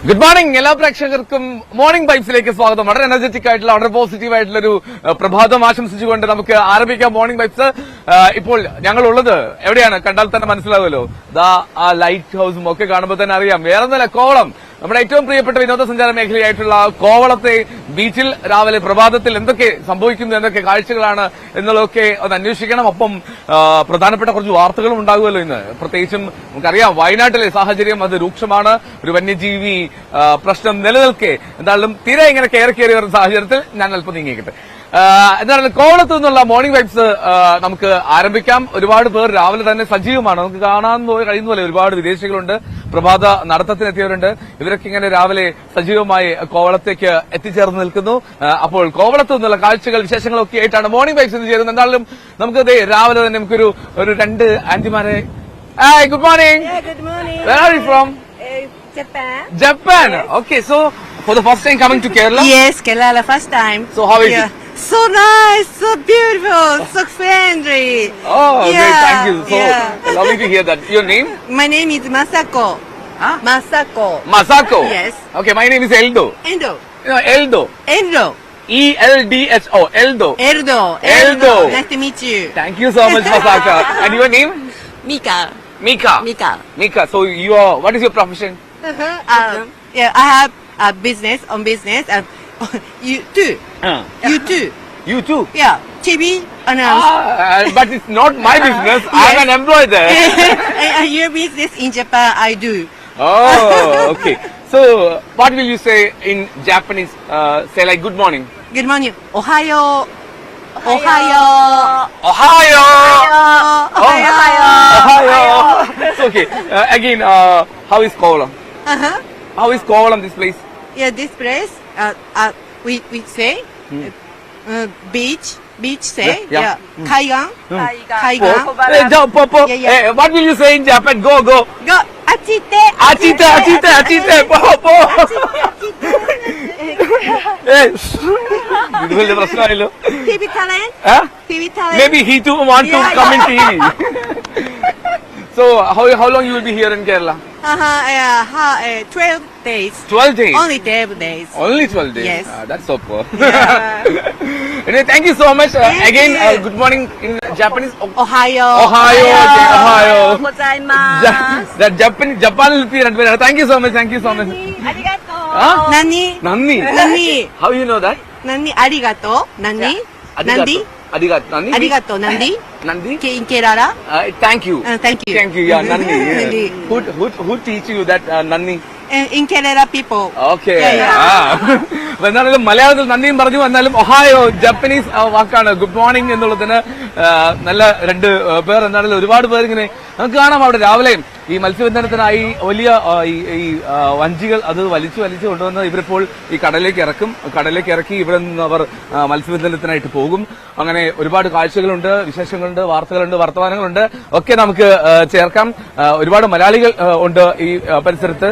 Good morning എല്ലാ പ്രേക്ഷകർക്കും morning വൈബ്സിലേക്ക് സ്വാഗതം. വളരെ എനർജറ്റിക് ആയിട്ടുള്ള വളരെ പോസിറ്റീവ് ആയിട്ടുള്ള ഒരു പ്രഭാതം ആശംസിച്ചുകൊണ്ട് നമുക്ക് ആരംഭിക്കാം മോർണിംഗ് വൈബ്സ്. ഇപ്പോൾ ഞങ്ങളുള്ളത് എവിടെയാണ് കണ്ടാൽ തന്നെ മനസ്സിലാവുമല്ലോ. ദാ ആ ലൈറ്റ് ഹൌസും ഒക്കെ കാണുമ്പോൾ തന്നെ അറിയാം. വേറൊന്നല്ല, കോവളം, നമ്മുടെ ഏറ്റവും പ്രിയപ്പെട്ട വിനോദസഞ്ചാര മേഖലയായിട്ടുള്ള കോവളത്തെ ബീച്ചിൽ രാവിലെ പ്രഭാതത്തിൽ എന്തൊക്കെ സംഭവിക്കുന്നു, എന്തൊക്കെ കാഴ്ചകളാണ് എന്നുള്ളതൊക്കെ ഒന്ന് അന്വേഷിക്കണം. ഒപ്പം പ്രധാനപ്പെട്ട കുറച്ച് വാർത്തകളും ഉണ്ടാകുമല്ലോ ഇന്ന്. പ്രത്യേകിച്ചും നമുക്കറിയാം വയനാട്ടിലെ സാഹചര്യം അത് രൂക്ഷമാണ്. ഒരു വന്യജീവി പ്രശ്നം നിലനിൽക്കെ എന്തായാലും തീരെ ഇങ്ങനെ കയറി വരുന്ന സാഹചര്യത്തിൽ ഞാൻ അല്പം നീങ്ങിക്കട്ടെ. എന്താണ് കോവളത്ത് നിന്നുള്ള മോർണിംഗ് വൈബ്സ് നമുക്ക് ആരംഭിക്കാം. ഒരുപാട് പേർ രാവിലെ തന്നെ സജീവമാണ്. നമുക്ക് കാണാൻ കഴിയുന്ന പോലെ ഒരുപാട് വിദേശികളുണ്ട്, പ്രഭാത നടത്തത്തിനെത്തിയവരുണ്ട്. ഇവരൊക്കെ ഇങ്ങനെ രാവിലെ സജീവമായി കോവളത്തേക്ക് എത്തിച്ചേർന്ന് നിൽക്കുന്നു. അപ്പോൾ കോവളത്ത് നിന്നുള്ള കാഴ്ചകൾ വിശേഷങ്ങളൊക്കെ ആയിട്ടാണ് മോർണിംഗ് വൈബ്സ് എന്ന് ചേരുന്നത്. എന്തായാലും നമുക്ക് രാവിലെ തന്നെ നമുക്കൊരു രണ്ട് ആന്റിമാരെ. Good morning. Where are you from? Japan. Okay, so for the first time coming to Kerala? Yes, Kerala first time. So how is it? So nice, so beautiful, so friendly. Oh, great, thank you. So lovely to hear that. Your name? My name is Masako. Huh? Masako. Yes. Okay, my name is Eldo. Endo. No, Eldo. E-L-D-H-O. Eldo. Eldo. Nice to meet you. Thank you so much, Masaka. And your name? Mika. Mika. So you are, what is your profession? Yeah, I have a business. You too. You too? Yeah, TV announce. But it's not my business. Yes. I'm an employee there. Your business in Japan, I do. Oh, okay. So, what will you say in Japanese? Say like good morning. Good morning. Ohayo. Ohio. So, okay. Again, how is Kovalam? How is Kovalam, this place? Yeah, this place. We say beach say. Yeah. Kaigan. Po. Yeah. What will you say in Japan? Go. Go. Achite. Po. ഇത് വലിയ പ്രശ്നമായല്ലോ. TV talent. Maybe he too want to come in TV. So how long you will be here in Kerala? 12 days. 12 days. Only 12 days. Only 12 days. Yes. That's so poor. Anyway, thank you so much. Again, good morning in Japanese. Ohio. That Japan will be right. Thank you so much. Arigato. Huh? Nani. How you know that? Nani. Arigato. Nani. Arigato. Nandi. In Kerala. Thank you. Thank you. Yeah, Nandi. Nandi. Who teach you that Nandi? In Kerala people. Okay. Yeah. എന്നാലും മലയാളത്തിൽ നന്ദിയും പറഞ്ഞു. എന്നാലും Ohio Japanese വാക്കാണ് good morning എന്നുള്ളതിന്. നല്ല രണ്ട് പേർ എന്നാലും ഒരുപാട് പേർ ഇങ്ങനെ നമുക്ക് കാണാം അവിടെ രാവിലെ ഈ മത്സ്യബന്ധനത്തിനായി വലിയ ഈ വഞ്ചികൾ അത് വലിച്ചു കൊണ്ടുവന്ന് ഇവരിപ്പോൾ ഈ കടലിലേക്ക് ഇറക്കി ഇവിടെ നിന്ന് അവർ മത്സ്യബന്ധനത്തിനായിട്ട് പോകും. അങ്ങനെ ഒരുപാട് കാഴ്ചകളുണ്ട്, വിശേഷങ്ങളുണ്ട്, വാർത്തകളുണ്ട്, വർത്തമാനങ്ങളുണ്ട് ഒക്കെ നമുക്ക് ചേർക്കാം. ഒരുപാട് മലയാളികൾ ഉണ്ട് ഈ പരിസരത്ത്.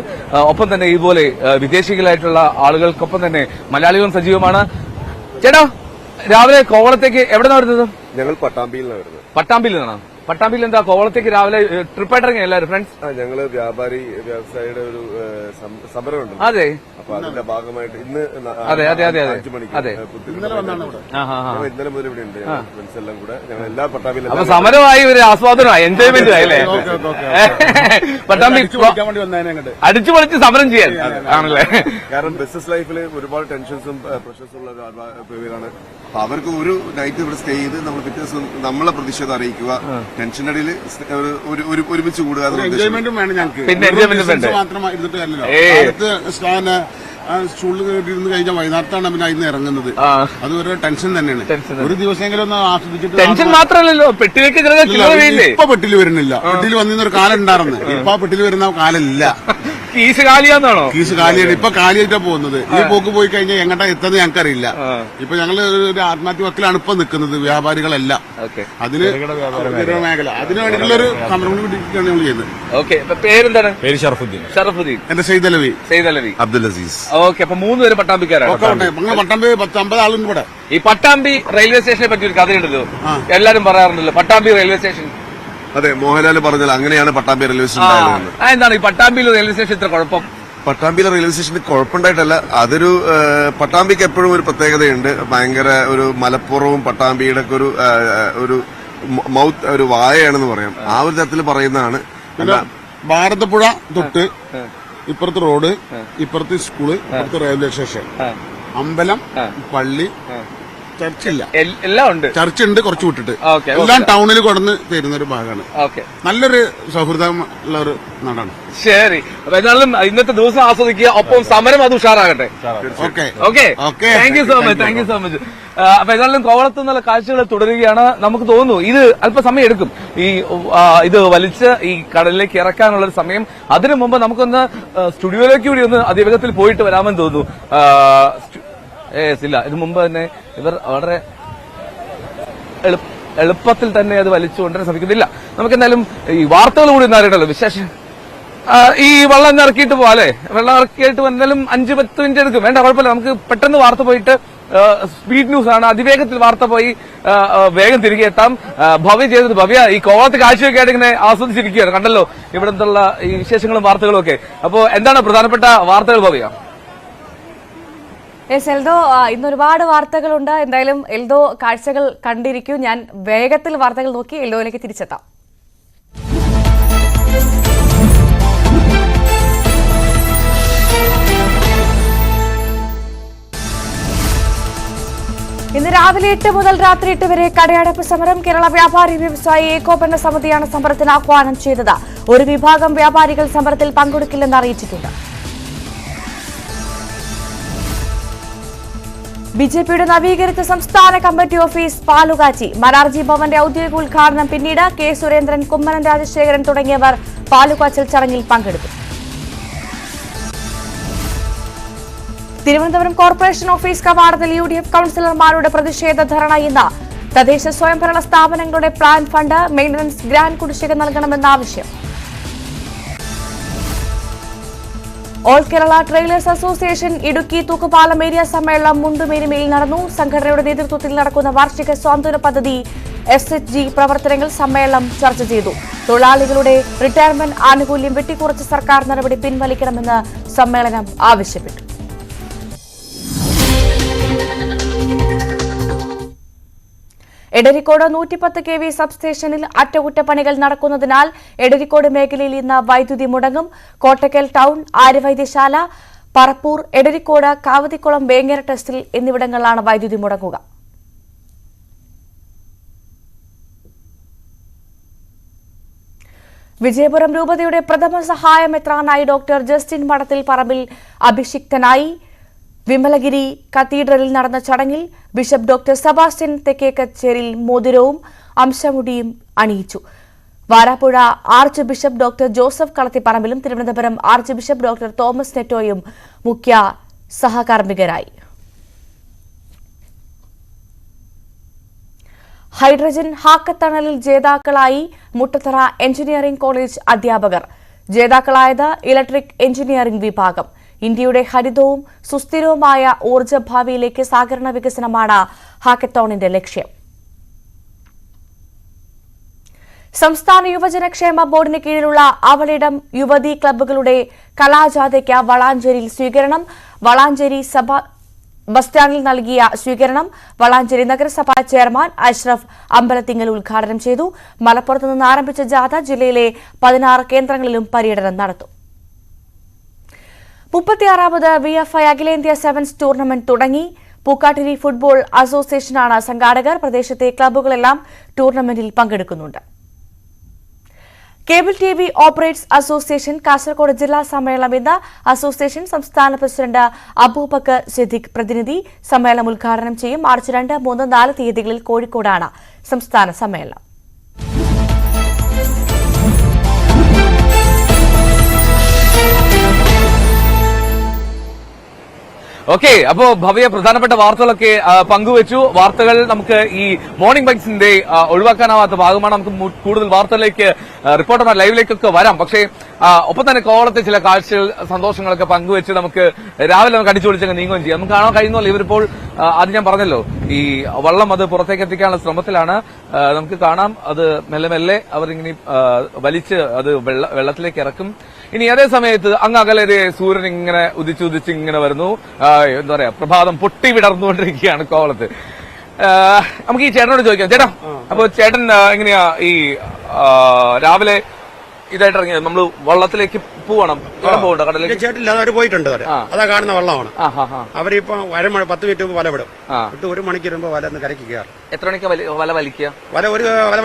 ഒപ്പം തന്നെ ഇതുപോലെ വിദേശികളായിട്ടുള്ള ആളുകൾക്കൊപ്പം തന്നെ മലയാളികളും സജീവമാണ്. ചേട്ടാ, രാവിലെ കോവളത്തേക്ക് എവിടെ നിന്നാണ് വരുന്നത്? ഞങ്ങൾ പട്ടാമ്പിയിൽ നിന്നാണ് വരുന്നത്. പട്ടാമ്പിയിൽ നിന്നാണ്. പട്ടാമ്പിയിൽ എന്താ കോവളത്തേക്ക് രാവിലെ ട്രിപ്പായിട്ട് ഇറങ്ങി എല്ലാവരും ഫ്രണ്ട്സ്? ഞങ്ങള് വ്യവസായിയുടെ ഒരു സമരമുണ്ട്. അതെ, അപ്പൊ അതിന്റെ ഭാഗമായിട്ട് ഇന്ന് അതെ 5 മണിക്ക് ഇന്നലെ മുതൽ ഇവിടെ ഉണ്ട്. ഫ്രണ്ട്സ് എല്ലാം കൂടെ ഞങ്ങൾ എല്ലാ പട്ടാമ്പിയിലും. അപ്പൊ സമരമായി ഒരു ആസ്വാദനമായി, എൻജോയ്മെന്റ് ആയില്ലേ? പട്ടാമ്പി അടിച്ചു പൊളിച്ച് സമരം ചെയ്യാൻ ആണല്ലേ? കാരണം ബിസിനസ് ലൈഫിൽ ഒരുപാട് ടെൻഷൻസും പ്രഷേഴ്സും ഉള്ള പേരാണ്. അപ്പൊ അവർക്ക് ഒരു നൈറ്റ് ഇവിടെ സ്റ്റേ ചെയ്ത് നമ്മൾ പിറ്റേ ദിവസം നമ്മളെ പ്രതിഷേധം അറിയിക്കുക, ടെൻഷന്റെ ഇടയിൽ ഒരുമിച്ച് കൂടുക. എൻജോയ്മെന്റും വേണം ഞങ്ങൾക്ക്. പിന്നെ മാത്രം ഇരുന്നിട്ട് കാര്യമില്ല. സ്കൂളിൽ ഇരുന്ന് കഴിഞ്ഞാൽ വൈകുന്നേരത്താണ് പിന്നെ അതിന് ഇറങ്ങുന്നത്. അത് ഒരു ടെൻഷൻ തന്നെയാണ്. ഒരു ദിവസമെങ്കിലും ഒന്ന് ആസ്വദിച്ചിട്ട്. ടെൻഷൻ മാത്രമല്ലല്ലോ, പെട്ടിലേക്ക് ഇപ്പൊ പെട്ടിൽ വരുന്നില്ല. പെട്ടിൽ വന്നിരുന്ന ഒരു കാലം ഉണ്ടായിരുന്നു. ഇപ്പൊ ആ പെട്ടിൽ വരുന്ന കാലമില്ല. കീസ് കാലിയാന്നാണോ? കീസ് കാലിയാണ്. ഇപ്പൊ കാലിയായിട്ടാ പോകുന്നത്. ഈ പോക്ക് പോയി കഴിഞ്ഞാൽ എങ്ങോട്ടാ എത്തുന്നത് ഞങ്ങൾക്കറിയില്ല. ഇപ്പൊ ഞങ്ങള് ഒരു ആത്മഹത്യ വക്കിലാണ് ഇപ്പൊ നിൽക്കുന്നത് വ്യാപാരികളെല്ലാം. അതിന് മേഖല അതിനു വേണ്ടിയിട്ടുള്ള ഒരു സമരം പിടിച്ചിട്ടാണ് ഞങ്ങൾ ചെയ്യുന്നത്. ഓക്കെ, പേരെന്താണ്? പേര് ഷറഫുദ്ദീൻ. എന്റെ സെയ്ദലവി അബ്ദുൽ അസീസ്. ഓക്കെ, അപ്പൊ 3 പേര് പട്ടാമ്പിക്കാരാണ്. പട്ടാമ്പി 50 ആളുണ്ട് ഇവിടെ. ഈ പട്ടാമ്പി റെയിൽവേ സ്റ്റേഷനെ പറ്റി ഒരു കഥയുണ്ടല്ലോ, എല്ലാരും പറയാറുണ്ടല്ലോ പട്ടാമ്പി റെയിൽവേ സ്റ്റേഷൻ. അതെ, മോഹൻലാൽ പറഞ്ഞാൽ അങ്ങനെയാണ് പട്ടാമ്പി റെയിൽവേ സ്റ്റേഷൻ. എന്താണ് ഈ പട്ടാമ്പിയിൽ റെയിൽവേ സ്റ്റേഷൻ ഇത്ര കുഴപ്പം? പട്ടാമ്പിയിലെ റെയിൽവേ സ്റ്റേഷന് കുഴപ്പമുണ്ടായിട്ടല്ല, അതൊരു പട്ടാമ്പിക്ക് എപ്പോഴും ഒരു പ്രത്യേകതയുണ്ട്. ഭയങ്കര ഒരു മലപ്പുറവും പട്ടാമ്പിയുടെ ഒക്കെ ഒരു മൗത്ത് ഒരു വായയാണെന്ന് പറയാം. ആ ഒരു തരത്തിൽ പറയുന്നതാണ്. ഭാരതപ്പുഴ തൊട്ട് ഇപ്പുറത്ത് റോഡ്, ഇപ്പുറത്ത് സ്കൂള്, ഇപ്പുറത്ത് റെയിൽവേ സ്റ്റേഷൻ, അമ്പലം, പള്ളി, ചർച്ചില്ല, എല്ലാം ഉണ്ട്. ചർച്ചുണ്ട് കുറച്ച് വിട്ടിട്ട്, എല്ലാം ടൗണിൽ കൊടുന്ന് തരുന്ന ഒരു ഭാഗമാണ്. നല്ലൊരു സൗഹൃദമുള്ള ഒരു നാടാണ്. ശരി, അപ്പൊ എന്നാലും ഇന്നത്തെ ദിവസം ആസ്വദിക്കുക, ഒപ്പം സമരം അത് ഉഷാറാകട്ടെ. Okay, thank you so much, thank you so much. അപ്പൊ ഏതായാലും കോവളത്ത് നിന്നുള്ള കാഴ്ചകൾ തുടരുകയാണ്. നമുക്ക് തോന്നുന്നു ഇത് അല്പസമയം എടുക്കും, ഇത് വലിച്ച് ഈ കടലിലേക്ക് ഇറക്കാനുള്ള ഒരു സമയം. അതിനു മുമ്പ് നമുക്കൊന്ന് സ്റ്റുഡിയോയിലേക്ക് കൂടി ഒന്ന് അതിവേഗത്തിൽ പോയിട്ട് വരാമെന്ന് തോന്നുന്നു. ഇല്ല, ഇതിനു മുമ്പ് തന്നെ ഇവർ വളരെ എളുപ്പത്തിൽ തന്നെ അത് വലിച്ചു കൊണ്ടുവരാൻ ശ്രമിക്കുന്നില്ല. നമുക്ക് എന്തായാലും ഈ വാർത്തകൾ കൂടി ഒന്ന് അറിയണല്ലോ. വിശേഷം ഈ വെള്ളം ഇറക്കിയിട്ട് പോവാല്ലേ, വെള്ളം ഇറക്കിയിട്ട് എന്തായാലും 5-10 മിനിറ്റ് എടുക്കും. വേണ്ട, കുഴപ്പമില്ല, നമുക്ക് പെട്ടെന്ന് വാർത്ത പോയിട്ട് സ്പീഡ് ന്യൂസ് ആണ്, അതിവേഗത്തിൽ വാർത്ത പോയി വേഗം തിരികെ എത്താം. ഭവ്യ ചെയ്തത്, ഭവ്യ ഈ കോവളത്തെ കാഴ്ചയൊക്കെ ആയിട്ട് ഇങ്ങനെ ആസ്വദിച്ചിരിക്കുകയാണ്. കണ്ടല്ലോ ഇവിടെ നിന്നുള്ള ഈ വിശേഷങ്ങളും വാർത്തകളും ഒക്കെ. അപ്പോ എന്താണ് പ്രധാനപ്പെട്ട വാർത്തകൾ ഭവ്യ? എൽദോ, ഇന്ന് ഒരുപാട് വാർത്തകളുണ്ട്. എന്തായാലും എൽദോ കാഴ്ചകൾ കണ്ടിരിക്കൂ. ഞാൻ വേഗത്തിൽ വാർത്തകൾ നോക്കി എൽദോയിലേക്ക് തിരിച്ചെത്താം. ഇന്ന് രാവിലെ 8 മുതൽ രാത്രി 8 വരെ കടയടപ്പ് സമരം. കേരള വ്യാപാരി വ്യവസായി ഏകോപന സമിതിയാണ് സമരത്തിന് ആഹ്വാനം ചെയ്തത്. ഒരു വിഭാഗം വ്യാപാരികൾ സമരത്തിൽ പങ്കെടുക്കില്ലെന്ന് അറിയിച്ചിട്ടുണ്ട്. ബിജെപിയുടെ നവീകരിച്ച സംസ്ഥാന കമ്മിറ്റി ഓഫീസ് പാലുകാച്ചി. മരാർജി ഭവന്റെ ഔദ്യോഗിക ഉദ്ഘാടനം പിന്നീട്. കെ സുരേന്ദ്രൻ, കുമ്മനം രാജശേഖരൻ തുടങ്ങിയവർ പാലുകാച്ചൽ ചടങ്ങിൽ പങ്കെടുത്തു. തിരുവനന്തപുരം കോർപ്പറേഷൻ ഓഫീസ് കവാടത്തിൽ UDF കൌൺസിലർമാരുടെ പ്രതിഷേധ ധർണ ഇന്ന്. തദ്ദേശ സ്വയംഭരണ സ്ഥാപനങ്ങളുടെ പ്ലാൻ ഫണ്ട്, മെയിന്റനൻസ് ഗ്രാന്റ് കുടിശ്ശിക നൽകണമെന്ന ആവശ്യം. All Kerala trailers association Idukki Thookkupalam area സമ്മേളനം മുണ്ടുമേരിമയിൽ നടന്നു. സംഘടനയുടെ നേതൃത്വത്തിൽ നടക്കുന്ന വാർഷിക സ്വാതന്ത്ര്യ പദ്ധതി SHG പ്രവർത്തനങ്ങൾ സമ്മേളനം ചർച്ച ചെയ്തു. തൊഴിലാളികളുടെ റിട്ടയർമെന്റ് ആനുകൂല്യം വെട്ടിക്കുറച്ച സർക്കാർ നടപടി പിൻവലിക്കണമെന്ന് സമ്മേളനം ആവശ്യപ്പെട്ടു. എടരിക്കോട് 110 kV സബ്സ്റ്റേഷനിൽ അറ്റകുറ്റപ്പണികൾ നടക്കുന്നതിനാൽ എടരിക്കോട് മേഖലയിൽ ഇന്ന് വൈദ്യുതി മുടങ്ങും. കോട്ടക്കൽ ടൗൺ, ആര്യവൈദ്യശാല, പറപ്പൂർ, എടരിക്കോട്, കാവതിക്കുളം, വേങ്ങര ടെസ്റ്റിൽ എന്നിവിടങ്ങളിലാണ് വൈദ്യുതി മുടങ്ങുക. വിജയപുരം രൂപതയുടെ പ്രഥമ സഹായ മെത്രാനായി ഡോക്ടർ ജസ്റ്റിൻ മഠത്തിൽ പറമ്പിൽ അഭിഷിക്തനായി. വിമലഗിരി കത്തീഡ്രലിൽ നടന്ന ചടങ്ങിൽ ബിഷപ്പ് ഡോക്ടർ സെബാസ്റ്റ്യൻ തെക്കേക്കച്ചേരിൽ മോതിരവും അംശമുടിയും അണിയിച്ചു. Varappuzha archbishop doctor Joseph കളത്തിപ്പറമ്പിലും Thiruvananthapuram archbishop doctor Thomas നെറ്റോയും മുഖ്യ സഹകാർമ്മികരായി. ഹൈഡ്രജൻ ഹാക്കത്തണലിൽ ജേതാക്കളായി മുട്ടത്തറ എഞ്ചിനീയറിംഗ് കോളേജ് അധ്യാപകർ. ജേതാക്കളായത് ഇലക്ട്രിക് എഞ്ചിനീയറിംഗ് വിഭാഗം. ഇന്ത്യയുടെ ഹരിതവും സുസ്ഥിരവുമായ ഊർജ്ജ ഭാവിയിലേക്ക് സഹകരണ വികസനമാണ് ഹാക്കത്തോണിന്റെ ലക്ഷ്യം. സംസ്ഥാന യുവജനക്ഷേമ ബോർഡിന് കീഴിലുള്ള അവളിടം യുവതീ ക്ലബ്ബുകളുടെ കലാജാഥയ്ക്ക് വളാഞ്ചേരിയിൽ സ്വീകരണം. വളാഞ്ചേരി ബസ് സ്റ്റാൻഡിൽ നൽകിയ സ്വീകരണം വളാഞ്ചേരി നഗരസഭാ ചെയർമാൻ അഷ്റഫ് അമ്പലത്തിങ്ങൽ ഉദ്ഘാടനം ചെയ്തു. മലപ്പുറത്ത് നിന്ന് ആരംഭിച്ച ജാഥ ജില്ലയിലെ 16 കേന്ദ്രങ്ങളിലും പര്യടനം നടത്തും. 36ാമത് VFI അഖിലേന്ത്യാ സെവൻസ് ടൂർണമെന്റ് തുടങ്ങി. പൂക്കാട്ടിരി ഫുട്ബോൾ അസോസിയേഷനാണ് സംഘാടകർ. പ്രദേശത്തെ ക്ലബ്ബുകളെല്ലാം ടൂർണമെന്റിൽ പങ്കെടുക്കുന്നുണ്ട്. Cable TV operators association Kasaragod ജില്ലാ സമ്മേളനം ഇന്ന്. അസോസിയേഷൻ സംസ്ഥാന പ്രസിഡന്റ് അബൂബക്കർ സിദ്ദിഖ് പ്രതിനിധി സമ്മേളനം ഉദ്ഘാടനം ചെയ്യും. മാർച്ച് 2, 3, 4 തീയതികളിൽ കോഴിക്കോടാണ് സംസ്ഥാന സമ്മേളനം. ഓക്കെ, അപ്പോ ഭവ്യ പ്രധാനപ്പെട്ട വാർത്തകളൊക്കെ പങ്കുവച്ചു. വാർത്തകൾ നമുക്ക് ഈ മോർണിംഗ് ബൈറ്റ്സിന്റെ ഒഴിവാക്കാനാവാത്ത ഭാഗമാണ്. നമുക്ക് കൂടുതൽ വാർത്തകളിലേക്ക് റിപ്പോർട്ടർമാർ ലൈവിലേക്കൊക്കെ വരാം. പക്ഷേ ഒപ്പം തന്നെ കോവളത്തെ ചില കാഴ്ചകൾ സന്തോഷങ്ങളൊക്കെ പങ്കുവെച്ച് നമുക്ക് രാവിലെ നമുക്ക് അടിച്ചു പൊളിച്ചങ്ങ് നീങ്ങുകയും ചെയ്യാം. നമുക്ക് കാണാൻ കഴിയുന്നല്ലോ ഇവരിപ്പോൾ അത് ഞാൻ പറഞ്ഞല്ലോ ഈ വള്ളം അത് പുറത്തേക്ക് എത്തിക്കാനുള്ള ശ്രമത്തിലാണ്. നമുക്ക് കാണാം അത് മെല്ലെ മെല്ലെ അവരിങ്ങനെ വലിച്ച് അത് വെള്ളത്തിലേക്ക് ഇറക്കും. ഇനി അതേ സമയത്ത് അങ്ങ് അകലെ സൂര്യൻ ഇങ്ങനെ ഉദിച്ചുദിച്ച് ഇങ്ങനെ വരുന്നു. എന്താ പറയാ, പ്രഭാതം പൊട്ടി വിടർന്നുകൊണ്ടിരിക്കുകയാണ് കോവളത്ത്. നമുക്ക് ഈ ചേട്ടനോട് ചോദിക്കാം. ചേട്ടാ, അപ്പൊ ചേട്ടൻ എങ്ങനെയാ ഈ രാവിലെ ഇതായിട്ട് ഇറങ്ങിയത്? നമ്മള് വള്ളത്തിലേക്ക് പോകണം, പോകണ്ട കടലിലേക്ക്? ചേട്ടില്ല, അവർ പോയിട്ടുണ്ട്. അതാ കാണുന്ന വള്ളമാണ്. അവരിപ്പോ 10 മിനിറ്റ് മുമ്പ് വല വിടും. ഇട്ട് 1 മണിക്ക് വരുമ്പോ വല ഒന്ന് കരയ്ക്ക് കയറും. എത്ര മണിക്ക് വല വലിക്കുക? വല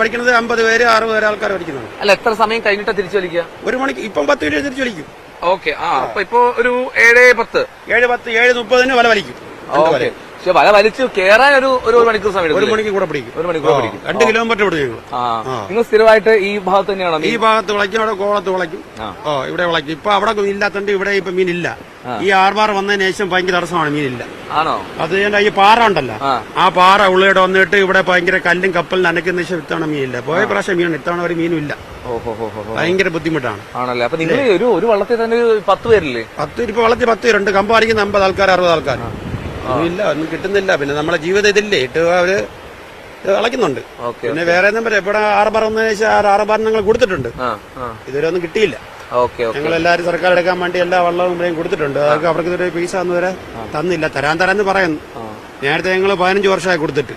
വലിക്കുന്നത് 50 പേര് 60 പേര് ആൾക്കാർ വലിക്കുന്നുണ്ട്. അല്ല, എത്ര സമയം കഴിഞ്ഞിട്ടാ തിരിച്ചു വലിക്കുക? 1 മണിക്ക് ഇപ്പം 10 മിനിറ്റ് തിരിച്ചു വലിക്കും. ഓക്കെ. അപ്പൊ ഇപ്പൊ ഒരു 7:10 7:30 വല വലിക്കും. പക്ഷെ വല വലിച്ച് കയറാൻ ഒരു മണിക്കൂർ സമയം 1 മണിക്ക് കൂടെ പിടിക്കും. 1 മണിക്കൂർ പിടിക്കും. 2 കിലോമീറ്റർ പിടിക്കും. നിങ്ങൾ സ്ഥിരമായിട്ട് ഈ ഭാഗത്ത് തന്നെയാണോ? ഈ ഭാഗത്ത് വിളയ്ക്കും, അവിടെ കോളത്ത് വിളയ്ക്കും. ഇവിടെ വിളയ്ക്കും. ഇപ്പൊ അവിടെ ഇല്ലാത്തണ്ട് ഇവിടെ ഇപ്പൊ മീനില്ല. ഈ ആർമാർ വന്നതിന് ശേഷം ഭയങ്കര തടസ്സമാണ്, മീനില്ല. ആണോ? അത് ഈ പാറ ഉണ്ടല്ലോ, ആ പാറ ഉള്ളിടെ വന്നിട്ട് ഇവിടെ ഭയങ്കര കല്ലും കപ്പലിന് അനക്കുന്ന ശേഷം ഇത്തവണ മീനില്ല. പോയ പ്രാവശ്യം മീനുണ്ട്, ഇത്തവണ ഒരു മീനും ഇല്ല. ഭയങ്കര ബുദ്ധിമുട്ടാണ്. ആണല്ലേ? അപ്പൊ നിങ്ങൾ ഒരു വള്ളത്തിൽ തന്നെ 10 പേരില്ലേ? 10 ഇപ്പൊ വള്ളത്തിൽ 10 പേരുണ്ട്. കമ്പ അടിക്കുന്ന 50 ആൾക്കാർ 60 ആൾക്കാർ. ഇല്ല, ഒന്നും കിട്ടുന്നില്ല. പിന്നെ നമ്മളെ ജീവിതം ഇതില്ലേ, ഇട്ട് അവര് കളക്കുന്നുണ്ട്. പിന്നെ വേറെ ഇവിടെ ആർബർ വന്നതിന് ശേഷം ആർബർ ഞങ്ങൾ കൊടുത്തിട്ടുണ്ട്. ഇതുവരെ ഒന്നും കിട്ടിയില്ല. ഞങ്ങൾ എല്ലാവരും സർക്കാർ എടുക്കാൻ വേണ്ടി എല്ലാ വള്ളവും ഇവിടെയും കൊടുത്തിട്ടുണ്ട്. അതൊക്കെ അവർക്ക് ഇതുവരെ പൈസ ഒന്നും വരെ തന്നില്ല. തരാന്ന് പറയുന്നു. നേരത്തെ ഞങ്ങൾ 15 വർഷമായി കൊടുത്തിട്ട്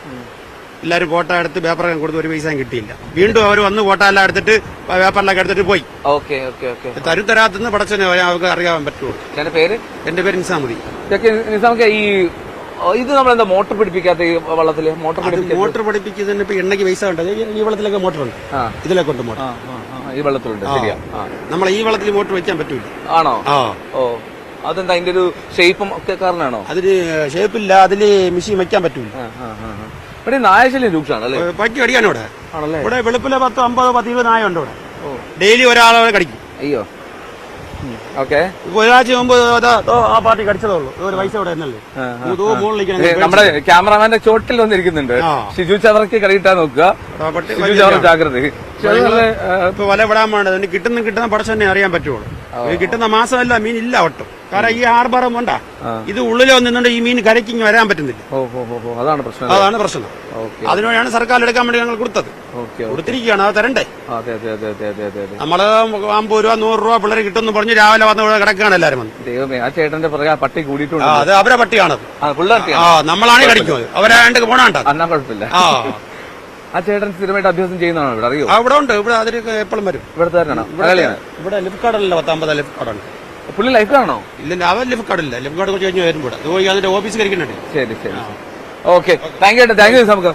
എല്ലാവരും ഫോട്ടോ എടുത്ത് പേപ്പറൊക്കെ കൊടുത്ത് ഒരു പൈസയും കിട്ടിയില്ല. വീണ്ടും അവർ വന്ന് ഫോട്ടോ എല്ലാം എടുത്തിട്ട് പേപ്പറിലൊക്കെ എടുത്തിട്ട് പോയി. തരാത്തെന്ന് പടച്ചനെ അവർക്ക് അറിയാൻ പറ്റുള്ളൂ. എന്റെ പേര് നിസാമുദ്ദീൻ. ഈ ഇത് നമ്മളെന്താ മോട്ടോർ പിടിപ്പിക്കാത്ത ഈ വള്ളത്തില്? മോട്ടോർ പിടിപ്പിക്കുന്നതിന് ഇപ്പൊ എണ്ണയ്ക്ക് പൈസ ഉണ്ട്. ഈ വെള്ളത്തിലൊക്കെ മോട്ടറുണ്ട്, ഇതിലൊക്കെ ഉണ്ട് മോട്ടർ. ഈ വെള്ളത്തിലുണ്ട്. ശരിയാ. നമ്മൾ ഈ വെള്ളത്തിൽ മോട്ടർ വെക്കാൻ പറ്റൂല. ആണോ? ഓ, അതെന്താ അതിന്റെ ഒരു ഷേപ്പും ഒക്കെ കാരണമാണോ? അതിന് ഷേപ്പില്ല, അതില് മെഷീൻ വെക്കാൻ പറ്റൂല. ഇവിടെ നായശല്യം രൂക്ഷമാണ് അല്ലേ? പക്കി അടിക്കാണ് ഇവിടെ. ഇവിടെ വെളുപ്പിലെ 10, 50, 20 നായ ഉണ്ട് ഇവിടെ. ഡെയിലി ഒരാളെ കടിക്കും. അയ്യോ. ഓക്കെ. ഒരാഴ്ച മുമ്പ് ആ പാർട്ടി കടിച്ചതേ ഉള്ളൂ. ഒരു പൈസ ഇവിടെ എന്നല്ലേ നമ്മുടെ ക്യാമറമാന്റെ ചോട്ടിൽ വന്നിരിക്കുന്നുണ്ട്. ഷിജു ചവറക്ക് കടിയിട്ടാ നോക്കുക. ഷിജു ചവറ ജാഗ്രത. ഇപ്പൊ വല വിടാൻ വേണ്ടത് കിട്ടുന്ന പടച്ച തന്നെ അറിയാൻ പറ്റുള്ളൂ. കിട്ടുന്ന മാസമല്ല മീൻ ഇല്ല ഒട്ടും. കാരണം ഈ ആർബാറം വേണ്ട, ഇത് ഉള്ളിൽ വന്നിട്ടുണ്ട്. ഈ മീൻ കരയ്ക്ക് വരാൻ പറ്റുന്നില്ല. അതാണ് പ്രശ്നം. അതിനുവേണ്ടിയാണ് സർക്കാർ എടുക്കാൻ വേണ്ടി ഞങ്ങൾ കൊടുത്തത്. കൊടുത്തിരിക്കുകയാണ്, അത് തരണ്ടേ? നമ്മള് 50 രൂപ 100 രൂപ പിള്ളേർ കിട്ടുമെന്ന് പറഞ്ഞ് രാവിലെ വന്ന് കിടക്കുകയാണ് എല്ലാരും വന്ന്. ദൈവമേ, ആ ചേട്ടന്റെ പുറകെ പട്ടി കൂടിയിട്ടുണ്ട്. അത് അവരെ പട്ടിയാണത്. നമ്മളാണ് കടിക്കുന്നത്. അവരാണ്ട് പോണാണ്ട. എന്നാ കുഴപ്പമില്ല. ആ ചേട്ടൻ സ്ഥിരമായിട്ട് അഭ്യാസം ചെയ്യുന്നതാണോ? ഇവിടെ അറിയോ? അവിടെ ഉണ്ട്. ഇവിടെ അതിന് എപ്പോഴും വരും. ഇവിടുത്തെ തന്നെയാണോ? ഇവിടെ ലിഫ് കാർഡല്ല, 50 ലിഫ് കാർഡുണ്ട്. പുള്ളി ലൈഫ് കാർഡാണോ? ഇല്ല, അവൻ ലിഫ് കാർഡില്ല. ലിഫ് കാർഡ് കുറച്ച് കഴിഞ്ഞ് വരുമ്പോൾ അതിന്റെ ഓഫീസ് കഴിക്കുന്നുണ്ട്. ശരി ശരി. Okay, thank U. നമുക്ക്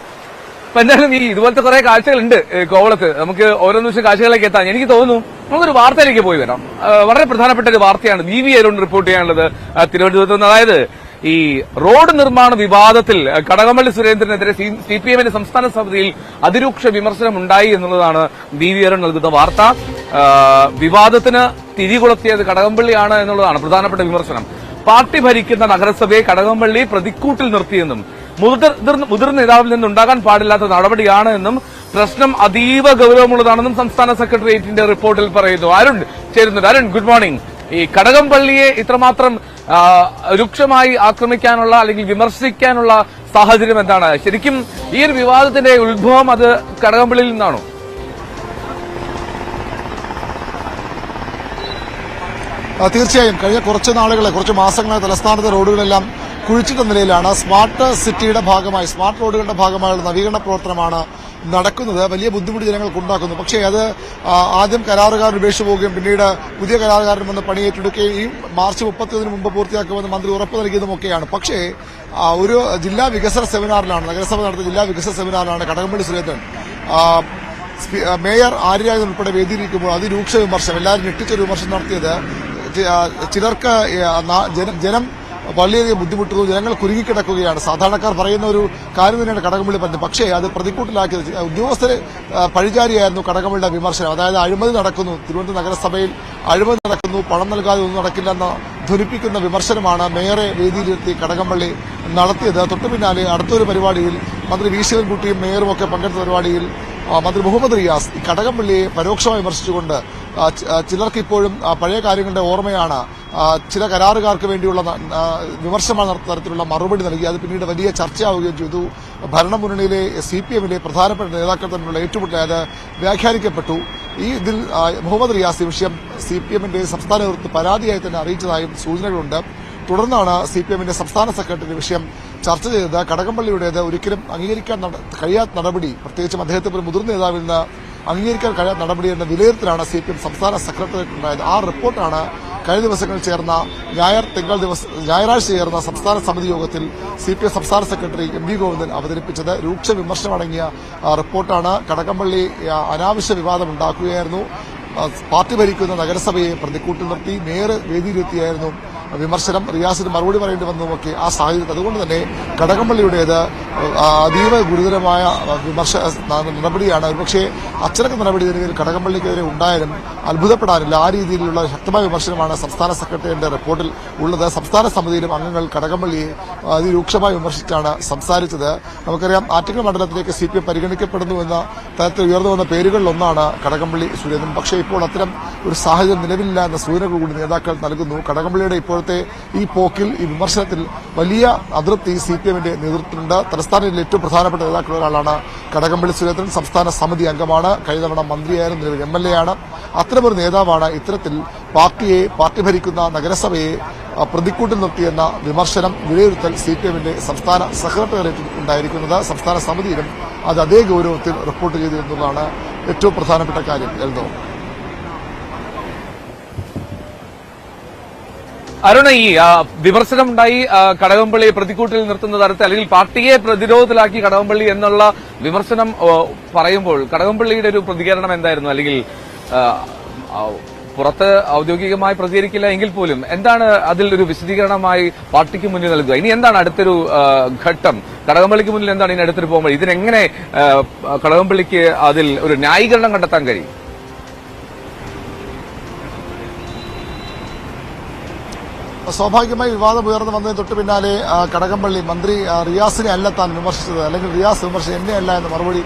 അപ്പൊ എന്തായാലും ഈ ഇതുപോലത്തെ കുറെ കാഴ്ചകളുണ്ട് കോവളത്ത്. നമുക്ക് ഓരോ നിമിഷം കാഴ്ചകളിലേക്ക് എത്താൻ എനിക്ക് തോന്നുന്നു. നമുക്കൊരു വാർത്തയിലേക്ക് പോയി വരാം. വളരെ പ്രധാനപ്പെട്ട ഒരു വാർത്തയാണ് BV അരുൺ റിപ്പോർട്ട് ചെയ്യാനുള്ളത് തിരുവനന്തപുരത്ത് നിന്ന്. അതായത് ഈ റോഡ് നിർമ്മാണ വിവാദത്തിൽ കടകംപള്ളി സുരേന്ദ്രനെതിരെ CPM സംസ്ഥാന സമിതിയിൽ അതിരൂക്ഷ വിമർശനം ഉണ്ടായി എന്നുള്ളതാണ് BV അരുൺ നൽകുന്ന വാർത്ത. വിവാദത്തിന് തിരികൊളുത്തിയത് കടകംപള്ളിയാണ് എന്നുള്ളതാണ് പ്രധാനപ്പെട്ട വിമർശനം. പാർട്ടി ഭരിക്കുന്ന നഗരസഭയെ കടകംപള്ളി പ്രതിക്കൂട്ടിൽ നിർത്തിയെന്നും മുതിർന്ന നേതാവിൽ നിന്നുണ്ടാകാൻ പാടില്ലാത്ത നടപടിയാണ് എന്നും പ്രശ്നം അതീവ ഗൌരവമുള്ളതാണെന്നും സംസ്ഥാന സെക്രട്ടേറിയറ്റിന്റെ റിപ്പോർട്ടിൽ പറയുന്നു. അരുൺ ചേരുന്നുണ്ട്. Arun, good morning. ഈ കടകംപള്ളിയെ ഇത്രമാത്രം രൂക്ഷമായി ആക്രമിക്കാനുള്ള അല്ലെങ്കിൽ വിമർശിക്കാനുള്ള സാഹചര്യം എന്താണ്? ശരിക്കും ഈ ഒരു വിവാദത്തിന്റെ ഉത്ഭവം അത് കടകംപള്ളിയിൽ നിന്നാണോ? തീർച്ചയായും കഴിഞ്ഞ കുറച്ച് മാസങ്ങളായി തലസ്ഥാനത്തെ റോഡുകളെല്ലാം കുഴിച്ചിട്ട നിലയിലാണ്. സ്മാർട്ട് സിറ്റിയുടെ ഭാഗമായി, സ്മാർട്ട് റോഡുകളുടെ ഭാഗമായുള്ള നവീകരണ പ്രവർത്തനമാണ് നടക്കുന്നത്. വലിയ ബുദ്ധിമുട്ട് ജനങ്ങൾക്ക് ഉണ്ടാക്കുന്നു. പക്ഷേ അത് ആദ്യം കരാറുകാർ ഉപേക്ഷിച്ചു പോവുകയും പിന്നീട് പുതിയ കരാറുകാരൻ വന്ന് പണി ഏറ്റെടുക്കുകയും ഈ മാർച്ച് 31 മുമ്പ് പൂർത്തിയാക്കുമെന്ന് മന്ത്രി ഉറപ്പ് നൽകിയതുമൊക്കെയാണ്. പക്ഷേ ഒരു ജില്ലാ വികസന സെമിനാറിലാണ്, നഗരസഭ നടത്തിയ ജില്ലാ വികസന സെമിനാറിലാണ് കടകംപള്ളി സുരേന്ദ്രൻ മേയർ ആര്യ ഉൾപ്പെടെ വേദിയിരിക്കുമ്പോൾ അതിരൂക്ഷ വിമർശനം, എല്ലാവരും ഞെട്ടിച്ചൊരു വിമർശനം നടത്തിയത്. ചിലർക്ക് ജനം വളരെയധികം ബുദ്ധിമുട്ടുന്നു, ജനങ്ങൾ കുരുങ്ങിക്കിടക്കുകയാണ്. സാധാരണക്കാർ പറയുന്ന ഒരു കാര്യം തന്നെയാണ് കടകംപള്ളി പറഞ്ഞത്. പക്ഷേ അത് പ്രതിക്കൂട്ടിലാക്കിയത് ഉദ്യോഗസ്ഥരെ പഴിചാരിയായിരുന്നു കടകംപള്ളിയുടെ വിമർശനം. അതായത് അഴിമതി നടക്കുന്നു, തിരുവനന്തപുരം നഗരസഭയിൽ അഴിമതി നടക്കുന്നു, പണം നൽകാതെ ഒന്നും നടക്കില്ലെന്ന് ധ്വനിപ്പിക്കുന്ന വിമർശനമാണ് മേയറെ വേദിയിലെത്തി കടകംപള്ളി നടത്തിയത്. തൊട്ടു പിന്നാലെ അടുത്തൊരു പരിപാടിയിൽ മന്ത്രി വി ശിവൻകുട്ടിയും മേയറും ഒക്കെ പങ്കെടുത്ത പരിപാടിയിൽ മന്ത്രി മുഹമ്മദ് റിയാസ് ഈ കടകംപള്ളിയെ പരോക്ഷമായി വിമർശിച്ചുകൊണ്ട് ചിലർക്ക് ഇപ്പോഴും പഴയ കാര്യങ്ങളുടെ ഓർമ്മയാണ്, ചില കരാറുകാർക്ക് വേണ്ടിയുള്ള വിമർശന തരത്തിലുള്ള മറുപടി നൽകി. അത് പിന്നീട് വലിയ ചർച്ചയാവുകയും ചെയ്തു. ഭരണമുന്നണിയിലെ CPM-ലെ പ്രധാനപ്പെട്ട നേതാക്കൾ തമ്മിലുള്ള ഏറ്റുമുട്ടൽ അത് വ്യാഖ്യാനിക്കപ്പെട്ടു. ഇതിൽ മുഹമ്മദ് റിയാസ് ഈ വിഷയം CPM-ന്റെ സംസ്ഥാന നേതൃത്വം പരാതിയായി തന്നെ അറിയിച്ചതായും സൂചനകളുണ്ട്. തുടർന്നാണ് CPM-ന്റെ സംസ്ഥാന സെക്രട്ടറി വിഷയം ചർച്ച ചെയ്തത്. കടകംപള്ളിയുടേത് ഒരിക്കലും അംഗീകരിക്കാൻ കഴിയാത്ത നടപടി, പ്രത്യേകിച്ചും അദ്ദേഹത്തെ ഒരു മുതിർന്ന നേതാവിൽ നിന്ന് അംഗീകരിക്കാൻ കഴിയാത്ത നടപടി എന്ന വിലയിരുത്തലാണ് CPM സംസ്ഥാന സെക്രട്ടറിയേറ്റ് ഉണ്ടായത്. ആ റിപ്പോർട്ടാണ് കഴിഞ്ഞ ദിവസങ്ങളിൽ ചേർന്ന ഞായറാഴ്ച ചേർന്ന സംസ്ഥാന സമിതി യോഗത്തിൽ CPM സംസ്ഥാന സെക്രട്ടറി MV ഗോവിന്ദൻ അവതരിപ്പിച്ചത്. രൂക്ഷ വിമർശനമടങ്ങിയ റിപ്പോർട്ടാണ്. കടകംപള്ളി അനാവശ്യ വിവാദം ഉണ്ടാക്കുകയായിരുന്നു, പാർട്ടി ഭരിക്കുന്ന നഗരസഭയെ പ്രതിക്കൂട്ടിൽ നിർത്തി, മേയർ വേദിയിലെത്തിയായിരുന്നു വിമർശനം, റിയാസിന് മറുപടി പറയേണ്ടി വന്നതുമൊക്കെ ആ സാഹചര്യത്തിൽ. അതുകൊണ്ട് തന്നെ കടകംപള്ളിയുടേത് അതീവ ഗുരുതരമായ നടപടിയാണ്. ഒരുപക്ഷെ അച്ചടക്ക നടപടി ഇതിൽ കടകംപള്ളിക്കെതിരെ ഉണ്ടായാലും അത്ഭുതപ്പെടാനില്ല. ആ രീതിയിലുള്ള ശക്തമായ വിമർശനമാണ് സംസ്ഥാന സെക്രട്ടറിയുടെ റിപ്പോർട്ടിൽ ഉള്ളത്. സംസ്ഥാന സമിതിയിലും അംഗങ്ങൾ കടകംപള്ളിയെ അതിരൂക്ഷമായി വിമർശിച്ചാണ് സംസാരിച്ചത്. നമുക്കറിയാം, ആറ്റിങ്ങൽ മണ്ഡലത്തിലേക്ക് CPM പരിഗണിക്കപ്പെടുന്നു എന്ന തരത്തിൽ ഉയർന്നു വന്ന പേരുകളിലൊന്നാണ് കടകംപള്ളി സുരേന്ദ്രൻ. പക്ഷേ ഇപ്പോൾ അത്തരം ഒരു സാഹചര്യം നിലവിലില്ല എന്ന സൂചനകൾ കൂടി നേതാക്കൾ നൽകുന്നു. കടകംപള്ളിയുടെ ഇപ്പോഴത്തെ ഈ പോക്കിൽ, ഈ വിമർശനത്തിൽ വലിയ അതൃപ്തി CPM-ന്റെ നേതൃത്വത്തിലുണ്ട്. തലസ്ഥാനത്തിലെ ഏറ്റവും പ്രധാനപ്പെട്ട നേതാക്കളിൽ ഒരാളാണ് കടകംപള്ളി സുരേന്ദ്രൻ. സംസ്ഥാന സമിതി അംഗമാണ്, കഴിഞ്ഞ തവണ മന്ത്രിയായിരുന്നു, നിലവിൽ MLA ആണ്. അത്തരമൊരു നേതാവാണ് ഇത്തരത്തിൽ പാർട്ടി ഭരിക്കുന്ന നഗരസഭയെ പ്രതിക്കൂട്ടിൽ നിർത്തിയെന്ന വിമർശനം, വിലയിരുത്തൽ CPM-ന്റെ സംസ്ഥാന സെക്രട്ടേറിയറ്റിൽ ഉണ്ടായിരിക്കുന്നത്. സംസ്ഥാന സമിതിയിലും അത് അതേ ഗൌരവത്തിൽ റിപ്പോർട്ട് ചെയ്തു എന്നുള്ളതാണ് ഏറ്റവും പ്രധാനപ്പെട്ട കാര്യം. എൽദോ, അരുണ, ഈ വിമർശനമുണ്ടായി കടകംപള്ളിയെ പ്രതിക്കൂട്ടിൽ നിർത്തുന്ന തരത്തിൽ, അല്ലെങ്കിൽ പാർട്ടിയെ പ്രതിരോധത്തിലാക്കി കടകംപള്ളി എന്നുള്ള വിമർശനം പറയുമ്പോൾ കടകംപള്ളിയുടെ ഒരു പ്രതികരണം എന്തായിരുന്നു? അല്ലെങ്കിൽ പുറത്ത് ഔദ്യോഗികമായി പ്രതികരിക്കില്ല എങ്കിൽ പോലും എന്താണ് അതിൽ ഒരു വിശദീകരണമായി പാർട്ടിക്ക് മുന്നിൽ നൽകുക? ഇനി എന്താണ് അടുത്തൊരു ഘട്ടം? കടകംപള്ളിക്ക് മുന്നിൽ എന്താണ് ഇനി അടുത്തൊരു പോകുമ്പോൾ? ഇതിനെങ്ങനെ കടകംപള്ളിക്ക് അതിൽ ഒരു ന്യായീകരണം കണ്ടെത്താൻ കഴിയും? സ്വാഭാവികമായി വിവാദം ഉയർന്നു വന്നതിന് തൊട്ട് പിന്നാലെ കടകംപള്ളി മന്ത്രി റിയാസിനെ അല്ല താൻ വിമർശിച്ചത്, അല്ലെങ്കിൽ റിയാസ് വിമർശിച്ചത് എന്നെ അല്ല എന്ന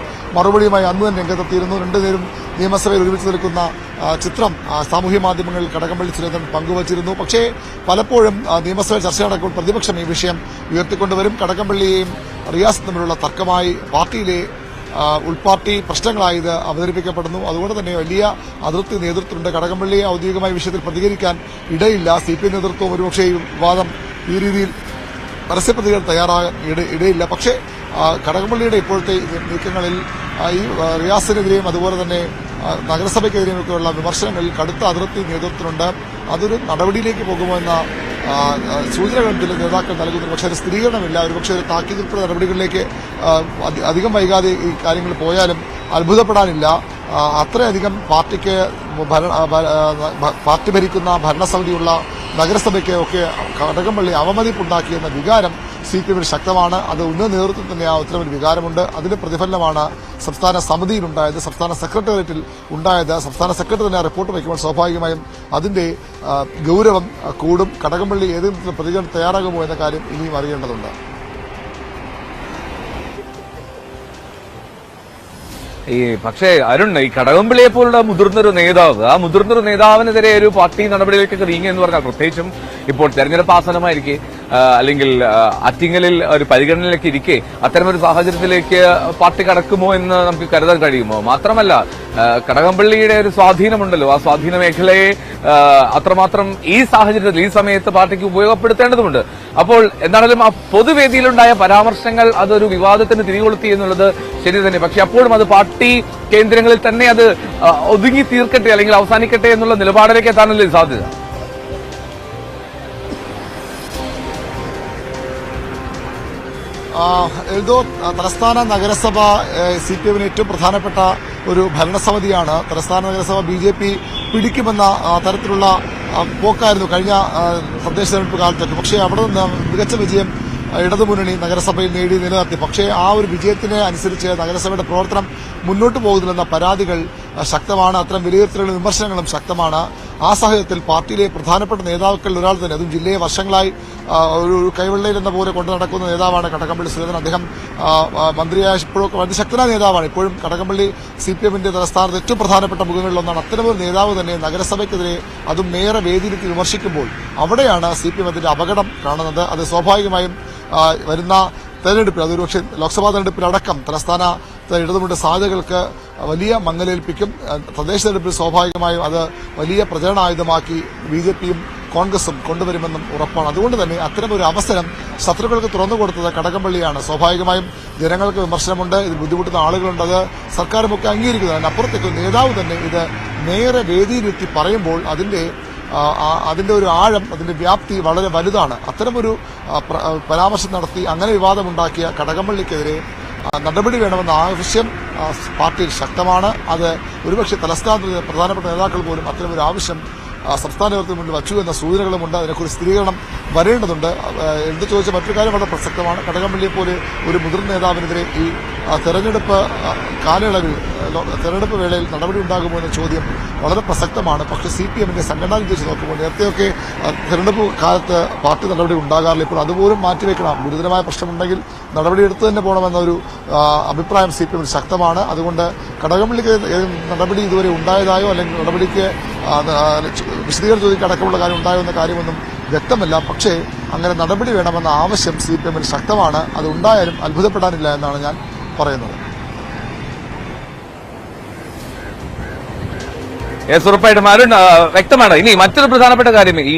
മറുപടിയുമായി അന്ന് തന്നെ രംഗത്തെത്തിയിരുന്നു. രണ്ടുപേരും നിയമസഭയിൽ ഒരുമിച്ച് നിൽക്കുന്ന ചിത്രം സാമൂഹ്യ മാധ്യമങ്ങളിൽ കടകംപള്ളി സുരേന്ദ്രൻ പങ്കുവച്ചിരുന്നു. പക്ഷേ പലപ്പോഴും നിയമസഭയിൽ ചർച്ച നടക്കുമ്പോൾ പ്രതിപക്ഷം ഈ വിഷയം ഉയർത്തിക്കൊണ്ടുവരും. കടകംപള്ളിയെയും റിയാസും തമ്മിലുള്ള തർക്കമായി പാർട്ടിയിലെ ഉൾപാർട്ടി പ്രശ്നങ്ങളായി ഇത് അവതരിപ്പിക്കപ്പെടുന്നു. അതുകൊണ്ട് തന്നെ വലിയ അതൃപ്തി നേതൃത്വമുണ്ട്. കടകംപള്ളിയെ ഔദ്യോഗികമായ വിഷയത്തിൽ പ്രതികരിക്കാൻ ഇടയില്ല. CPM നേതൃത്വം ഒരുപക്ഷെ ഈ വിവാദം ഈ രീതിയിൽ പരസ്യപ്രതികരണം തയ്യാറാകാൻ ഇടയില്ല. പക്ഷേ കടകംപള്ളിയുടെ ഇപ്പോഴത്തെ നീക്കങ്ങളിൽ ഈ റിയാസിനെതിരെയും അതുപോലെ തന്നെ നഗരസഭയ്ക്കെതിരെയുമൊക്കെയുള്ള വിമർശനങ്ങളിൽ കടുത്ത അതൃപ്തി നേതൃത്വത്തിനുണ്ട്. അതൊരു നടപടിയിലേക്ക് പോകുമോ എന്ന സൂചനകൾ ചില നേതാക്കൾ നൽകുന്നു. പക്ഷേ അത് സ്ഥിരീകരണമില്ല. ഒരുപക്ഷെ ഒരു താക്കീതുൾപ്പെടെ നടപടികളിലേക്ക് അധികം വൈകാതെ ഈ കാര്യങ്ങൾ പോയാലും അത്ഭുതപ്പെടാനില്ല. അത്രയധികം പാർട്ടി ഭരിക്കുന്ന ഭരണസമിതിയുള്ള നഗരസഭയ്ക്ക് ഒക്കെ കടകംപള്ളി അവമതിപ്പുണ്ടാക്കിയെന്ന വികാരം CPM-ൽ ശക്തമാണ്. അത് ഉന്നത നേതൃത്വം തന്നെ ആ ഉത്തരവിൽ വികാരമുണ്ട്. അതിന്റെ പ്രതിഫലനമാണ് സംസ്ഥാന സമിതിയിലുണ്ടായത്, സംസ്ഥാന സെക്രട്ടേറിയറ്റിൽ ഉണ്ടായത്. സംസ്ഥാന സെക്രട്ടറി തന്നെ റിപ്പോർട്ട് വയ്ക്കുമ്പോൾ സ്വാഭാവികമായും അതിന്റെ ഗൌരവം കൂടും. കടകംപള്ളി ഏതെങ്കിലും പ്രതികരണം തയ്യാറാകുമോ എന്ന കാര്യം ഇനിയും അറിയേണ്ടതുണ്ട്. പക്ഷേ അരുൺ, ഈ കടകംപള്ളിയെ പോലുള്ള മുതിർന്നൊരു നേതാവ്, ആ മുതിർന്നൊരു നേതാവിനെതിരെ ഒരു പാർട്ടി നടപടിയിലേക്കൊക്കെ നീങ്ങി എന്ന് പറഞ്ഞാൽ, പ്രത്യേകിച്ചും ഇപ്പോൾ തെരഞ്ഞെടുപ്പ് ആസന്നമായിരിക്കെ, അല്ലെങ്കിൽ ആറ്റിങ്ങലിൽ ഒരു പരിഗണനയിലേക്ക് ഇരിക്കെ അത്തരമൊരു സാഹചര്യത്തിലേക്ക് പാർട്ടി കടക്കുമോ എന്ന് നമുക്ക് കരുതാൻ കഴിയുമോ? മാത്രമല്ല, കടകംപള്ളിയുടെ ഒരു സ്വാധീനമുണ്ടല്ലോ, ആ സ്വാധീന മേഖലയെ അത്രമാത്രം ഈ സാഹചര്യത്തിൽ, ഈ സമയത്ത് പാർട്ടിക്ക് ഉപയോഗപ്പെടുത്തേണ്ടതുണ്ട്. അപ്പോൾ എന്താണെങ്കിലും ആ പൊതുവേദിയിലുണ്ടായ പരാമർശങ്ങൾ അതൊരു വിവാദത്തിന് തിരികൊളുത്തി എന്നുള്ളത് ശരി തന്നെ. പക്ഷെ അപ്പോഴും അത് പാർട്ടി കേന്ദ്രങ്ങളിൽ തന്നെ അത് ഒതുങ്ങി തീർക്കട്ടെ, അല്ലെങ്കിൽ അവസാനിക്കട്ടെ എന്നുള്ള നിലപാടിലേക്ക് എത്താനല്ലേ സാധ്യത? എൽദോ, തലസ്ഥാന നഗരസഭ CPM-ന് ഏറ്റവും പ്രധാനപ്പെട്ട ഒരു ഭരണസമിതിയാണ്. തലസ്ഥാന നഗരസഭ BJP പിടിക്കുമെന്ന തരത്തിലുള്ള പോക്കായിരുന്നു കഴിഞ്ഞ തദ്ദേശ തെരഞ്ഞെടുപ്പ് കാലത്തൊക്കെ. പക്ഷേ അവിടെ നിന്ന് മികച്ച വിജയം ഇടതുമുന്നണി നഗരസഭയിൽ നേടി നിലനിർത്തി. പക്ഷേ ആ ഒരു വിജയത്തിനെ അനുസരിച്ച് നഗരസഭയുടെ പ്രവർത്തനം മുന്നോട്ട് പോകുന്നില്ലെന്ന പരാതികൾ ശക്തമാണ്. അത്തരം വിലയിരുത്തലുകളും വിമർശനങ്ങളും ശക്തമാണ്. ആ സാഹചര്യത്തിൽ പാർട്ടിയിലെ പ്രധാനപ്പെട്ട നേതാക്കളിൽ ഒരാൾ തന്നെ, അതും ജില്ലയെ വർഷങ്ങളായി ഒരു കൈവെള്ളയിൽ എന്ന പോലെ കൊണ്ടു നടക്കുന്ന നേതാവാണ് കടകംപള്ളി സുരേന്ദ്രൻ. അദ്ദേഹം മന്ത്രിയായ ഇപ്പോഴും അതിശക്തനായ നേതാവാണ്. ഇപ്പോഴും കടകംപള്ളി CPM-ന്റെ തലസ്ഥാനത്ത് ഏറ്റവും പ്രധാനപ്പെട്ട മുഖങ്ങളിലൊന്നാണ്. അത്തരമൊരു നേതാവ് തന്നെ നഗരസഭയ്ക്കെതിരെ അതും മേയറെ വേദിയിലെത്തി വിമർശിക്കുമ്പോൾ അവിടെയാണ് CPM അതിന്റെ അപകടം കാണുന്നത്. അത് സ്വാഭാവികമായും വരുന്ന തെരഞ്ഞെടുപ്പിൽ, അതൊരു പക്ഷേ ലോക്സഭാ തെരഞ്ഞെടുപ്പിലടക്കം തലസ്ഥാനത്ത് ഇടതുമുന്നണി സാധ്യതകൾക്ക് വലിയ മങ്ങലേൽപ്പിക്കും. തദ്ദേശ തെരഞ്ഞെടുപ്പിൽ സ്വാഭാവികമായും അത് വലിയ പ്രചരണായുധമാക്കി BJP-യും കോൺഗ്രസും കൊണ്ടുവരുമെന്നും ഉറപ്പാണ്. അതുകൊണ്ട് തന്നെ അത്തരമൊരു അവസരം ശത്രുക്കൾക്ക് തുറന്നുകൊടുത്തത് കടകംപള്ളിയാണ്. സ്വാഭാവികമായും ജനങ്ങൾക്ക് വിമർശനമുണ്ട്, ഇത് ബുദ്ധിമുട്ടുന്ന ആളുകളുണ്ട്, അത് സർക്കാരുമൊക്കെ അംഗീകരിക്കുന്നത്. അതിനപ്പുറത്തേക്ക് നേതാവ് തന്നെ ഇത് നേരെ വേദിയിലെത്തി പറയുമ്പോൾ അതിന്റെ ഒരു ആഴം, അതിന്റെ വ്യാപ്തി വളരെ വലുതാണ്. അത്തരമൊരു പരാമർശം നടത്തി അങ്ങനെ വിവാദമുണ്ടാക്കിയ കടകംപള്ളിക്കെതിരെ നടപടി വേണമെന്ന ആവശ്യം പാർട്ടിയിൽ ശക്തമാണ്. അത് ഒരുപക്ഷെ തലസ്ഥാനത്ത് പ്രധാനപ്പെട്ട നേതാക്കൾ പോലും അത്തരമൊരു ആവശ്യം സംസ്ഥാന നേതൃത്വത്തിന് മുന്നിൽ വച്ചു എന്ന സൂചനകളുമുണ്ട്. അതിനെക്കുറിച്ച് സ്ഥിരീകരണം വരേണ്ടതുണ്ട്. എന്ത് ചോദിച്ച മറ്റൊരു കാര്യം വളരെ പ്രസക്തമാണ്. കടകംപള്ളിയെ പോലെ ഒരു മുതിർന്ന നേതാവിനെതിരെ ഈ തെരഞ്ഞെടുപ്പ് കാലയളവിൽ, തെരഞ്ഞെടുപ്പ് വേളയിൽ നടപടി ഉണ്ടാകുമോ എന്ന ചോദ്യം വളരെ പ്രസക്തമാണ്. പക്ഷേ CPM-ന്റെ സംഘടന വെച്ച് നോക്കുമ്പോൾ നേരത്തെയൊക്കെ തെരഞ്ഞെടുപ്പ് കാലത്ത് പാർട്ടി നടപടി ഉണ്ടാകാറില്ല. ഇപ്പോൾ അതുപോലും മാറ്റിവെക്കണം. ഗുരുതരമായ പ്രശ്നമുണ്ടെങ്കിൽ നടപടിയെടുത്തു തന്നെ പോകണമെന്നൊരു അഭിപ്രായം CPM-ൽ ശക്തമാണ്. അതുകൊണ്ട് കടകംപള്ളിക്ക് നടപടി ഇതുവരെ ഉണ്ടായതായോ അല്ലെങ്കിൽ നടപടിക്ക് വിശദീകരണം ചോദിക്കാൻ അടക്കമുള്ള കാര്യം ഉണ്ടായോ എന്ന കാര്യമൊന്നും വ്യക്തമല്ല. പക്ഷേ അങ്ങനെ നടപടി വേണമെന്ന ആവശ്യം CPM-ൽ ശക്തമാണ്. അത് ഉണ്ടായാലും അത്ഭുതപ്പെടാനില്ല എന്നാണ് ഞാൻ പറയുന്നത്. ഉറപ്പായിട്ടും അരുൺ, വ്യക്തമാണ്. ഇനി മറ്റൊരു പ്രധാനപ്പെട്ട കാര്യം, ഈ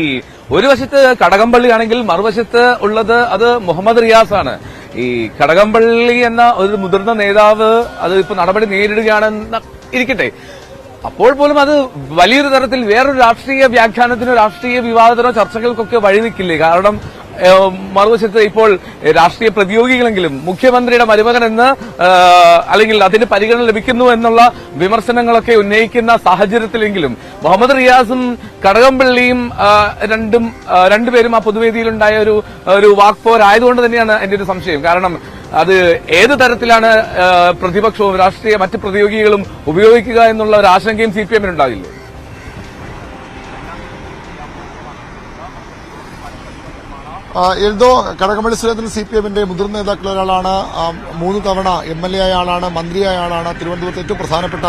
ഒരു വശത്ത് കടകംപള്ളി ആണെങ്കിൽ മറുവശത്ത് ഉള്ളത് അത് മുഹമ്മദ് റിയാസ് ആണ്. ഈ കടകംപള്ളി എന്ന ഒരു മുതിർന്ന നേതാവ് അത് ഇപ്പൊ നടപടി നേരിടുകയാണെന്ന് ഇരിക്കട്ടെ, അപ്പോൾ പോലും അത് വലിയൊരു തരത്തിൽ വേറൊരു രാഷ്ട്രീയ വ്യാഖ്യാനത്തിനോ രാഷ്ട്രീയ വിവാദത്തിനോ ചർച്ചകൾക്കൊക്കെ വഴിനിൽക്കില്ലേ? കാരണം മറുവശത്ത് ഇപ്പോൾ രാഷ്ട്രീയ പ്രതിയോഗികളെങ്കിലും മുഖ്യമന്ത്രിയുടെ മരുമകൻ എന്ന് അല്ലെങ്കിൽ അതിന് പരിഗണന ലഭിക്കുന്നു എന്നുള്ള വിമർശനങ്ങളൊക്കെ ഉന്നയിക്കുന്ന സാഹചര്യത്തിലെങ്കിലും മുഹമ്മദ് റിയാസും കടകംപള്ളിയും രണ്ടുപേരും ആ പൊതുവേദിയിലുണ്ടായ ഒരു വാക്പോരായതുകൊണ്ട് തന്നെയാണ് എന്റെ ഒരു സംശയം. കാരണം അത് ഏത് തരത്തിലാണ് പ്രതിപക്ഷവും മറ്റ് പ്രതിയോഗികളും ഉപയോഗിക്കുക എന്നുള്ള ഒരു ആശങ്കയും CPM-നുണ്ടാകില്ലേ? എൽദോ, കടകംപള്ളി സുരേന്ദ്രൻ CPM-ന്റെ മുതിർന്ന നേതാക്കളിൽ ഒരാളാണ്. 3 തവണ MLA ആയ ആളാണ്, മന്ത്രിയായ ആളാണ്, തിരുവനന്തപുരത്ത് ഏറ്റവും പ്രധാനപ്പെട്ട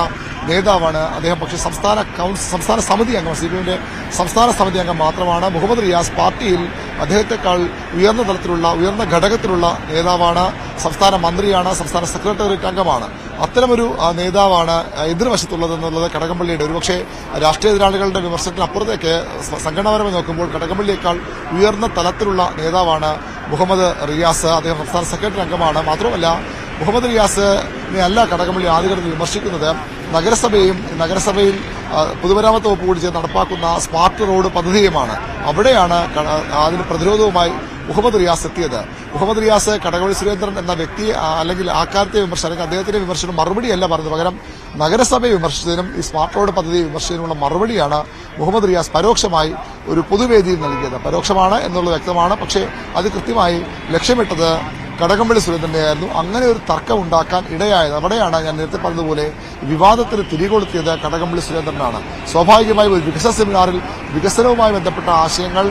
നേതാവാണ് അദ്ദേഹം. പക്ഷേ സംസ്ഥാന സമിതി അംഗം, CPM-ന്റെ സംസ്ഥാന സമിതി അംഗം മാത്രമാണ്. മുഹമ്മദ് റിയാസ് പാർട്ടിയിൽ അദ്ദേഹത്തെക്കാൾ ഉയർന്ന തലത്തിലുള്ള, ഉയർന്ന ഘടകത്തിലുള്ള നേതാവാണ്. സംസ്ഥാന മന്ത്രിയാണ്, സംസ്ഥാന സെക്രട്ടേറിയറ്റ് അംഗമാണ്. അത്തരമൊരു നേതാവാണ് എതിർവശത്തുള്ളതെന്നുള്ളത് കടകംപള്ളിയുടെ ഒരുപക്ഷെ രാഷ്ട്രീയ എതിരാളികളുടെ വിമർശനത്തിനപ്പുറത്തേക്ക് സംഘടനാപരമായി നോക്കുമ്പോൾ കടകംപള്ളിയേക്കാൾ ഉയർന്ന തലത്തിലുള്ള നേതാവാണ് മുഹമ്മദ് റിയാസ്. അദ്ദേഹം സംസ്ഥാന സെക്രട്ടറി അംഗമാണ്. മാത്രമല്ല മുഹമ്മദ് റിയാസിനെ അല്ല കടകംപള്ളി ആദ്യഘട്ടത്തിൽ വിമർശിക്കുന്നത്, നഗരസഭയിൽ പൊതുമരാമത്ത് വകുപ്പ് കൂടി ചേർന്ന് നടപ്പാക്കുന്ന സ്മാർട്ട് റോഡ് പദ്ധതിയുമാണ്. അവിടെയാണ് അതിന് പ്രതിരോധവുമായി മുഹമ്മദ് റിയാസ് എത്തിയത്. മുഹമ്മദ് റിയാസ് കടകംപള്ളി സുരേന്ദ്രൻ എന്ന വ്യക്തി അല്ലെങ്കിൽ ആ കാലത്തെ വിമർശനം, അല്ലെങ്കിൽ അദ്ദേഹത്തിന്റെ വിമർശനം മറുപടിയല്ല പറഞ്ഞത്, പകരം നഗരസഭയെ വിമർശിച്ചതിനും ഈ സ്മാർട്ട് റോഡ് പദ്ധതി വിമർശിച്ചതിനുള്ള മറുപടിയാണ് മുഹമ്മദ് റിയാസ് പരോക്ഷമായി ഒരു പൊതുവേദിയിൽ നൽകിയത്. പരോക്ഷമാണ് എന്നുള്ളത് വ്യക്തമാണ്. പക്ഷേ അത് കൃത്യമായി ലക്ഷ്യമിട്ടത് കടകംപള്ളി സുരേന്ദ്രനെയായിരുന്നു. അങ്ങനെ ഒരു തർക്കം ഉണ്ടാക്കാൻ ഇടയായത് അവിടെയാണ് ഞാൻ നേരത്തെ പറഞ്ഞതുപോലെ വിവാദത്തിന് തിരികൊളുത്തിയത് കടകംപള്ളി സുരേന്ദ്രനാണ്. സ്വാഭാവികമായും ഒരു വികസന സെമിനാറിൽ വികസനവുമായി ബന്ധപ്പെട്ട ആശയങ്ങൾ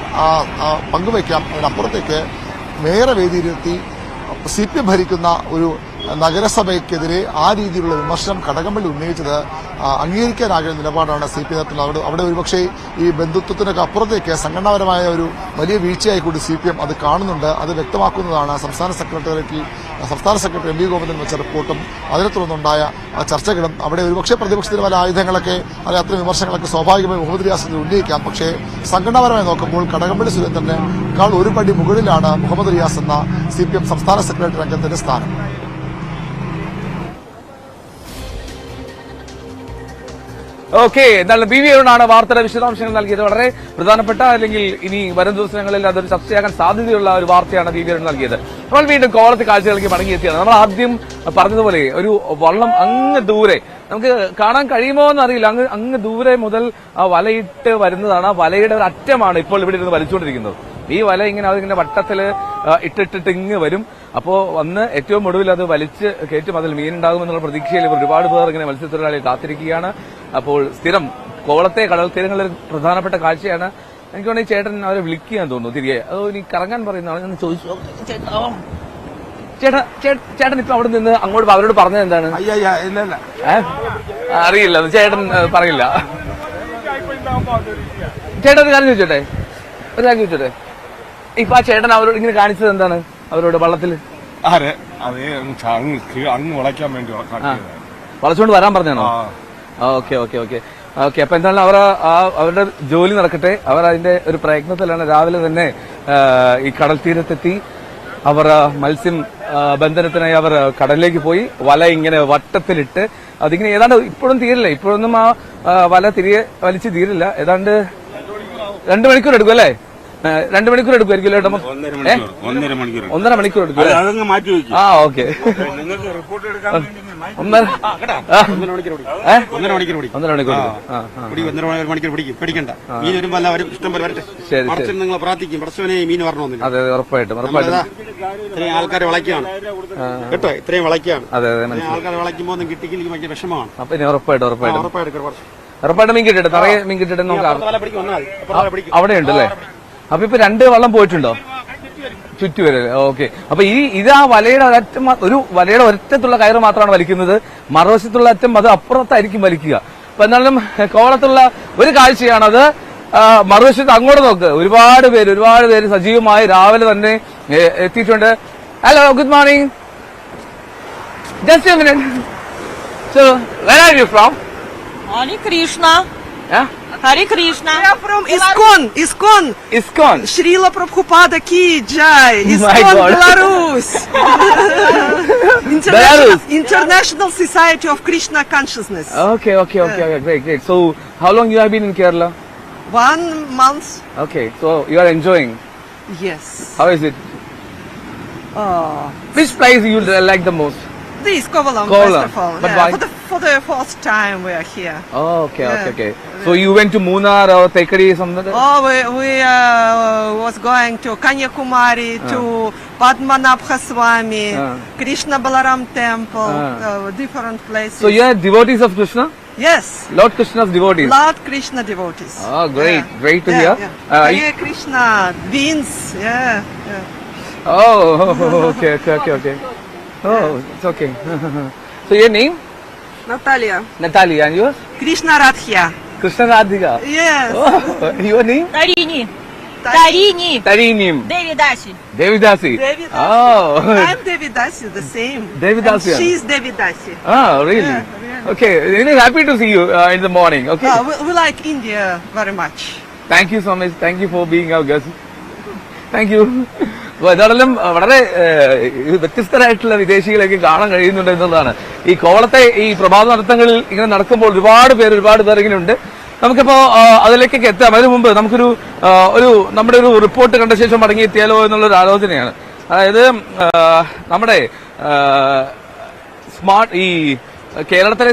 പങ്കുവയ്ക്കാം. അതിനപ്പുറത്തേക്ക് മേയറെ വേദിയിലെത്തി CPM ഭരിക്കുന്ന ഒരു നഗരസഭയ്ക്കെതിരെ ആ രീതിയിലുള്ള വിമർശനം കടകംപള്ളി ഉന്നയിച്ചത് അംഗീകരിക്കാനാകുന്ന നിലപാടാണ് CPM. അവിടെ ഒരുപക്ഷെ ഈ ബന്ധുത്വത്തിനൊക്കെ അപ്പുറത്തേക്ക് സംഘടനാപരമായ ഒരു വലിയ വീഴ്ചയായി കൂടി CPM അത് കാണുന്നുണ്ട്. അത് വ്യക്തമാക്കുന്നതാണ് സംസ്ഥാന സെക്രട്ടറി MV ഗോവിന്ദൻ വെച്ച റിപ്പോർട്ടും അതിനെ തുടർന്നുണ്ടായ ചർച്ചകളും. അവിടെ ഒരുപക്ഷെ പ്രതിപക്ഷത്തിന് പല ആയുധങ്ങളൊക്കെ അല്ലെങ്കിൽ അത്തരം വിമർശനങ്ങളൊക്കെ സ്വാഭാവികമായി മുഹമ്മദ് റിയാസിന് ഉന്നയിക്കാം. പക്ഷേ സംഘടനാപരമായി നോക്കുമ്പോൾ കടകംപള്ളി സുരേന്ദ്രനേക്കാൾ ഒരു പടി മുകളിലാണ് മുഹമ്മദ് റിയാസ് എന്ന CPM സംസ്ഥാന സെക്രട്ടറി അംഗത്തിന്റെ സ്ഥാനം. ഓക്കെ, എന്താണ് BV അരുണാണ് വാർത്തയുടെ വിശദാംശങ്ങൾ നൽകിയത്. വളരെ പ്രധാനപ്പെട്ട, അല്ലെങ്കിൽ ഇനി വരും ദിവസങ്ങളിൽ അതൊരു ചർച്ചയാകാൻ സാധ്യതയുള്ള ഒരു വാർത്തയാണ് BV അരുൺ നൽകിയത്. നമ്മൾ വീണ്ടും കോളത്തെ കാഴ്ചകളിലേക്ക് മടങ്ങിയെത്തിയാണ്. നമ്മൾ ആദ്യം പറഞ്ഞതുപോലെ ഒരു വള്ളം അങ്ങ് ദൂരെ നമുക്ക് കാണാൻ കഴിയുമോ എന്നറിയില്ല, അങ്ങ് ദൂരെ മുതൽ വലയിട്ട് വരുന്നതാണ്. ആ വലയുടെ ഒരു അറ്റമാണ് ഇപ്പോൾ ഇവിടെ ഇരുന്ന് വലിച്ചുകൊണ്ടിരിക്കുന്നത്. ഈ വല ഇങ്ങനെ അതിങ്ങനെ വട്ടത്തില് ഇട്ടിട്ടിട്ട് ഇങ്ങ് വരും. അപ്പോ വന്ന് ഏറ്റവും ഒടുവിൽ അത് വലിച്ച് കയറ്റും. അതിൽ മീനുണ്ടാകുമെന്നുള്ള പ്രതീക്ഷയിൽ ഒരുപാട് പേർ ഇങ്ങനെ മത്സ്യത്തൊഴിലാളികൾ കാത്തിരിക്കുകയാണ്. അപ്പോൾ സ്ഥിരം കോവളത്തെ കടൽ തീരങ്ങളിൽ പ്രധാനപ്പെട്ട കാഴ്ചയാണ്. എനിക്ക് വേണമെങ്കിൽ ചേട്ടൻ അവരെ വിളിക്കുകയെന്ന് തോന്നുന്നു തിരികെ. അതോ ഇനി കറങ്ങാൻ പറയുന്നതാണ് ഞാൻ ചോദിച്ചു. ചേട്ടൻ ഇപ്പൊ അവിടെ നിന്ന് അങ്ങോട്ട് അവരോട് പറഞ്ഞത് എന്താണ്? അറിയില്ല, ചേട്ടൻ പറയില്ല. ചേട്ടൻ ഒരു കാര്യം ചോദിച്ചോട്ടെ, ഇപ്പൊ ആ ചേട്ടൻ അവരോട് ഇങ്ങനെ കാണിച്ചത് എന്താണ്? അവരോട് വള്ളത്തില് വളച്ചോണ്ട് വരാൻ പറഞ്ഞാണോ? Okay okay okay okay. അപ്പൊ എന്തായാലും അവരുടെ ജോലി നടക്കട്ടെ. അവർ അതിന്റെ ഒരു പ്രയത്നത്തിലാണ്. രാവിലെ തന്നെ ഈ കടൽ തീരത്തെത്തി അവർ മത്സ്യം ബന്ധനത്തിനായി അവർ കടലിലേക്ക് പോയി. വല ഇങ്ങനെ വട്ടത്തിലിട്ട് അതിങ്ങനെ ഏതാണ്ട് ഇപ്പോഴും തീരില്ല. ഇപ്പോഴൊന്നും ആ വല തിരികെ വലിച്ച് തീരില്ല. ഏതാണ്ട് 2 മണിക്കൂർ എടുക്കും അല്ലേ? 2 മണിക്കൂർ എടുക്കുമായിരിക്കും കേട്ടോ. 1.5 മണിക്കൂർ എടുക്കും. ആ ഓക്കെ. 1.5 മണിക്കൂർ പിടിക്കും. പേടിക്കണ്ട, മീൻ വരുമ്പോ എല്ലാവരും ഇഷ്ടം പോലെ വരട്ടെ. നിങ്ങൾ പ്രാർത്ഥിക്കും പടച്ചവനെ മീൻ വരണമെന്നില്ല. അതെ, ഉറപ്പായിട്ടും ഇത്രയും ആൾക്കാരെ വളയ്ക്കാണ് കേട്ടോ, ഇത്രയും വളയ്ക്കാണ്. അതെ, ആൾക്കാരെ വളയ്ക്കുമ്പോ ഒന്നും കിട്ടിക്കില്ലെങ്കിൽ ഭയങ്കര വിഷമമാണ്. അപ്പൊ ഇനി ഉറപ്പായിട്ടും മീൻ കിട്ടട്ടെ. നിറയെ മീൻ കിട്ടട്ടെ നോക്കാം. അവിടെ ഉണ്ട് അല്ലേ? അപ്പൊ ഇപ്പൊ 2 വള്ളം പോയിട്ടുണ്ടോ ചുറ്റി വരെ? ഓക്കെ. അപ്പൊ ഇത് ആ വലയുടെ വലയുടെ ഒരറ്റത്തുള്ള കയറ് മാത്രമാണ് വലിക്കുന്നത്. മറുവശത്തുള്ള അറ്റം അത് അപ്പുറത്തായിരിക്കും വലിക്കുക. അപ്പൊ എന്നാലും കോവളത്തുള്ള ഒരു കാഴ്ചയാണത്. മറുവശത്ത് അങ്ങോട്ട് നോക്ക്, ഒരുപാട് പേര് സജീവമായി രാവിലെ തന്നെ എത്തിയിട്ടുണ്ട്. Hello, good morning. Just a minute. So where are you from? Hare Krishna. Yeah? Hare Krishna. We are from ISKCON. Srila Prabhupada ki jai. ISKCON, Belarus. International Society of Krishna Consciousness. Okay. Great. So how long you have been in Kerala? 1 month. Okay. So you are enjoying? Yes. How is it? Which place you like the most? This Kovalam Festival. But why? For the first time we are here. Oh, okay. So you went to Munnar or Thekkady something? Oh, we was going to Kanyakumari, to Padmanabha Swami, Krishna Balaram Temple, different places. So you are devotees of Krishna? Yes. Lord Krishna's devotees? Lord Krishna devotees. Oh, great. Great to hear. Hare Krishna, beans, Oh, okay. Oh, it's okay. So your name? Natalia. Natalia, and yours? Krishna Radhya. Krishna Radhika. Yes. Oh, your name? Tarinim. Devidasi. Oh. I'm Devidasi, the same. Devidasi. And she's Devidasi. Oh, really? Yeah. Okay. Really happy to see you in the morning. Okay. We like India very much. Thank you so much. Thank you for being our guest. Thank you. അപ്പോൾ ഇതാണെങ്കിലും വളരെ വ്യത്യസ്തരായിട്ടുള്ള വിദേശികളെയൊക്കെ കാണാൻ കഴിയുന്നുണ്ട് എന്നുള്ളതാണ്. ഈ കോവളത്തെ ഈ പ്രഭാത നടത്തങ്ങളിൽ ഇങ്ങനെ നടക്കുമ്പോൾ ഒരുപാട് പേർ ഇങ്ങനെ ഉണ്ട്. നമുക്കിപ്പോ അതിലേക്കൊക്കെ എത്താം. അതിനു മുമ്പ് നമുക്കൊരു നമ്മുടെ ഒരു റിപ്പോർട്ട് കണ്ട ശേഷം മടങ്ങിയെത്തിയാലോ എന്നുള്ളൊരു ആലോചനയാണ്. അതായത് നമ്മുടെ സ്മാർട്ട് ഈ കേരളത്തിലെ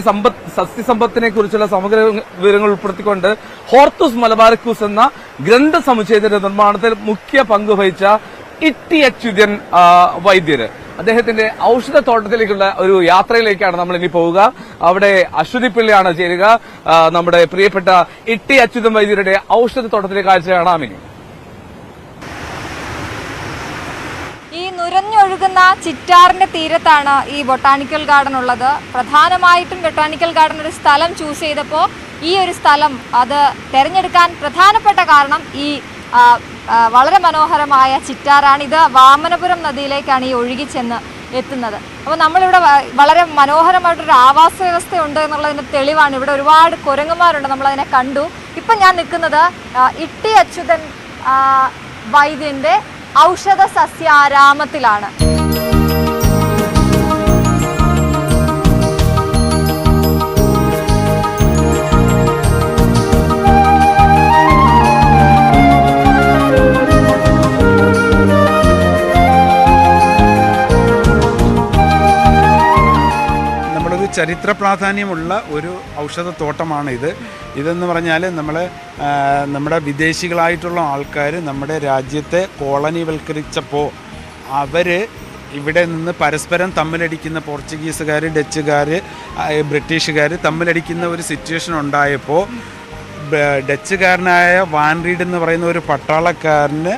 സസ്യസമ്പത്തിനെ കുറിച്ചുള്ള സമഗ്ര വിവരങ്ങൾ ഉൾപ്പെടുത്തിക്കൊണ്ട് ഹോർത്തൂസ് മലബാറിക്കൂസ് എന്ന ഗ്രന്ഥ സമുച്ചയത്തിന്റെ നിർമ്മാണത്തിൽ മുഖ്യ പങ്ക് വഹിച്ച ഇട്ടി അച്യുതൻ വൈദ്യര്, അദ്ദേഹത്തിന്റെ ഔഷധത്തോട്ടത്തിലേക്കുള്ള ഒരു യാത്രയിലേക്കാണ് നമ്മൾ ഇനി പോവുക. അവിടെ അശ്വതി പിള്ളയാണ് ചേരുക. നമ്മുടെ പ്രിയപ്പെട്ട ഇട്ടി അച്യുതൻ വൈദ്യരുടെ ഔഷധത്തോട്ടത്തിലെ കാഴ്ച കാണാം ഇനി. ഈ നുരഞ്ഞൊഴുകുന്ന ചിറ്റാറിന്റെ തീരത്താണ് ഈ ബൊട്ടാണിക്കൽ ഗാർഡൻ ഉള്ളത്. പ്രധാനമായിട്ടും ബൊട്ടാണിക്കൽ ഗാർഡൻ ഒരു സ്ഥലം ചൂസ് ചെയ്തപ്പോൾ ഈ ഒരു സ്ഥലം അത് തിരഞ്ഞെടുക്കാൻ പ്രധാനപ്പെട്ട കാരണം ഈ വളരെ മനോഹരമായ ചിറ്റാറാണ്. ഇത് വാമനപുരം നദിയിലേക്കാണ് ഈ ഒഴുകി ചെന്ന് എത്തുന്നത്. അപ്പോൾ നമ്മളിവിടെ വളരെ മനോഹരമായിട്ടൊരു ആവാസ വ്യവസ്ഥയുണ്ട് എന്നുള്ളതിന് തെളിവാണ്. ഇവിടെ ഒരുപാട് കുരങ്ങന്മാരുണ്ട്, നമ്മളതിനെ കണ്ടു. ഇപ്പം ഞാൻ നിൽക്കുന്നത് ഇട്ടി അച്യുതൻ വൈദ്യന്റെ ഔഷധ സസ്യാരാമത്തിലാണ്. ചരിത്ര പ്രാധാന്യമുള്ള ഒരു ഔഷധത്തോട്ടമാണ് ഇതെന്ന് പറഞ്ഞാൽ നമ്മുടെ വിദേശികളായിട്ടുള്ള ആൾക്കാർ നമ്മുടെ രാജ്യത്തെ കോളനിവൽക്കരിച്ചപ്പോൾ അവർ ഇവിടെ നിന്ന് പരസ്പരം തമ്മിലടിക്കുന്ന പോർച്ചുഗീസുകാർ, ഡച്ചുകാർ, ബ്രിട്ടീഷുകാർ തമ്മിലടിക്കുന്ന ഒരു സിറ്റുവേഷൻ ഉണ്ടായപ്പോൾ ഡച്ചുകാരനായ വാൻ റീഡ് എന്ന് പറയുന്ന ഒരു പട്ടാളക്കാരന്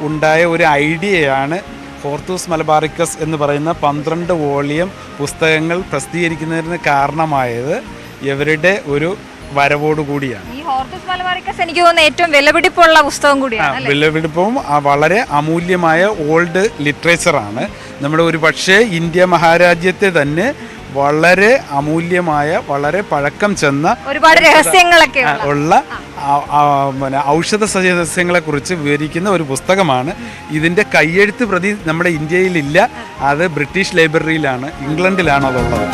ഉണ്ടായ ഒരു ഐഡിയയാണ് ഹോർത്തൂസ് മലബാറിക്കസ് എന്ന് പറയുന്ന 12 വോളിയം പുസ്തകങ്ങൾ പ്രസിദ്ധീകരിക്കുന്നതിന് കാരണമായത് ഇവരുടെ ഒരു വരവോടുകൂടിയാണ്. ഈ ഹോർത്തൂസ് മലബാറിക്കസ് എനിക്ക് തോന്നുന്നു ഏറ്റവും വിലപിടിപ്പുള്ള പുസ്തകം കൂടിയാണ്. വിലപിടിപ്പും വളരെ അമൂല്യമായ ഓൾഡ് ലിറ്ററേച്ചറാണ്. നമ്മുടെ ഒരു പക്ഷേ ഇന്ത്യ മഹാരാജ്യത്തെ തന്നെ വളരെ അമൂല്യമായ, വളരെ പഴക്കം ചെന്ന ഒരുപാട് രഹസ്യങ്ങളൊക്കെ ഉള്ള ഔഷധ സസ്യങ്ങളെ കുറിച്ച് വിവരിക്കുന്ന ഒരു പുസ്തകമാണ്. ഇതിന്റെ കയ്യെഴുത്ത് പ്രതി നമ്മുടെ ഇന്ത്യയിലില്ല. അത് ബ്രിട്ടീഷ് ലൈബ്രറിയിലാണ്, ഇംഗ്ലണ്ടിലാണ് അതുള്ളത്.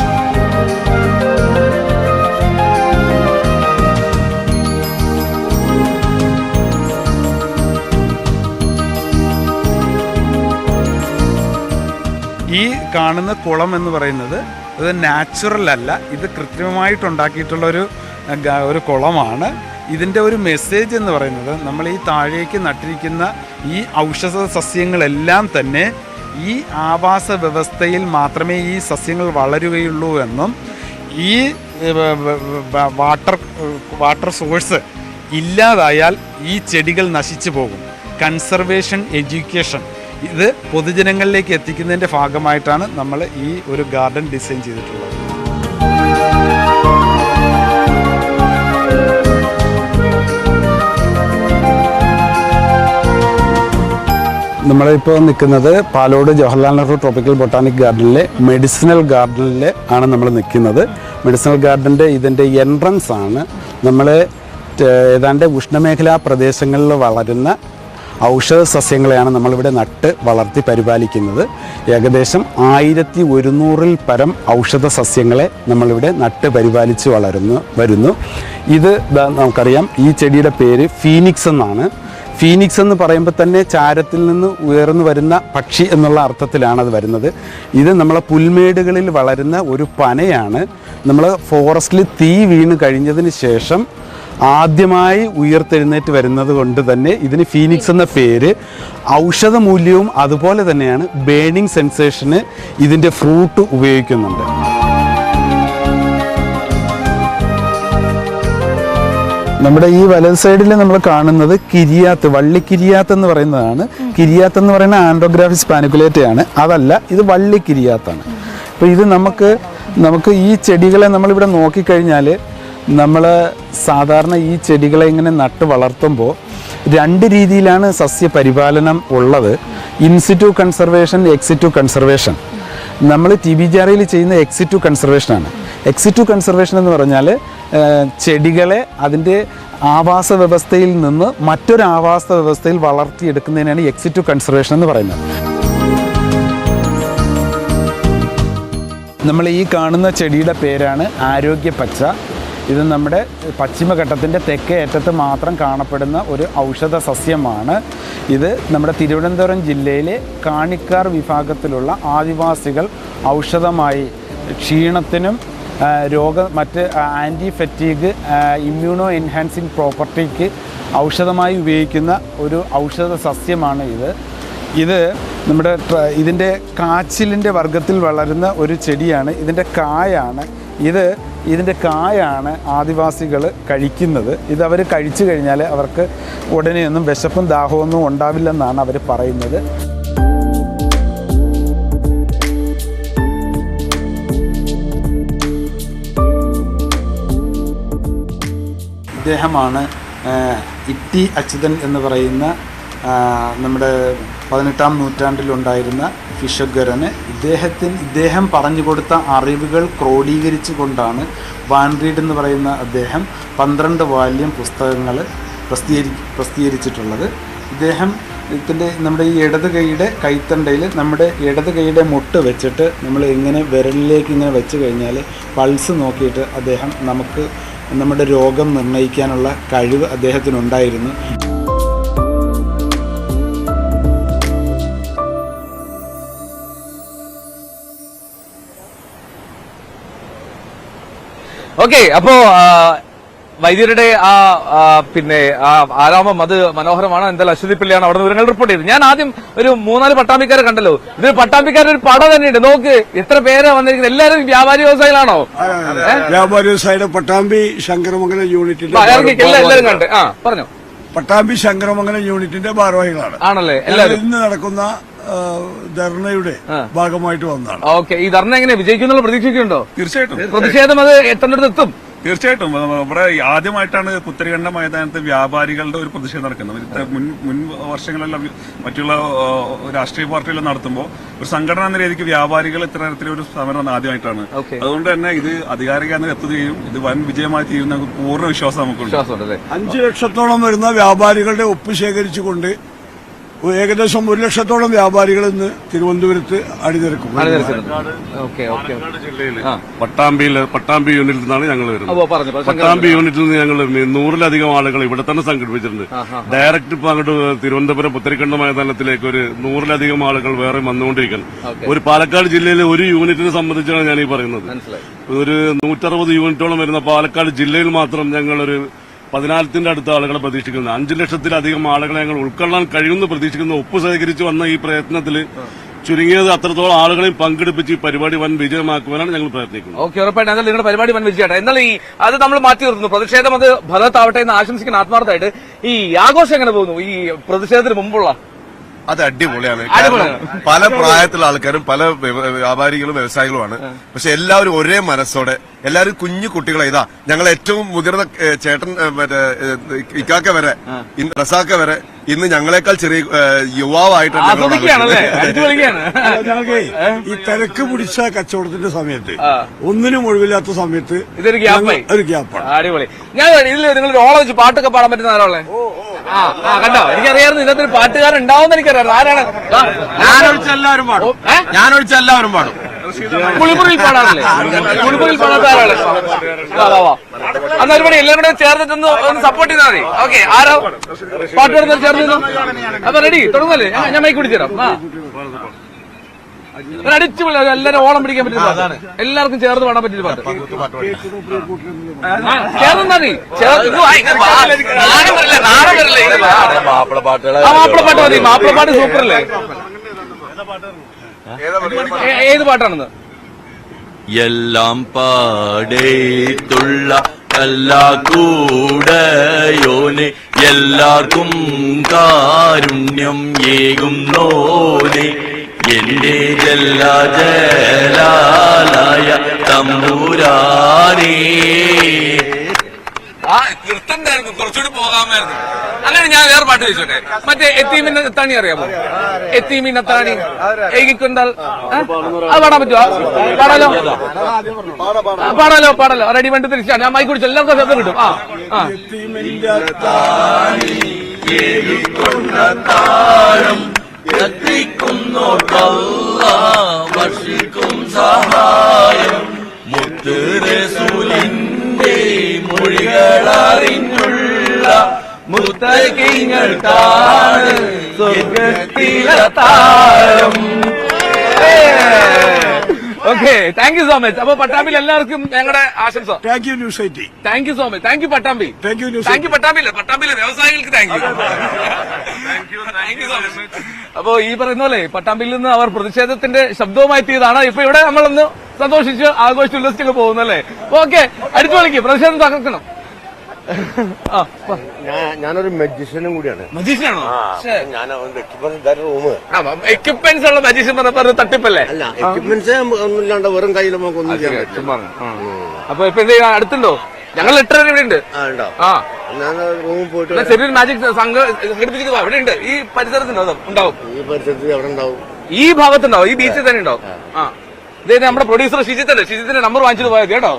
ഈ കാണുന്ന കുളം എന്ന് പറയുന്നത് ഇത് നാച്ചുറൽ അല്ല, ഇത് കൃത്രിമമായിട്ടുണ്ടാക്കിയിട്ടുള്ള ഒരു കുളമാണ്. ഇതിൻ്റെ ഒരു മെസ്സേജ് എന്ന് പറയുന്നത് നമ്മൾ ഈ താഴേക്ക് നട്ടിരിക്കുന്ന ഈ ഔഷധ സസ്യങ്ങളെല്ലാം തന്നെ ഈ ആവാസ വ്യവസ്ഥയിൽ മാത്രമേ ഈ സസ്യങ്ങൾ വളരുകയുള്ളൂ എന്നും ഈ വാട്ടർ സോഴ്സ് ഇല്ലാതായാൽ ഈ ചെടികൾ നശിച്ചു പോകും. കൺസർവേഷൻ എഡ്യൂക്കേഷൻ ഇത് പൊതുജനങ്ങളിലേക്ക് എത്തിക്കുന്നതിൻ്റെ ഭാഗമായിട്ടാണ് നമ്മൾ ഈ ഒരു ഗാർഡൻ ഡിസൈൻ ചെയ്തിട്ടുള്ളത്. നമ്മളിപ്പോൾ നിൽക്കുന്നത് പാലോട് ജവഹർലാൽ നെഹ്റു ട്രോപ്പിക്കൽ ബൊട്ടാണിക് ഗാർഡനിലെ മെഡിസിനൽ ഗാർഡനിൽ ആണ് നമ്മൾ നിൽക്കുന്നത്. മെഡിസിനൽ ഗാർഡൻ്റെ ഇതിൻ്റെ എൻട്രൻസ് ആണ്. നമ്മൾ ഏതാണ്ട് ഉഷ്ണമേഖലാ പ്രദേശങ്ങളിൽ വളരുന്ന ഔഷധ സസ്യങ്ങളെയാണ് നമ്മളിവിടെ നട്ട് വളർത്തി പരിപാലിക്കുന്നത്. ഏകദേശം 1100-ൽ പരം ഔഷധ സസ്യങ്ങളെ നമ്മളിവിടെ നട്ട് പരിപാലിച്ച് വരുന്നു. ഇത് നമുക്കറിയാം, ഈ ചെടിയുടെ പേര് ഫീനിക്സ് എന്നാണ്. ഫീനിക്സ് എന്ന് പറയുമ്പോൾ തന്നെ ചാരത്തിൽ നിന്ന് ഉയർന്നു വരുന്ന പക്ഷി എന്നുള്ള അർത്ഥത്തിലാണ് അത് വരുന്നത്. ഇത് നമ്മളെ പുൽമേടുകളിൽ വളരുന്ന ഒരു പനയാണ്. നമ്മൾ ഫോറസ്റ്റിൽ തീ വീണ് കഴിഞ്ഞതിന് ശേഷം ആദ്യമായി ഉയർത്തെഴുന്നേറ്റ് വരുന്നത് കൊണ്ട് തന്നെ ഇതിന് ഫീനിക്സ് എന്ന പേര്. ഔഷധ മൂല്യവും അതുപോലെ തന്നെയാണ്. ബേണിംഗ് സെൻസേഷന് ഇതിൻ്റെ ഫ്രൂട്ട് ഉപയോഗിക്കുന്നുണ്ട്. നമ്മുടെ ഈ വലത് സൈഡിൽ നമ്മൾ കാണുന്നത് കിരിയാത്ത്, വള്ളിക്കിരിയാത്ത് എന്ന് പറയുന്നതാണ്. കിരിയാത്ത് എന്ന് പറയുന്ന ആൻഡ്രോഗ്രാഫിസ് പാനിക്കുലേറ്റയാണ്. അതല്ല, ഇത് വള്ളിക്കിരിയാത്താണ്. അപ്പോൾ ഇത് നമുക്ക് ഈ ചെടികളെ നമ്മളിവിടെ നോക്കിക്കഴിഞ്ഞാൽ നമ്മൾ സാധാരണ ഈ ചെടികളെ ഇങ്ങനെ നട്ട് വളർത്തുമ്പോൾ 2 രീതിയിലാണ് സസ്യപരിപാലനം ഉള്ളത്. In situ conservation, ex situ conservation. നമ്മൾ TBJRയിൽ ചെയ്യുന്ന എക്സിറ്റു കൺസർവേഷനാണ്. എക്സിറ്റു കൺസർവേഷൻ എന്ന് പറഞ്ഞാൽ ചെടികളെ അതിൻ്റെ ആവാസ വ്യവസ്ഥയിൽ നിന്ന് മറ്റൊരു ആവാസ വ്യവസ്ഥയിൽ വളർത്തിയെടുക്കുന്നതിനാണ് എക്സിറ്റു കൺസർവേഷൻ എന്ന് പറയുന്നത്. നമ്മൾ ഈ കാണുന്ന ചെടിയുടെ പേരാണ് ആരോഗ്യപ്പച്ച. ഇത് നമ്മുടെ പശ്ചിമഘട്ടത്തിൻ്റെ തെക്കേ അറ്റത്ത് മാത്രം കാണപ്പെടുന്ന ഒരു ഔഷധ സസ്യമാണ്. ഇത് നമ്മുടെ തിരുവനന്തപുരം ജില്ലയിലെ കാണിക്കാർ വിഭാഗത്തിലുള്ള ആദിവാസികൾ ഔഷധമായി ക്ഷീണത്തിനും മറ്റ് ആൻറ്റി ഫെറ്റീഗ്, ഇമ്മ്യൂണോ എൻഹാൻസിങ് പ്രോപ്പർട്ടിക്ക് ഔഷധമായി ഉപയോഗിക്കുന്ന ഒരു ഔഷധ സസ്യമാണ് ഇത് ഇതിൻ്റെ കാച്ചിലിൻ്റെ വർഗത്തിൽ വളരുന്ന ഒരു ചെടിയാണ്. ഇതിൻ്റെ കായാണ് ആദിവാസികൾ കഴിക്കുന്നത്. ഇതവർ കഴിച്ചു കഴിഞ്ഞാൽ അവർക്ക് ഉടനെയൊന്നും വിശപ്പും ദാഹമൊന്നും ഉണ്ടാവില്ലെന്നാണ് അവർ പറയുന്നത്. ഇദ്ദേഹമാണ് ഇട്ടി അച്യുതൻ എന്ന് പറയുന്ന നമ്മുടെ 18-ാം നൂറ്റാണ്ടിലുണ്ടായിരുന്ന ഫിഷഗ്വരന്. ഇദ്ദേഹം പറഞ്ഞു കൊടുത്ത അറിവുകൾ ക്രോഡീകരിച്ചു കൊണ്ടാണ് വാൻ റീഡ് എന്ന് പറയുന്ന അദ്ദേഹം 12 വാല്യം പുസ്തകങ്ങൾ പ്രസിദ്ധീകരിച്ചിട്ടുള്ളത്. ഇതിൻ്റെ നമ്മുടെ ഈ ഇടത് കൈയുടെ കൈത്തണ്ടയിൽ നമ്മുടെ ഇടത് കൈയുടെ മുട്ട് വെച്ചിട്ട് നമ്മൾ ഇങ്ങനെ വിരലിലേക്ക് ഇങ്ങനെ വെച്ച് കഴിഞ്ഞാൽ പൾസ് നോക്കിയിട്ട് അദ്ദേഹം നമുക്ക് നമ്മുടെ രോഗം നിർണ്ണയിക്കാനുള്ള കഴിവ് അദ്ദേഹത്തിനുണ്ടായിരുന്നു. ഓക്കെ, അപ്പോ വൈദ്യരുടെ പിന്നെ ആരാമം അത് മനോഹരമാണ്. എന്തായാലും അശ്വതി പിള്ളയാണ് അവിടെ വിവരങ്ങൾ റിപ്പോർട്ട് ചെയ്തത്. ഞാൻ ആദ്യം ഒരു 3-4 പട്ടാമ്പിക്കാരെ കണ്ടല്ലോ. ഇത് പട്ടാമ്പിക്കാരുടെ ഒരു പടം തന്നെയുണ്ട്. നോക്ക് എത്ര പേരാ വന്നിരിക്കുന്നത്. എല്ലാവരും വ്യാപാരി വ്യവസായികളാണോ? വ്യാപാരി വ്യവസായിയുടെ പട്ടാമ്പി ശങ്കരമംഗലം യൂണിറ്റിന്റെ എല്ലാവരും കണ്ട് പറഞ്ഞോ. പട്ടാമ്പി ശങ്കരമംഗലം യൂണിറ്റിന്റെ ഭാരവാഹികളാണ് ആണല്ലേ എല്ലാവരും. ഇന്ന് നടക്കുന്ന ധർണയുടെ ഭാഗമായിട്ട് വന്നതാണ്. ഓക്കെ, ഈ ധർണ എങ്ങനെ വിജയിക്കുന്നുള്ള പ്രതീക്ഷിക്കുന്നുണ്ടോ? തീർച്ചയായിട്ടും പ്രതിഷേധം അത് എത്തേണ്ടടുത്ത് എത്തും. തീർച്ചയായിട്ടും ഇവിടെ ആദ്യമായിട്ടാണ് പുത്തരികണ്ട മൈതാനത്ത് വ്യാപാരികളുടെ ഒരു പ്രതിഷേധം നടക്കുന്നത്. മുൻ വർഷങ്ങളെല്ലാം മറ്റുള്ള രാഷ്ട്രീയ പാർട്ടികൾ നടത്തുമ്പോൾ ഒരു സംഘടന എന്ന രീതിക്ക് വ്യാപാരികൾ ഇത്തരത്തിലൊരു സമരം ആദ്യമായിട്ടാണ്. അതുകൊണ്ട് തന്നെ ഇത് അധികാര കേന്ദ്രം എത്തുകയും ഇത് വൻ വിജയമായി തീരുന്ന പൂർണ്ണ വിശ്വാസം നമുക്കുണ്ട്. 5 ലക്ഷത്തോളം വരുന്ന വ്യാപാരികളുടെ ഒപ്പ് ശേഖരിച്ചുകൊണ്ട് ഏകദേശം 1 ലക്ഷത്തോളം വ്യാപാരികൾ ഇന്ന് തിരുവനന്തപുരത്ത് അണിനിരക്കും. പട്ടാമ്പി യൂണിറ്റിൽ നിന്നാണ് ഞങ്ങൾ വരുന്നത്. പട്ടാമ്പി യൂണിറ്റിൽ നിന്ന് ഞങ്ങൾ 100-ലധികം ആളുകൾ ഇവിടെ തന്നെ സംഘടിപ്പിച്ചിട്ടുണ്ട്. ഡയറക്റ്റ് ഇപ്പൊ അങ്ങോട്ട് തിരുവനന്തപുരം പുത്തരിക്കണ്ട മൈതാനത്തിലേക്ക് ഒരു 100-ലധികം ആളുകൾ വേറെ വന്നുകൊണ്ടിരിക്കണം. ഒരു പാലക്കാട് ജില്ലയിലെ ഒരു യൂണിറ്റിനെ സംബന്ധിച്ചാണ് ഞാൻ ഈ പറയുന്നത്. ഒരു 160 യൂണിറ്റോളം വരുന്ന പാലക്കാട് ജില്ലയിൽ മാത്രം ഞങ്ങളൊരു 14,000 അടുത്ത ആളുകളെ പ്രതീക്ഷിക്കുന്നു. 5 ലക്ഷത്തിലധികം ആളുകളെ ഞങ്ങൾ ഉൾക്കൊള്ളാൻ കഴിയുമെന്ന് പ്രതീക്ഷിക്കുന്നു. ഒപ്പ് ശേഖരിച്ച് വന്ന ഈ പ്രയത്നത്തിൽ ചുരുങ്ങിയത് അത്രത്തോളം ആളുകളെയും പങ്കെടുപ്പിച്ച് ഈ പരിപാടി വൻ വിജയമാക്കുവാനാണ് ഞങ്ങൾ പ്രയത്നിക്കുന്നത്. ഓക്കെ, ഉറപ്പായിട്ടും എന്നാൽ നിങ്ങളുടെ പരിപാടി വൻ വിജയട്ടെ. എന്നാൽ ഈ അത് നമ്മൾ മാറ്റി നിർത്തുന്നു. പ്രതിഷേധം അത് ഫലത്താവട്ടെ എന്ന് ആശംസിക്കുന്ന ആത്മാർത്ഥമായിട്ട്. ഈ ആഘോഷം എങ്ങനെ പോകുന്നു ഈ പ്രതിഷേധത്തിന് മുമ്പുള്ള? അത് അടിപൊളിയാണ്. പല പ്രായത്തിലുള്ള ആൾക്കാരും പല വ്യാപാരികളും വ്യവസായികളുമാണ്. പക്ഷെ എല്ലാവരും ഒരേ മനസ്സോടെ എല്ലാവരും കുഞ്ഞു കുട്ടികളെ ഇതാ ഞങ്ങൾ ഏറ്റവും മുതിർന്ന ചേട്ടൻ മറ്റേ ഇക്കാക്ക വരെ റസാക്ക വരെ ഇന്ന് ഞങ്ങളെക്കാൾ ചെറിയ യുവാവായിട്ടാണ് ഞങ്ങൾക്ക് ഈ തിരക്ക് പിടിച്ച കച്ചവടത്തിന്റെ സമയത്ത് ഒന്നിനും ഒഴിവില്ലാത്ത സമയത്ത് ഇതൊരു ഗ്യാപ്പാണ്. അടിപൊളി. ഞാൻ ഇതിൽ നിങ്ങളൊരു ഓളം വെച്ച് പാട്ടൊക്കെ പാടാൻ പറ്റുന്ന ആരാളെ കണ്ടോ? എനിക്കറിയായിരുന്നു ഇതിനകത്തൊരു പാട്ടുകാരൻ ഉണ്ടാവും എന്നാണ്. ആരാണ്? ഞാനൊഴിച്ചെല്ലാവരും പാടും. ഞാനൊഴിച്ചെല്ലാവരും പാടും. കുളിമുറിയിൽ പാടാറില്ലേ? കുളിമുറിയിൽ പാടാത്ത ആരാളെ? അന്ന് ഒരുപാട് എല്ലാവരും കൂടെ ചേർന്നിട്ടൊന്ന് സപ്പോർട്ട് ചെയ്താൽ മതി. ഓക്കെ, ആരോ പാട്ട് പാടുന്ന ചേർന്ന് അപ്പൊ റെഡി തുടങ്ങല്ലേ? ഞാൻ മൈക്ക് പിടിച്ചു തരാം. അടിച്ചു എല്ലാരും ഓളം പിടിക്കാൻ പറ്റുന്ന പാട്ടാണ്. എല്ലാവർക്കും ചേർന്ന് പാടാൻ പറ്റിയ പാട്ട് ചേർന്നാ മതി. മാപ്പിളപ്പാട്ട് മതി. മാപ്പിളപ്പാട്ട് സൂപ്പറല്ലേ? ഏത് പാട്ടാണെന്ന്? എല്ലാം പാടേത്തുള്ള കല്ലാകൂടയോനെ എല്ലാവർക്കും കാരുണ്യം ഏകുന്നോനെ എന്റെ ജലാജലായ തമ്പുരാനേ. നിർത്തണ്ടായിരുന്നു, കുറച്ചുകൂടി പോകാമായിരുന്നു. അങ്ങനെ ഞാൻ വേറെ പാട്ട് ചോദിച്ചോട്ടെ. മറ്റേ എത്തീമിൻ നത്താണി അറിയാമോ? എത്തീമിൻ നത്താണി ഏകിക്കൊണ്ടാൽ അത് പാടാൻ പറ്റുമോ? പാടാലോ. റെഡി വേണ്ടി തിരിച്ചാണ്. ഞാൻ മൈക്ക് കുടിച്ചു എല്ലാവർക്കും ശബ്ദം കിട്ടും. വർഷിക്കും സഹായം മുത്തുറസൂലിന്റെ മൊഴികളറിഞ്ഞുള്ള മുത്തകിങ്ങൾക്കാണ് സ്വർഗത്തിലെ താരം. Okay, thank you so much. അപ്പൊ പട്ടാമ്പിയിൽ എല്ലാവർക്കും ഞങ്ങളുടെ ആശംസ. Thank you news 18. Thank you so much. Thank you Pattambi. Thank you പട്ടാമ്പിയിലെ വ്യവസായികൾക്ക് താങ്ക് യു. അപ്പോ ഈ പറയുന്ന പോലെ പട്ടാമ്പിയിൽ നിന്ന് അവർ പ്രതിഷേധത്തിന്റെ ശബ്ദവുമായി എത്തിയതാണ്. ഇപ്പൊ ഇവിടെ നമ്മളൊന്ന് സന്തോഷിച്ച് ആഘോഷിച്ച് ഉല്ലസിച്ചൊക്കെ പോകുന്നല്ലേ? ഓക്കെ, അടിച്ചു കളിക്കും. പ്രതിഷേധം തകർക്കണം. ഞാനൊരു മജീഷ്യനും കൂടിയാണ്. മജീഷ്യനാണോ? റൂം എക്യുപ്മെന്റ്സ് ഉള്ള മജീഷ്യൻ പറഞ്ഞ തട്ടിപ്പല്ലേ? അല്ല, എക്യുപ്മെന്റ്സ് ഒന്നുമില്ലാണ്ട് വെറും കയ്യിൽ നമുക്ക് ഒന്നും ചെയ്യാൻ പറ്റും. അപ്പൊ ഇപ്പൊ എന്ത് ചെയ്യാൻ അടുത്തുണ്ടോ? ഞങ്ങൾ ലെറ്റർ ഇവിടെ ഉണ്ട്. റൂമിൽ പോയിട്ട് ചെറിയൊരു മാജിക് സംഘടിപ്പിച്ചിട്ട് ഇവിടെ ഉണ്ട്. ഈ പരിസരത്തുണ്ടോ? ഉണ്ടാവും. ഈ പരിസരത്ത് എവിടെ ഉണ്ടാവും? ഈ ഭാഗത്തുണ്ടാവും. ഈ ബീച്ചിൽ തന്നെ ഉണ്ടാവും. ഇതേ നമ്മുടെ പ്രൊഡ്യൂസർ ഷിജിത്തിന്റെ നമ്പർ വാങ്ങിച്ചത് പോയത് കേട്ടോ.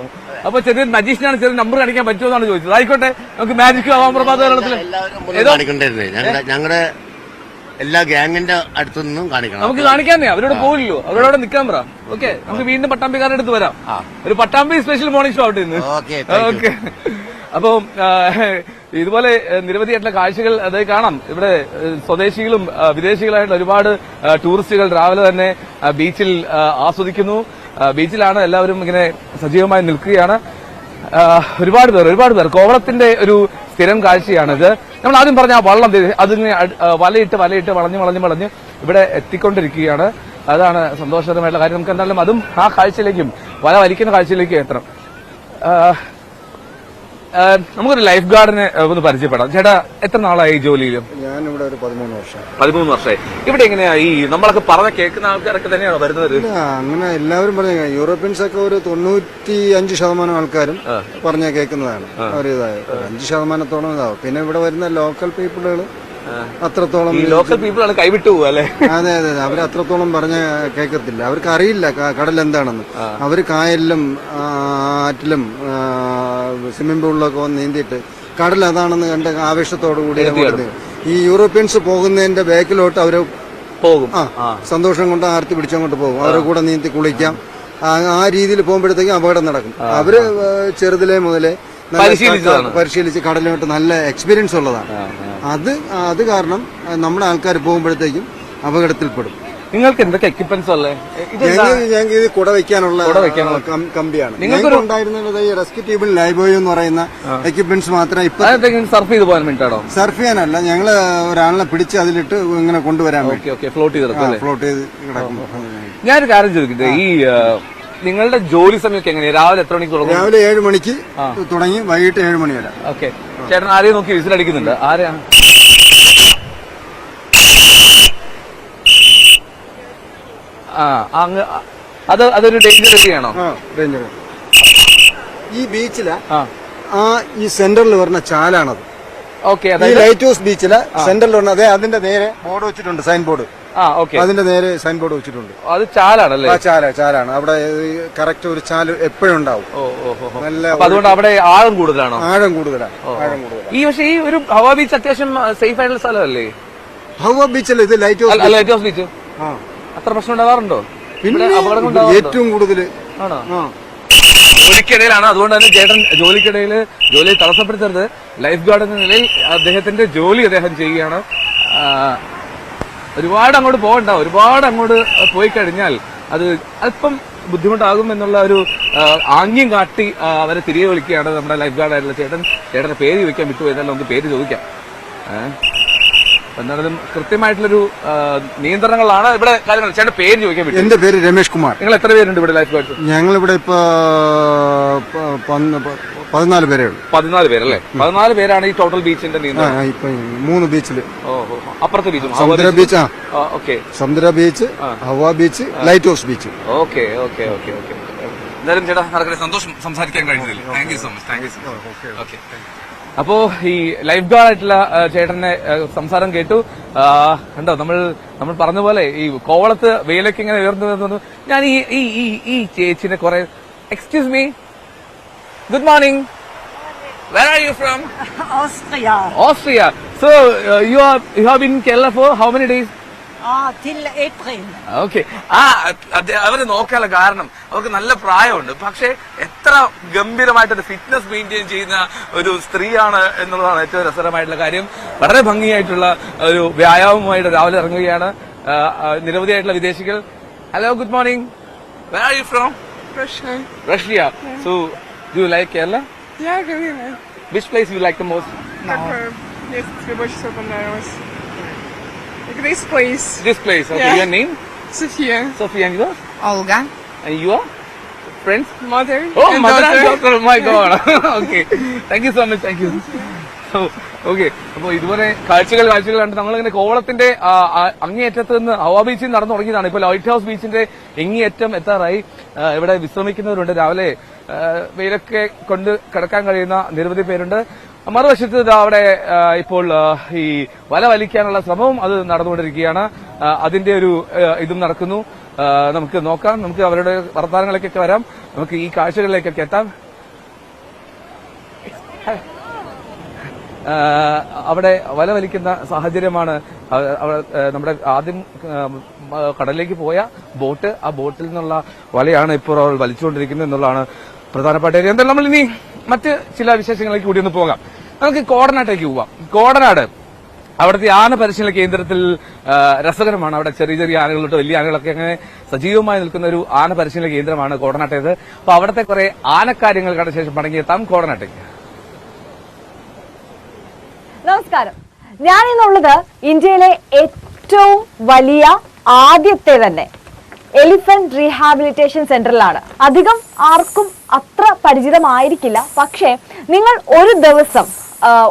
അപ്പൊ ചെറിയ മജീഷ്യനാണ്, ചെറിയ നമ്പർ കാണിക്കാൻ പറ്റുമോ എന്നാണ് ചോദിച്ചത്. ആയിക്കോട്ടെ, നമുക്ക് മാജിക് ആവാം പ്രഭാത കേരളത്തില് ഞങ്ങളുടെ എല്ലാ ഗ്യാങ്ങിന്റെ അടുത്തു നിന്നും കാണിക്കണം. നമുക്ക് കാണിക്കാന്നേ. അവരോട് പോകില്ലല്ലോ, അവരോട് നിൽക്കാൻ പറ. ഓക്കെ, നമുക്ക് വീണ്ടും പട്ടാമ്പിക്കാരുടെ അടുത്ത് വരാം. ഒരു പട്ടാമ്പി സ്പെഷ്യൽ മോർണിംഗ് ഷോ ആവട്ടെ ഇന്ന്. ഓക്കെ, അപ്പൊ ഇതുപോലെ നിരവധിയായിട്ടുള്ള കാഴ്ചകൾ അത് കാണാം. ഇവിടെ സ്വദേശികളും വിദേശികളായിട്ടുള്ള ഒരുപാട് ടൂറിസ്റ്റുകൾ രാവിലെ തന്നെ ബീച്ചിൽ ആസ്വദിക്കുന്നു. ബീച്ചിലാണ് എല്ലാവരും ഇങ്ങനെ സജീവമായി നിൽക്കുകയാണ്. ഒരുപാട് പേർ കോവളത്തിന്റെ ഒരു സ്ഥിരം കാഴ്ചയാണിത്. നമ്മൾ ആദ്യം പറഞ്ഞ ആ വള്ളം അതിങ്ങനെ വലയിട്ട് വളഞ്ഞ് ഇവിടെ എത്തിക്കൊണ്ടിരിക്കുകയാണ്. അതാണ് സന്തോഷകരമായിട്ടുള്ള കാര്യം. നമുക്ക് എന്തായാലും അതും ആ കാഴ്ചയിലേക്കും വല വലിക്കുന്ന കാഴ്ചയിലേക്കും എത്തണം. നമുക്കൊരു ലൈഫ് ഗാർഡിനെ ഒന്ന് പരിചയപ്പെടാം. ചേട്ടാ, എത്ര നാളായി ജോലിയിലും? ഞാനിവിടെ ഒരു 13 വർഷം. 13 വർഷമായി. ഇവിടെ എങ്ങനെയാ ഈ നമ്മളൊക്കെ പറഞ്ഞ കേൾക്കുന്ന ആൾക്കാരൊക്കെ തന്നെയാണോ വരുന്നത്? അങ്ങനെ എല്ലാവരും പറഞ്ഞ യൂറോപ്യൻസ് ഒക്കെ ഒരു 95% ആൾക്കാരും പറഞ്ഞ കേൾക്കുന്നതാണ്. ഒരു 5% ഇതാവും. പിന്നെ ഇവിടെ വരുന്ന ലോക്കൽ പീപ്പിളുകൾ അത്രത്തോളം ലോക്കൽ പീപ്പിളാണ് കൈവിട്ടു പോവുക അല്ലെ? അതെ, അവർ അത്രത്തോളം പറഞ്ഞ കേൾക്കത്തില്ല. അവർക്ക് അറിയില്ല കടൽ എന്താണെന്ന്. അവർ കായലിലും ആറ്റിലും സ്വിമ്മിംഗ് പൂളിലൊക്കെ വന്ന് നീന്തിയിട്ട് കടൽ അതാണെന്ന് കണ്ട് ആവേശത്തോടു കൂടി ഈ യൂറോപ്യൻസ് പോകുന്നതിന്റെ ബാക്കിലോട്ട് അവര് പോകും. സന്തോഷം കൊണ്ട് ആർത്തി പിടിച്ചങ്ങോട്ട് പോകും. അവരെ കൂടെ നീന്തി കുളിക്കാം. ആ രീതിയിൽ പോകുമ്പോഴത്തേക്കും അപകടം നടക്കും. അവര് ചെറുതിലേ മുതലേ പരിശീലിച്ച് കടലിലോട്ട് നല്ല എക്സ്പീരിയൻസ് ഉള്ളതാണ്. അത് കാരണം നമ്മുടെ ആൾക്കാർ പോകുമ്പോഴത്തേക്കും അപകടത്തിൽപ്പെടും. നിങ്ങൾക്ക് എന്തൊക്കെ എക്യുപ്മെന്റ്സ് ഉള്ളേ? ഞങ്ങൾക്ക് ഇത് കുട വയ്ക്കാനുള്ള കമ്പിയാണ്. നിങ്ങൾക്ക് ഉണ്ടായിരുന്നത് ഈ റെസ്ക്യൂ ട്യൂബിൽ ലൈബോയ് എന്ന് പറയുന്ന എക്യുപ്മെന്റ്സ് മാത്രമേ ഇപ്പൊ സർഫ് ചെയ്ത് പോകാൻ വേണ്ടിയിട്ടാണോ? സർഫ് ചെയ്യാനല്ല, ഞങ്ങള് ഒരാളിനെ പിടിച്ച് അതിലിട്ട് ഇങ്ങനെ കൊണ്ടുവരാൻ വേണ്ടി ഫ്ലോട്ട് ചെയ്ത് കിടക്കും. ഞാനൊരു കാര്യം ചോദിക്കട്ടെ, ഈ നിങ്ങളുടെ ജോലി സമയമൊക്കെ എങ്ങനെയാ? രാവിലെ എത്ര മണിക്ക് തുടങ്ങും? രാവിലെ 7 മണിക്ക് തുടങ്ങി വൈകിട്ട് 7 മണി വരെ. ഓക്കെ. ചേട്ടൻ ആരെയും നോക്കി വിസിലടിക്കുന്നുണ്ട്? ആരെയാ? അതൊരു ഡേഞ്ചർ ഏരിയയാണോ? ഡേഞ്ചർ. ഈ ബീച്ചില് ഈ സെന്ററിൽ വരുന്ന ചാലാണത്. ഓക്കെ. ലൈറ്റ് ഹൗസ് ബീച്ചില് സെന്ററിൽ വരുന്ന അതിന്റെ നേരെ ബോർഡ് വെച്ചിട്ടുണ്ട്, സൈൻ ബോർഡ്. അതിന്റെ നേരെ സൈൻ ബോർഡ് വെച്ചിട്ടുണ്ട്. അത് ചാലാണല്ലേ? ചാലാണ്. അവിടെ കറക്റ്റ് ഒരു ചാല് എപ്പോഴും ഉണ്ടാവും. നല്ല. അതുകൊണ്ട് അവിടെ ആഴം കൂടുതലാണോ? ആഴം കൂടുതലാണ്. പക്ഷേ ഈ ഒരു ഹവ ബീച്ച് അത്യാവശ്യം സേഫ് ആയിട്ടുള്ള സ്ഥലമല്ലേ? ഹവ ബീച്ചല്ല, ഇത് ലൈറ്റ് ഹൗസ് ബീച്ച്. അത്ര പ്രശ്നം ഉണ്ടാവാറുണ്ടോ? പിന്നെ ഏറ്റവും കൂടുതൽ ആണോ? ജോലിക്കിടയിലാണ്. അതുകൊണ്ട് തന്നെ ചേട്ടൻ ജോലി തടസ്സപ്പെടുത്തരുത്. ലൈഫ് ഗാർഡ് എന്ന നിലയിൽ അദ്ദേഹത്തിന്റെ ജോലി അദ്ദേഹം ചെയ്യുകയാണ്. ഒരുപാട് അങ്ങോട്ട് പോകണ്ട. ഒരുപാട് അങ്ങോട്ട് പോയി കഴിഞ്ഞാൽ അത് അല്പം ബുദ്ധിമുട്ടാകും എന്നുള്ള ഒരു ആംഗ്യം കാട്ടി അവരെ തിരികെ വിളിക്കുകയാണ് നമ്മുടെ ലൈഫ് ഗാർഡ് ആയിട്ടുള്ള ചേട്ടന്റെ പേര് ചോദിക്കാൻ വിട്ടുപോയതല്ല. നമുക്ക് പേര് ചോദിക്കാം. എന്നാലും കൃത്യമായിട്ടുള്ളൊരു നിയന്ത്രണങ്ങളാണ് ഇവിടെ കാര്യങ്ങൾ. ചേട്ടൻ പേര് ചോദിക്കാൻ പറ്റും? എന്റെ പേര് രമേഷ് കുമാർ. നിങ്ങൾ എത്ര പേരുണ്ട് ഇവിടെ ലൈഫ് ഗാർഡ്? ഞങ്ങളിവിടെ ഇപ്പൊ 14 പേരേ ഉള്ളൂ. 14 പേരല്ലേ? 14 പേരാണ് ഈ ടോട്ടൽ ബീച്ചിന്റെ നിയന്ത്രണം. ഇപ്പൊ 3 ബീച്ചില്. അപ്പുറത്തെ ബീച്ചും Samudra beach. Okay. Samudra beach, Hawa beach, lighthouse beach. Okay. എന്തായാലും ചേട്ടാ നടക്കട്ടെ. സന്തോഷം സംസാരിക്കാൻ കഴിഞ്ഞതിൽ. Thank you so much. Okay. അപ്പോ ഈ ലൈഫ് ഗാർഡ് ആയിട്ടുള്ള ചേട്ടന്റെ സംസാരം കേട്ടു. കണ്ടോ, നമ്മൾ പറഞ്ഞ പോലെ ഈ കോവളത്ത് വെയിലൊക്കെ ഇങ്ങനെ ഉയർന്നു വരുന്നു. ഞാൻ ഈ ചേച്ചിനെ കുറെ. Excuse me, good morning. Where are you from? Austria. So you have been in Kerala for how many days? Till April. Okay. അവര് നോക്കാനുള്ള കാരണം അവർക്ക് നല്ല പ്രായമുണ്ട്. പക്ഷെ എത്ര ഗംഭീരമായിട്ട് ഫിറ്റ്നസ് മെയിൻറ്റെയിൻ ചെയ്യുന്ന ഒരു സ്ത്രീയാണ് എന്നുള്ളതാണ് ഏറ്റവും രസകരമായിട്ടുള്ള കാര്യം. വളരെ ഭംഗിയായിട്ടുള്ള ഒരു വ്യായാമമായിട്ട് രാവിലെ ഇറങ്ങുകയാണ് നിരവധിയായിട്ടുള്ള വിദേശികൾ. Hello, good morning. Where are you from? Russia. So do you like Kerala? Yeah, really nice. Which place you like the most? Yes, мне больше всего понравилось. This place. This place. Okay. Yeah. Your name? Sophia. Sophia, and yours? Olga. And you are? Friends? Mother. Oh, and mother daughter. and daughter. Oh my God. Okay. Thank you so much. Thank you. So, okay. അപ്പൊ ഇതുപോലെ കാഴ്ചകൾ കണ്ട് നമ്മളിങ്ങനെ കോവളത്തിന്റെ അങ്ങേയറ്റത്ത് നിന്ന് ഹവ ബീച്ചിൽ നടന്നു തുടങ്ങിയതാണ്. ഇപ്പൊ ലൈറ്റ് ഹൗസ് ബീച്ചിന്റെ ഇങ്ങേയറ്റം എത്താറായി. ഇവിടെ വിശ്രമിക്കുന്നവരുണ്ട്. രാവിലെ വെയിലൊക്കെ കൊണ്ട് കിടക്കാൻ കഴിയുന്ന നിരവധി പേരുണ്ട്. മറുവശത്ത് അവിടെ ഇപ്പോൾ ഈ വല വലിക്കാനുള്ള ശ്രമവും അത് നടന്നുകൊണ്ടിരിക്കുകയാണ്. അതിന്റെ ഒരു ഇതും നടക്കുന്നു. നമുക്ക് നോക്കാം. നമുക്ക് അവരുടെ വർത്തമാനങ്ങളിലേക്കൊക്കെ വരാം. നമുക്ക് ഈ കാഴ്ചകളിലേക്കൊക്കെ എത്താം. അവിടെ വല വലിക്കുന്ന സാഹചര്യമാണ്. നമ്മുടെ ആദ്യം കടലിലേക്ക് പോയ ബോട്ട്, ആ ബോട്ടിൽ നിന്നുള്ള വലയാണ് ഇപ്പോൾ അവൾ വലിച്ചുകൊണ്ടിരിക്കുന്നത് എന്നുള്ളതാണ് പ്രധാനപ്പെട്ട കാര്യം. എന്തായാലും നമ്മൾ ഇനി മറ്റ് ചില വിശേഷങ്ങളിലേക്ക് കൂടി ഒന്ന് പോകാം. നമുക്ക് കോടനാട്ടേക്ക് പോവാം. കോടനാട് അവിടുത്തെ ആന പരിശീലന കേന്ദ്രത്തിൽ രസകരമാണ്. അവിടെ ചെറിയ ചെറിയ ആനകളോട്ട് വലിയ ആനകളൊക്കെ അങ്ങനെ സജീവമായി നിൽക്കുന്ന ഒരു ആന പരിശീലന കേന്ദ്രമാണ് കോടനാട്ടേത്. അപ്പൊ അവിടുത്തെ കുറെ ആനക്കാര്യങ്ങൾ കണ്ട ശേഷം മടങ്ങിയെത്താം കോടനാട്ടേക്ക്. നമസ്കാരം. ഞാനിന്നുള്ളത് ഇന്ത്യയിലെ ഏറ്റവും വലിയ ആദ്യത്തെ തന്നെ എലിഫന്റ് റീഹാബിലിറ്റേഷൻ സെന്ററിലാണ്. അധികം ആർക്കും അത്ര പരിചിതമായിരിക്കില്ല. പക്ഷേ നിങ്ങൾ ഒരു ദിവസം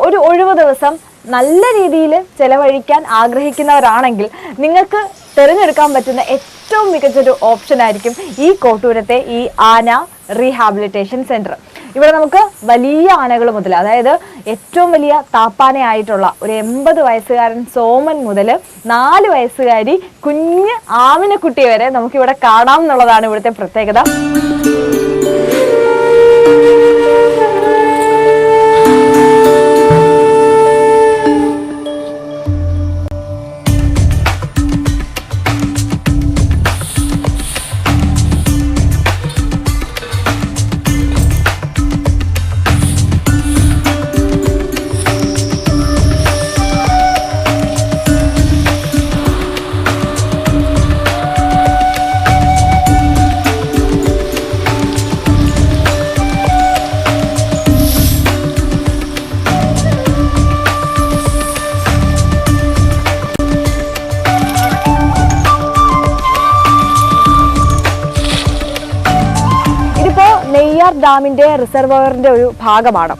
ഒരു ഒഴിവ് ദിവസം നല്ല രീതിയിൽ ചെലവഴിക്കാൻ ആഗ്രഹിക്കുന്നവരാണെങ്കിൽ നിങ്ങൾക്ക് തിരഞ്ഞെടുക്കാൻ പറ്റുന്ന ഏറ്റവും മികച്ചൊരു ഓപ്ഷൻ ആയിരിക്കും ഈ കോട്ടൂരത്തെ ഈ ആന റീഹാബിലിറ്റേഷൻ സെന്റർ. ഇവിടെ നമുക്ക് വലിയ ആനകൾ മുതൽ, അതായത് ഏറ്റവും വലിയ താപ്പാനയായിട്ടുള്ള ഒരു 80 വയസ്സുകാരൻ സോമൻ മുതൽ 4 വയസ്സുകാരി കുഞ്ഞ് ആമിനക്കുട്ടി വരെ നമുക്കിവിടെ കാണാം എന്നുള്ളതാണ് ഇവിടുത്തെ പ്രത്യേകത. ഡാമിന്റെ റിസർവോയറിന്റെ ഒരു ഭാഗമാണ്.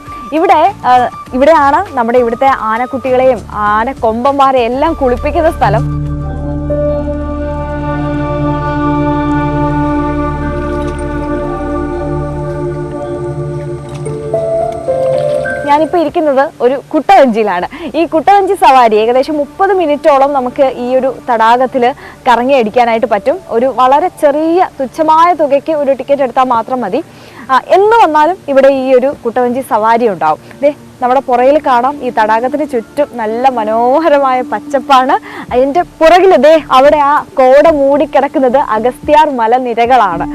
ഇവിടെയാണ് നമ്മുടെ ഇവിടുത്തെ ആനക്കുട്ടികളെയും ആന കൊമ്പന്മാരെയും എല്ലാം കുളിപ്പിക്കുന്ന സ്ഥലം. ഞാനിപ്പോൾ ഇരിക്കുന്നത് ഒരു കുട്ടവഞ്ചിയിലാണ്. ഈ കുട്ടവഞ്ചി സവാരി ഏകദേശം 30 മിനിറ്റോളം നമുക്ക് ഈ ഒരു തടാകത്തിൽ കറങ്ങി അടിക്കാനായിട്ട് പറ്റും. ഒരു വളരെ ചെറിയ തുച്ഛമായ തുകയ്ക്ക് ഒരു ടിക്കറ്റ് എടുത്താൽ മാത്രം മതി. എന്ന് വന്നാലും ഇവിടെ ഈ ഒരു കുട്ടവഞ്ചി സവാരി ഉണ്ടാവും. നമ്മുടെ പുറകിൽ കാണാം, ഈ തടാകത്തിന് ചുറ്റും നല്ല മനോഹരമായ പച്ചപ്പാണ്. അതിൻ്റെ പുറകിൽ അവിടെ ആ കോട മൂടിക്കിടക്കുന്നത് അഗസ്ത്യാർ മലനിരകളാണ്.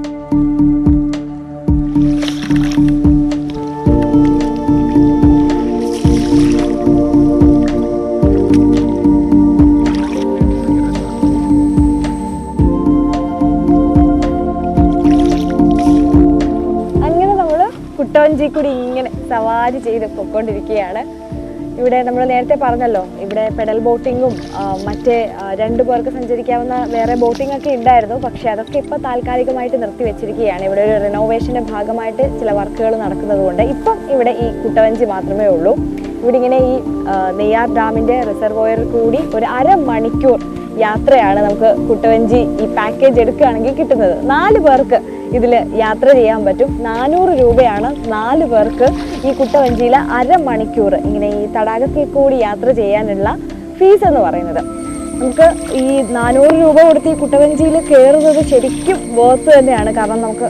കുട്ടവഞ്ചി കൂടി ഇങ്ങനെ സവാരി ചെയ്ത് പൊയ്ക്കൊണ്ടിരിക്കുകയാണ്. ഇവിടെ നമ്മൾ നേരത്തെ പറഞ്ഞല്ലോ, ഇവിടെ പെഡൽ ബോട്ടിങ്ങും മറ്റേ 2 പേർക്ക് സഞ്ചരിക്കാവുന്ന വേറെ ബോട്ടിംഗ് ഒക്കെ ഉണ്ടായിരുന്നു. പക്ഷെ അതൊക്കെ ഇപ്പോൾ താൽക്കാലികമായിട്ട് നിർത്തിവെച്ചിരിക്കുകയാണ്. ഇവിടെ ഒരു റിനോവേഷന്റെ ഭാഗമായിട്ട് ചില വർക്കുകൾ നടക്കുന്നത് കൊണ്ട് ഇപ്പം ഇവിടെ ഈ കുട്ടവഞ്ചി മാത്രമേ ഉള്ളൂ. ഇവിടെ ഇങ്ങനെ ഈ നെയ്യാർ ഡാമിന്റെ റിസർവോയറിൽ കൂടി ഒരു 1/2 മണിക്കൂർ യാത്രയാണ് നമുക്ക് കുട്ടവഞ്ചി ഈ പാക്കേജ് എടുക്കുകയാണെങ്കിൽ കിട്ടുന്നത്. 4 പേർക്ക് ഇതിൽ യാത്ര ചെയ്യാൻ പറ്റും. 400 രൂപയാണ് 4 പേർക്ക് ഈ കുട്ടവഞ്ചിയിൽ 1/2 മണിക്കൂർ ഇങ്ങനെ ഈ തടാകത്തിൽ കൂടി യാത്ര ചെയ്യാനുള്ള ഫീസ് എന്ന് പറയുന്നത്. നമുക്ക് ഈ 400 രൂപ കൊടുത്ത് ഈ കുട്ടവഞ്ചിയിൽ കയറുന്നത് ശരിക്കും വേർത്ത് തന്നെയാണ്. കാരണം നമുക്ക്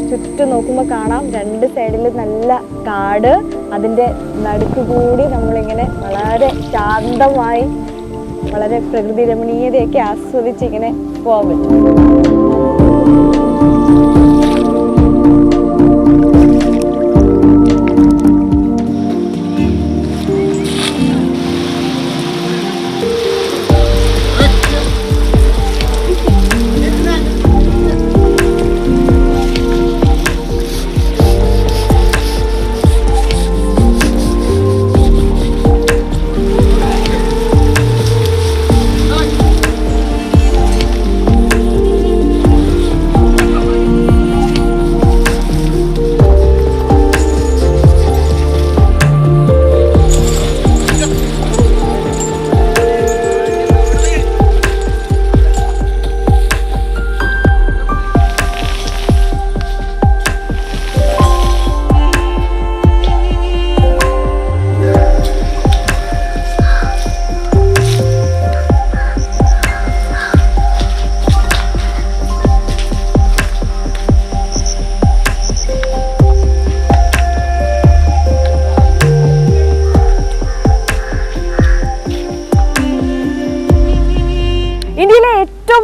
ചുറ്റും നോക്കുമ്പോൾ കാണാം 2 സൈഡിൽ നല്ല കാട്, അതിൻ്റെ നടുക്ക് കൂടി നമ്മളിങ്ങനെ വളരെ ശാന്തമായി വളരെ പ്രകൃതി രമണീയതയൊക്കെ ആസ്വദിച്ച് ഇങ്ങനെ പോകാൻ പറ്റും.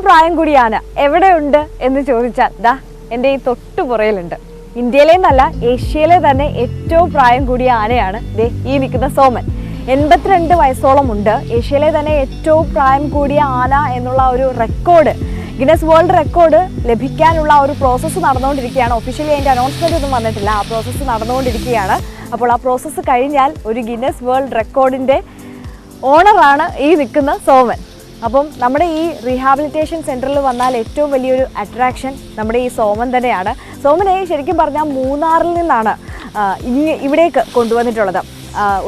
പ്രായം കൂടിയ ആന എവിടെയുണ്ട് എന്ന് ചോദിച്ചാൽ ദാ എൻ്റെ ഈ തൊട്ടുപുറയിലുണ്ട്. ഇന്ത്യയിലെ നല്ല ഏഷ്യയിലെ തന്നെ ഏറ്റവും പ്രായം കൂടിയ ആനയാണ് ഈ നിൽക്കുന്ന സോമൻ. 82 വയസ്സോളം ഉണ്ട്. ഏഷ്യയിലെ തന്നെ ഏറ്റവും പ്രായം കൂടിയ ആന എന്നുള്ള ഒരു റെക്കോർഡ്, ഗിന്നസ് വേൾഡ് റെക്കോർഡ് ലഭിക്കാനുള്ള ഒരു പ്രോസസ്സ് നടന്നുകൊണ്ടിരിക്കുകയാണ്. ഒഫീഷ്യലി അതിൻ്റെ അനൗൺസ്മെൻ്റ് ഒന്നും വന്നിട്ടില്ല. ആ പ്രോസസ്സ് നടന്നുകൊണ്ടിരിക്കുകയാണ്. അപ്പോൾ ആ പ്രോസസ്സ് കഴിഞ്ഞാൽ ഒരു ഗിന്നസ് വേൾഡ് റെക്കോർഡിൻ്റെ ഓണറാണ് ഈ നിൽക്കുന്ന സോമൻ. അപ്പം നമ്മുടെ ഈ റീഹാബിലിറ്റേഷൻ സെൻറ്ററിൽ വന്നാൽ ഏറ്റവും വലിയൊരു അട്രാക്ഷൻ നമ്മുടെ ഈ സോമൻ തന്നെയാണ്. സോമനെ ശരിക്കും പറഞ്ഞാൽ മൂന്നാറിൽ നിന്നാണ് ഇവിടേക്ക് കൊണ്ടുവന്നിട്ടുള്ളത്.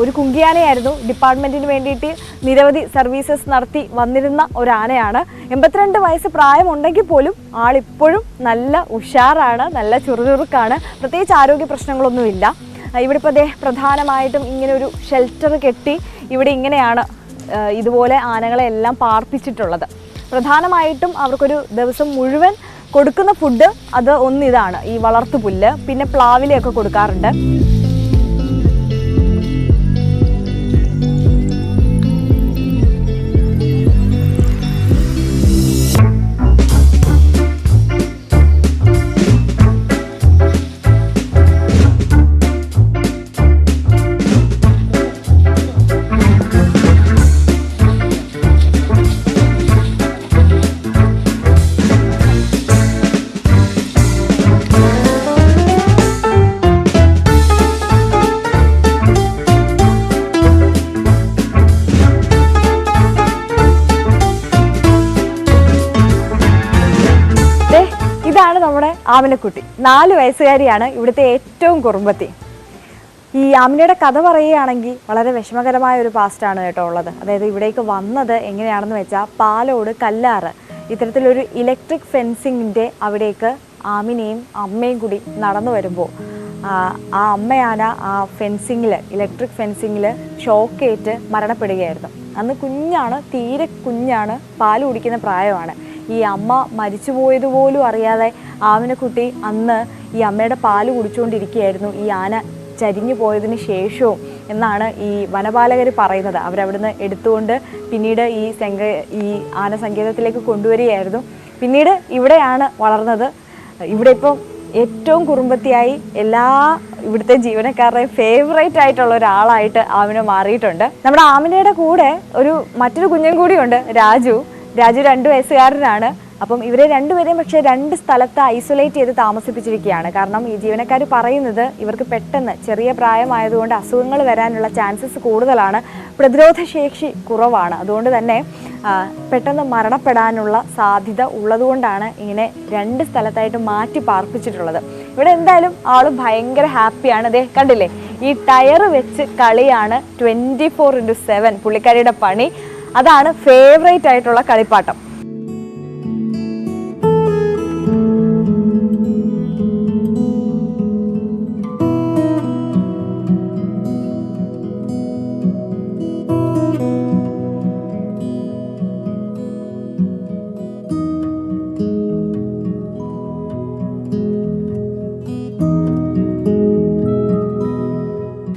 ഒരു കുങ്കിയാനയായിരുന്നു. ഡിപ്പാർട്ട്മെൻറ്റിന് വേണ്ടിയിട്ട് നിരവധി സർവീസസ് നടത്തി വന്നിരുന്ന ഒരു ആനയാണ്. 82 വയസ്സ് പ്രായമുണ്ടെങ്കിൽ പോലും ആളിപ്പോഴും നല്ല ഉഷാറാണ്, നല്ല ചുറുചുറുക്കാണ്. പ്രത്യേകിച്ച് ആരോഗ്യ പ്രശ്നങ്ങളൊന്നുമില്ല. ഇവിടെ ഇപ്പോൾ പ്രധാനമായിട്ടും ഇങ്ങനെ ഒരു ഷെൽട്ടർ കെട്ടി ഇവിടെ ഇങ്ങനെയാണ് ഇതുപോലെ ആനകളെ എല്ലാം പാർപ്പിച്ചിട്ടുള്ളത്. പ്രധാനമായിട്ടും അവർക്കൊരു ദിവസം മുഴുവൻ കൊടുക്കുന്ന ഫുഡ് അത് ഒന്നിതാണ്, ഈ വളർത്തുപുല്ല്, പിന്നെ പ്ലാവിലയൊക്കെ കൊടുക്കാറുണ്ട്. ഇതാണ് നമ്മുടെ ആമിനക്കുട്ടി. 4 വയസ്സുകാരിയാണ്, ഇവിടുത്തെ ഏറ്റവും കുറുമ്പത്തി. ഈ ആമിനയുടെ കഥ പറയുകയാണെങ്കിൽ വളരെ വിഷമകരമായ ഒരു പാസ്റ്റാണ് കേട്ടോ ഉള്ളത്. അതായത് ഇവിടേക്ക് വന്നത് എങ്ങനെയാണെന്ന് വെച്ചാൽ പാലോട് കല്ലാറ് ഇത്തരത്തിലൊരു ഇലക്ട്രിക് ഫെൻസിങ്ങിൻ്റെ അവിടേക്ക് ആമിനയും അമ്മയും കൂടി നടന്നു വരുമ്പോൾ ആ അമ്മയാന ആ ഫെൻസിങ്ങിൽ, ഇലക്ട്രിക് ഫെൻസിങ്ങിൽ ഷോക്കേറ്റ് മരണപ്പെടുകയായിരുന്നു. അന്ന് കുഞ്ഞാണ്, തീരെ കുഞ്ഞാണ്, പാൽ കുടിക്കുന്ന പ്രായമാണ്. ഈ അമ്മ മരിച്ചു പോയതുപോലും അറിയാതെ ആമിനക്കുട്ടി അന്ന് ഈ അമ്മയുടെ പാല് കുടിച്ചുകൊണ്ടിരിക്കുകയായിരുന്നു ഈ ആന ചരിഞ്ഞു പോയതിന് ശേഷവും എന്നാണ് ഈ വനപാലകർ പറയുന്നത്. അവരവിടുന്ന് എടുത്തുകൊണ്ട് പിന്നീട് ഈ ആന സങ്കേതത്തിലേക്ക് കൊണ്ടുവരികയായിരുന്നു. പിന്നീട് ഇവിടെയാണ് വളർന്നത്. ഇവിടെ ഇപ്പം ഏറ്റവും കുറുമ്പത്തിയായി എല്ലാ ഇവിടുത്തെ ജീവനക്കാരുടെയും ഫേവറേറ്റ് ആയിട്ടുള്ള ഒരാളായിട്ട് ആമിന മാറിയിട്ടുണ്ട്. നമ്മുടെ ആമിനയുടെ കൂടെ മറ്റൊരു കുഞ്ഞും കൂടിയുണ്ട്, രാജു 2 വയസ്സുകാരനാണ്. അപ്പം ഇവരെ രണ്ടുപേരെയും പക്ഷേ 2 സ്ഥലത്ത് ഐസൊലേറ്റ് ചെയ്ത് താമസിപ്പിച്ചിരിക്കുകയാണ്. കാരണം ഈ ജീവനക്കാർ പറയുന്നത് ഇവർക്ക് പെട്ടെന്ന് ചെറിയ പ്രായമായതുകൊണ്ട് അസുഖങ്ങൾ വരാനുള്ള ചാൻസസ് കൂടുതലാണ്, പ്രതിരോധശേഷി കുറവാണ്. അതുകൊണ്ട് തന്നെ പെട്ടെന്ന് മരണപ്പെടാനുള്ള സാധ്യത ഉള്ളതുകൊണ്ടാണ് ഇങ്ങനെ 2 സ്ഥലത്തായിട്ട് മാറ്റി പാർപ്പിച്ചിട്ടുള്ളത്. ഇവിടെ എന്തായാലും ആള് ഭയങ്കര ഹാപ്പിയാണ്. ദേ കണ്ടില്ലേ, ഈ ടയർ വെച്ച് കളിയാണ് 24/7 പുള്ളിക്കാരിയുടെ പണി. അതാണ് ഫേവറേറ്റ് ആയിട്ടുള്ള കളിപ്പാട്ടം.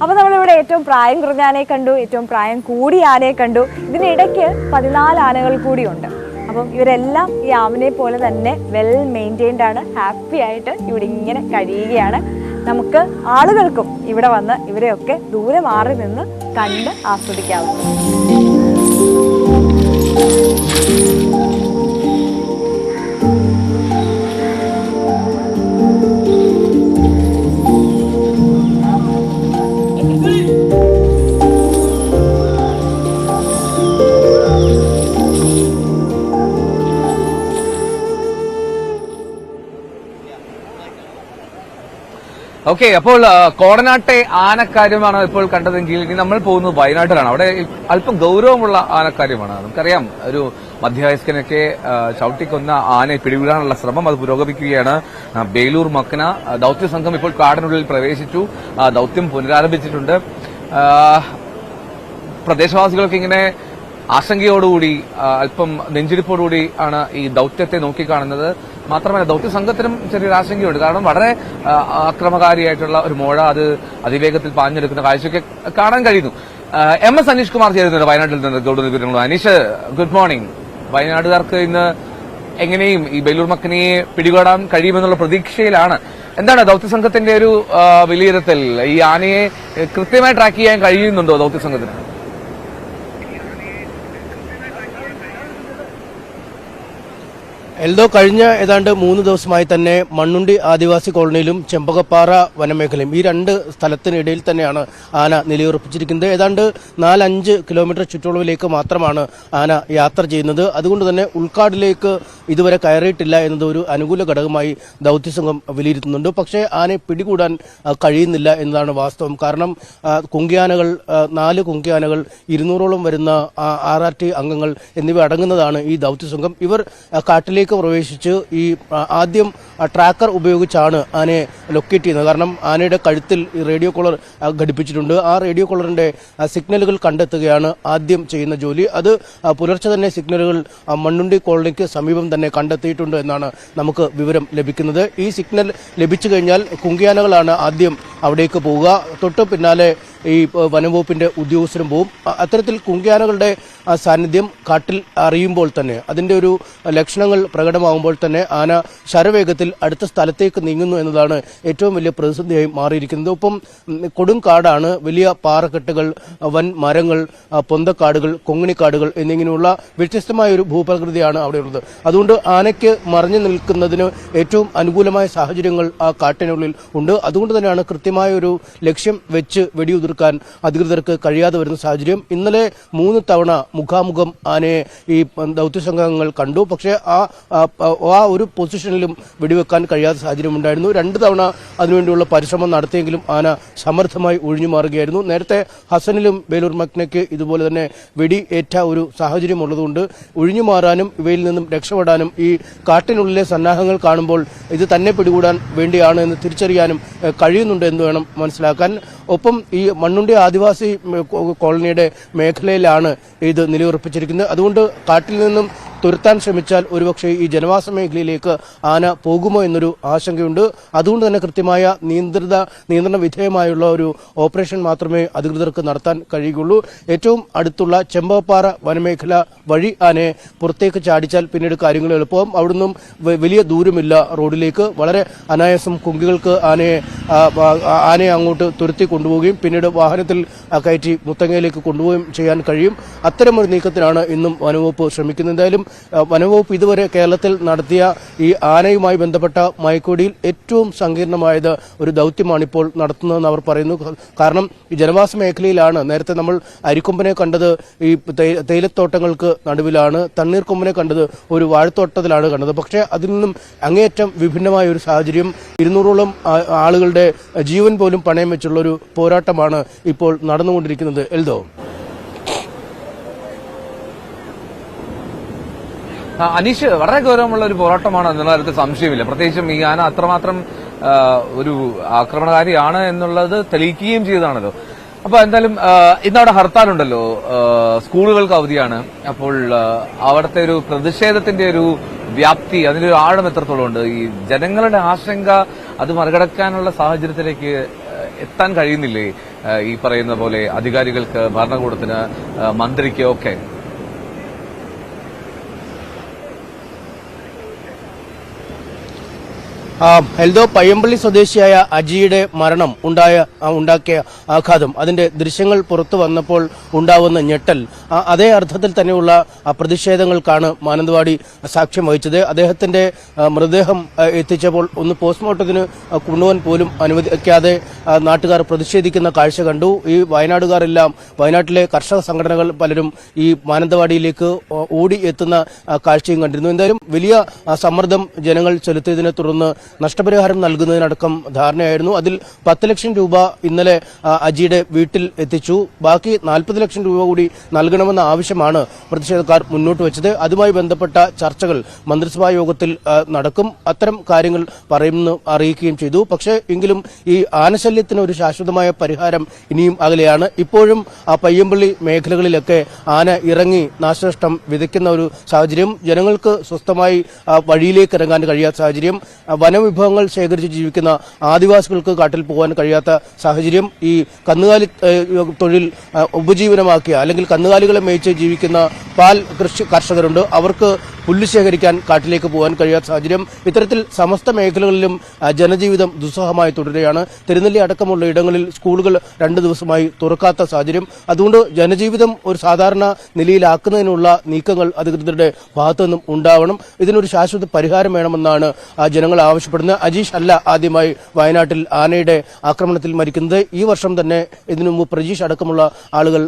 അപ്പോൾ നമ്മളിവിടെ ഏറ്റവും പ്രായം കുറഞ്ഞ ആനയെ കണ്ടു, ഏറ്റവും പ്രായം കൂടിയ ആനയെ കണ്ടു. ഇതിനിടയ്ക്ക് 14 ആനകൾ കൂടിയുണ്ട്. അപ്പം ഇവരെല്ലാം ഈ ആമിനെ പോലെ തന്നെ വെൽ മെയിൻറ്റെയിൻഡ് ആണ്, ഹാപ്പി ആയിട്ട് ഇവിടെ ഇങ്ങനെ കഴിയുകയാണ്. നമുക്ക് ആളുകൾക്കും ഇവിടെ വന്ന് ഇവരെയൊക്കെ ദൂരെ മാറി നിന്ന് കണ്ട് ആസ്വദിക്കാവുന്നു. ഓക്കെ, അപ്പോൾ കോടനാട്ടെ ആനക്കാര്യമാണ് ഇപ്പോൾ കണ്ടതെങ്കിൽ ഇനി നമ്മൾ പോകുന്നത് വയനാട്ടിലാണ്. അവിടെ അല്പം ഗൗരവമുള്ള ആനക്കാര്യമാണ്. നമുക്കറിയാം, ഒരു മധ്യവയസ്കനൊക്കെ ചവിട്ടിക്കൊന്ന ആനയെ പിടികൂടാനുള്ള ശ്രമം അത് പുരോഗമിക്കുകയാണ്. ബേലൂർ മക്കന ദൌത്യ സംഘം ഇപ്പോൾ കാടിനുള്ളിൽ പ്രവേശിച്ചു, ദൌത്യം പുനരാരംഭിച്ചിട്ടുണ്ട്. പ്രദേശവാസികൾക്ക് ഇങ്ങനെ ആശങ്കയോടുകൂടി, അല്പം നെഞ്ചിരിപ്പോടുകൂടി ആണ് ഈ ദൌത്യത്തെ നോക്കിക്കാണുന്നത്. മാത്രമല്ല ദൌത്യ സംഘത്തിനും ചെറിയൊരു ആശങ്കയുണ്ട്. കാരണം വളരെ അക്രമകാരിയായിട്ടുള്ള ഒരു മോഴ അത് അതിവേഗത്തിൽ പാഞ്ഞെടുക്കുന്ന കാഴ്ചയൊക്കെ കാണാൻ കഴിയുന്നു. MS അനീഷ് കുമാർ ചേരുന്നുണ്ട് വയനാട്ടിൽ നിന്ന് കൂടുതൽ വിവരങ്ങളും. Aneesh, good morning. വയനാട്ടുകാർക്ക് ഇന്ന് എങ്ങനെയും ഈ ബേലൂർ മക്കനയെ പിടികൂടാൻ കഴിയുമെന്നുള്ള പ്രതീക്ഷയിലാണ്. എന്താണ് ദൌത്യ സംഘത്തിന്റെ ഒരു വിലയിരുത്തൽ? ഈ ആനയെ കൃത്യമായി ട്രാക്ക് ചെയ്യാൻ കഴിയുന്നുണ്ടോ ദൌത്യ സംഘത്തിന്? എൽദോ കഴിഞ്ഞ ഏതാണ്ട് 3 ദിവസമായി തന്നെ മണ്ണുണ്ടി ആദിവാസി കോളനിയിലും ചെമ്പകപ്പാറ വനമേഖലയും ഈ 2 സ്ഥലത്തിനിടയിൽ തന്നെയാണ് ആന നിലയുറപ്പിച്ചിരിക്കുന്നത്. ഏതാണ്ട് 4-5 കിലോമീറ്റർ ചുറ്റളവിലേക്ക് മാത്രമാണ് ആന യാത്ര ചെയ്യുന്നത്. അതുകൊണ്ട് തന്നെ ഉൾക്കാടിലേക്ക് ഇതുവരെ കയറിയിട്ടില്ല എന്നത് ഒരു അനുകൂല ഘടകമായി ദൗത്യസംഘം വിലയിരുത്തുന്നുണ്ട്. പക്ഷേ ആനയെ പിടികൂടാൻ കഴിയുന്നില്ല എന്നതാണ് വാസ്തവം. കാരണം കുങ്കിയാനകൾ 4 കുങ്കിയാനകൾ 200ഓളം വരുന്ന RRT അംഗങ്ങൾ എന്നിവ അടങ്ങുന്നതാണ് ഈ ദൗത്യസംഘം. ഇവർ കാട്ടിലേക്ക് പ്രവേശിച്ച് ഈ ആദ്യം ട്രാക്കർ ഉപയോഗിച്ചാണ് ആനയെ ലൊക്കേറ്റ് ചെയ്യുന്നത്. കാരണം ആനയുടെ കഴുത്തിൽ ഈ റേഡിയോ കോളർ ഘടിപ്പിച്ചിട്ടുണ്ട്. ആ റേഡിയോ കോളറിന്റെ സിഗ്നലുകൾ കണ്ടെത്തുകയാണ് ആദ്യം ചെയ്യുന്ന ജോലി. അത് പുലർച്ചെ തന്നെ സിഗ്നലുകൾ മണ്ണുണ്ടി കോളനിക്ക് സമീപം തന്നെ കണ്ടെത്തിയിട്ടുണ്ട് എന്നാണ് നമുക്ക് വിവരം ലഭിക്കുന്നത്. ഈ സിഗ്നൽ ലഭിച്ചു കഴിഞ്ഞാൽ കുങ്കിയാനകളാണ് ആദ്യം അവിടേക്ക് പോവുക. തൊട്ട് പിന്നാലെ ഈ വനംവകുപ്പിന്റെ ഉദ്യോഗസ്ഥരും പോവും. അത്തരത്തിൽ കുങ്കിയാനകളുടെ സാന്നിധ്യം കാട്ടിൽ അറിയുമ്പോൾ തന്നെ അതിന്റെ ഒരു ലക്ഷണങ്ങൾ പ്രകടമാകുമ്പോൾ തന്നെ ആന ശരവേഗത്തിൽ അടുത്ത സ്ഥലത്തേക്ക് നീങ്ങുന്നു എന്നതാണ് ഏറ്റവും വലിയ പ്രതിസന്ധിയായി മാറിയിരിക്കുന്നത്. ഒപ്പം കൊടും കാടാണ്, വലിയ പാറക്കെട്ടുകൾ, വൻ മരങ്ങൾ, പൊന്തക്കാടുകൾ, കൊങ്ങിണിക്കാടുകൾ എന്നിങ്ങനെയുള്ള വ്യത്യസ്തമായ ഒരു ഭൂപ്രകൃതിയാണ് അവിടെയുള്ളത്. അതുകൊണ്ട് ആനയ്ക്ക് മറഞ്ഞു നിൽക്കുന്നതിന് ഏറ്റവും അനുകൂലമായ സാഹചര്യങ്ങൾ ആ കാട്ടിനുള്ളിൽ ഉണ്ട്. അതുകൊണ്ട് തന്നെയാണ് കൃത്യമായ ഒരു ലക്ഷ്യം വെച്ച് വെടിയുതിർക്കാൻ അധികൃതർക്ക് കഴിയാതെ വരുന്ന സാഹചര്യം. ഇന്നലെ 3 തവണ മുഖാമുഖം ആനയെ ഈ ദൗത്യസംഘങ്ങൾ കണ്ടു. പക്ഷേ ആ ഒരു പൊസിഷനിലും വെടിവെക്കാൻ കഴിയാത്ത സാഹചര്യം ഉണ്ടായിരുന്നു. 2 തവണ അതിനുവേണ്ടിയുള്ള പരിശ്രമം നടത്തിയെങ്കിലും ആന സമർത്ഥമായി ഒഴിഞ്ഞു മാറുകയായിരുന്നു. നേരത്തെ ഹസനിലും ബേലൂർ മക്നയ്ക്ക് ഇതുപോലെ തന്നെ വെടി ഏറ്റ ഒരു സാഹചര്യം ഉള്ളതുകൊണ്ട് ഒഴിഞ്ഞു മാറാനും ഇവയിൽ നിന്നും രക്ഷപ്പെടാനും ഈ കാട്ടിനുള്ളിലെ സന്നാഹങ്ങൾ കാണുമ്പോൾ ഇത് തന്നെ പിടികൂടാൻ വേണ്ടിയാണ് എന്ന് തിരിച്ചറിയാനും കഴിയുന്നുണ്ട് എന്ന് വേണം മനസ്സിലാക്കാൻ. ഒപ്പം ഈ മണ്ണുണ്ടി ആദിവാസി കോളനിയുടെ മേഖലയിലാണ് ഇത് നിലയുറപ്പിച്ചിരിക്കുന്നത്. അതുകൊണ്ട് കാട്ടിൽ നിന്നും തുരത്താൻ ശ്രമിച്ചാൽ ഒരുപക്ഷെ ഈ ജനവാസ മേഖലയിലേക്ക് ആന പോകുമോ എന്നൊരു ആശങ്കയുണ്ട്. അതുകൊണ്ട് തന്നെ കൃത്യമായ നിയന്ത്രണ വിധേയമായുള്ള ഒരു ഓപ്പറേഷൻ മാത്രമേ അധികൃതർക്ക് നടത്താൻ കഴിയുകയുള്ളൂ. ഏറ്റവും അടുത്തുള്ള ചെമ്പകപ്പാറ വനമേഖല വഴി ആനയെ പുറത്തേക്ക് ചാടിച്ചാൽ പിന്നീട് കാര്യങ്ങൾ എളുപ്പമാകും. അവിടുന്നും വലിയ ദൂരമില്ല റോഡിലേക്ക്. വളരെ അനായാസം കുങ്കികൾക്ക് ആനയെ അങ്ങോട്ട് തുരത്തി കൊണ്ടുപോവുകയും പിന്നീട് വാഹനത്തിൽ കയറ്റി മുത്തങ്ങയിലേക്ക് കൊണ്ടുപോവുകയും ചെയ്യാൻ കഴിയും. അത്തരമൊരു നീക്കത്തിനാണ് ഇന്നും വനംവകുപ്പ് ശ്രമിക്കുന്നത്. എന്തായാലും വനംവകുപ്പ് ഇതുവരെ കേരളത്തിൽ നടത്തിയ ഈ ആനയുമായി ബന്ധപ്പെട്ട മയക്കുവെടിയിൽ ഏറ്റവും സങ്കീർണമായത് ഒരു ദൗത്യമാണിപ്പോൾ നടത്തുന്നതെന്ന് അവർ പറയുന്നു. കാരണം ഈ ജനവാസ മേഖലയിലാണ്. നേരത്തെ നമ്മൾ അരിക്കൊമ്പനെ കണ്ടത് ഈ തേയിലത്തോട്ടങ്ങൾക്ക് നടുവിലാണ്, തണ്ണീർക്കൊമ്പനെ കണ്ടത് ഒരു വാഴത്തോട്ടത്തിലാണ് കണ്ടത്. പക്ഷേ അതിൽ നിന്നും അങ്ങേയറ്റം വിഭിന്നമായ ഒരു സാഹചര്യം, 200ഓളം ആളുകളുടെ ജീവൻ പോലും പണയം വെച്ചുള്ള ഒരു പോരാട്ടമാണ് ഇപ്പോൾ നടന്നുകൊണ്ടിരിക്കുന്നത്. എൽദോ, അനീഷ്, വളരെ ഗൗരവമുള്ള ഒരു പോരാട്ടമാണ് എന്നുള്ള കാര്യത്തിൽ സംശയമില്ല. പ്രത്യേകിച്ചും ഈ ആന അത്രമാത്രം ഒരു ആക്രമണകാരിയാണ് എന്നുള്ളത് തെളിയിക്കുകയും ചെയ്തതാണല്ലോ. അപ്പൊ എന്തായാലും ഇന്നവിടെ ഹർത്താലുണ്ടല്ലോ, സ്കൂളുകൾക്ക് അവധിയാണ്. അപ്പോൾ അവിടുത്തെ ഒരു പ്രതിഷേധത്തിന്റെ ഒരു വ്യാപ്തി, അതിന്റെ ഒരു ആഴം എത്രത്തോളം ഉണ്ട്? ഈ ജനങ്ങളുടെ ആശങ്ക അത് മറികടക്കാനുള്ള സാഹചര്യത്തിലേക്ക് എത്താൻ കഴിയുന്നില്ലേ ഈ പറയുന്ന പോലെ അധികാരികൾക്ക്, ഭരണകൂടത്തിന്, മന്ത്രിക്ക് ഒക്കെ? എൽദോ, പയ്യമ്പള്ളി സ്വദേശിയായ അജിയുടെ മരണം ഉണ്ടാക്കിയ ആഘാതം, അതിന്റെ ദൃശ്യങ്ങൾ പുറത്തു വന്നപ്പോൾ ഉണ്ടാവുന്ന ഞെട്ടൽ, അതേ അർത്ഥത്തിൽ തന്നെയുള്ള പ്രതിഷേധങ്ങൾക്കാണ് മാനന്തവാടി സാക്ഷ്യം വഹിച്ചത്. അദ്ദേഹത്തിന്റെ മൃതദേഹം എത്തിച്ചപ്പോൾ ഒന്ന് പോസ്റ്റ്മോർട്ടത്തിന് കൊണ്ടുപോകാൻ പോലും അനുവദിക്കാതെ നാട്ടുകാർ പ്രതിഷേധിക്കുന്ന കാഴ്ച കണ്ടു. ഈ വയനാടുകാരെല്ലാം, വയനാട്ടിലെ കർഷക സംഘടനകൾ പലരും ഈ മാനന്തവാടിയിലേക്ക് ഓടി എത്തുന്ന കാഴ്ചയും കണ്ടിരുന്നു. എന്തായാലും വലിയ സമ്മർദ്ദം ജനങ്ങൾ ചെലുത്തിയതിനെ തുടർന്ന് നഷ്ടപരിഹാരം നൽകുന്നതിനടക്കം ധാരണയായിരുന്നു. അതിൽ 10 ലക്ഷം രൂപ ഇന്നലെ അജിയുടെ വീട്ടിൽ എത്തിച്ചു. ബാക്കി 40 ലക്ഷം രൂപ കൂടി നൽകണമെന്ന ആവശ്യമാണ് പ്രതിഷേധക്കാർ മുന്നോട്ട് വെച്ചത്. അതുമായി ബന്ധപ്പെട്ട ചർച്ചകൾ മന്ത്രിസഭാ യോഗത്തിൽ നടക്കും. അത്തരം കാര്യങ്ങൾ പറയുമെന്ന് അറിയിക്കുകയും ചെയ്തു. പക്ഷേ എങ്കിലും ഈ ആനശല്യത്തിന് ഒരു ശാശ്വതമായ പരിഹാരം ഇനിയും അകലെയാണ്. ഇപ്പോഴും പയ്യമ്പള്ളി മേഖലകളിലൊക്കെ ആന ഇറങ്ങി നാശനഷ്ടം വിതയ്ക്കുന്ന ഒരു സാഹചര്യം, ജനങ്ങൾക്ക് സ്വസ്ഥമായി വഴിയിലേക്ക് ഇറങ്ങാൻ കഴിയാത്ത സാഹചര്യം, വനവിഭവങ്ങൾ ശേഖരിച്ച് ജീവിക്കുന്ന ആദിവാസികൾക്ക് കാട്ടിൽ പോകാൻ കഴിയാത്ത സാഹചര്യം, ഈ കന്നുകാലി തൊഴിൽ ഉപജീവനമാക്കിയ അല്ലെങ്കിൽ കന്നുകാലികളെ മേയിച്ച് ജീവിക്കുന്ന പാൽ കർഷകരുണ്ട്. അവർക്ക് പുല്ല് ശേഖരിക്കാൻ കാട്ടിലേക്ക് പോകാൻ കഴിയാത്ത സാഹചര്യം. ഇത്തരത്തിൽ സമസ്ത മേഖലകളിലും ജനജീവിതം ദുസ്സഹമായി തുടരുകയാണ്. തിരുനെല്ലി അടക്കമുള്ള ഇടങ്ങളിൽ സ്കൂളുകൾ 2 ദിവസമായി തുറക്കാത്ത സാഹചര്യം. അതുകൊണ്ട് ജനജീവിതം ഒരു സാധാരണ നിലയിലാക്കുന്നതിനുള്ള നീക്കങ്ങൾ അധികൃതരുടെ ഭാഗത്തു നിന്നും ഉണ്ടാവണം. ഇതിനൊരു ശാശ്വത പരിഹാരം വേണമെന്നാണ് ജനങ്ങൾ ആവശ്യപ്പെടുന്നത്. അജീഷ് അല്ല ആദ്യമായി വയനാട്ടിൽ ആനയുടെ ആക്രമണത്തിൽ മരിക്കുന്നത്. ഈ വർഷം തന്നെ ഇതിനു മുമ്പ് പ്രജീഷ് അടക്കമുള്ള ആളുകൾ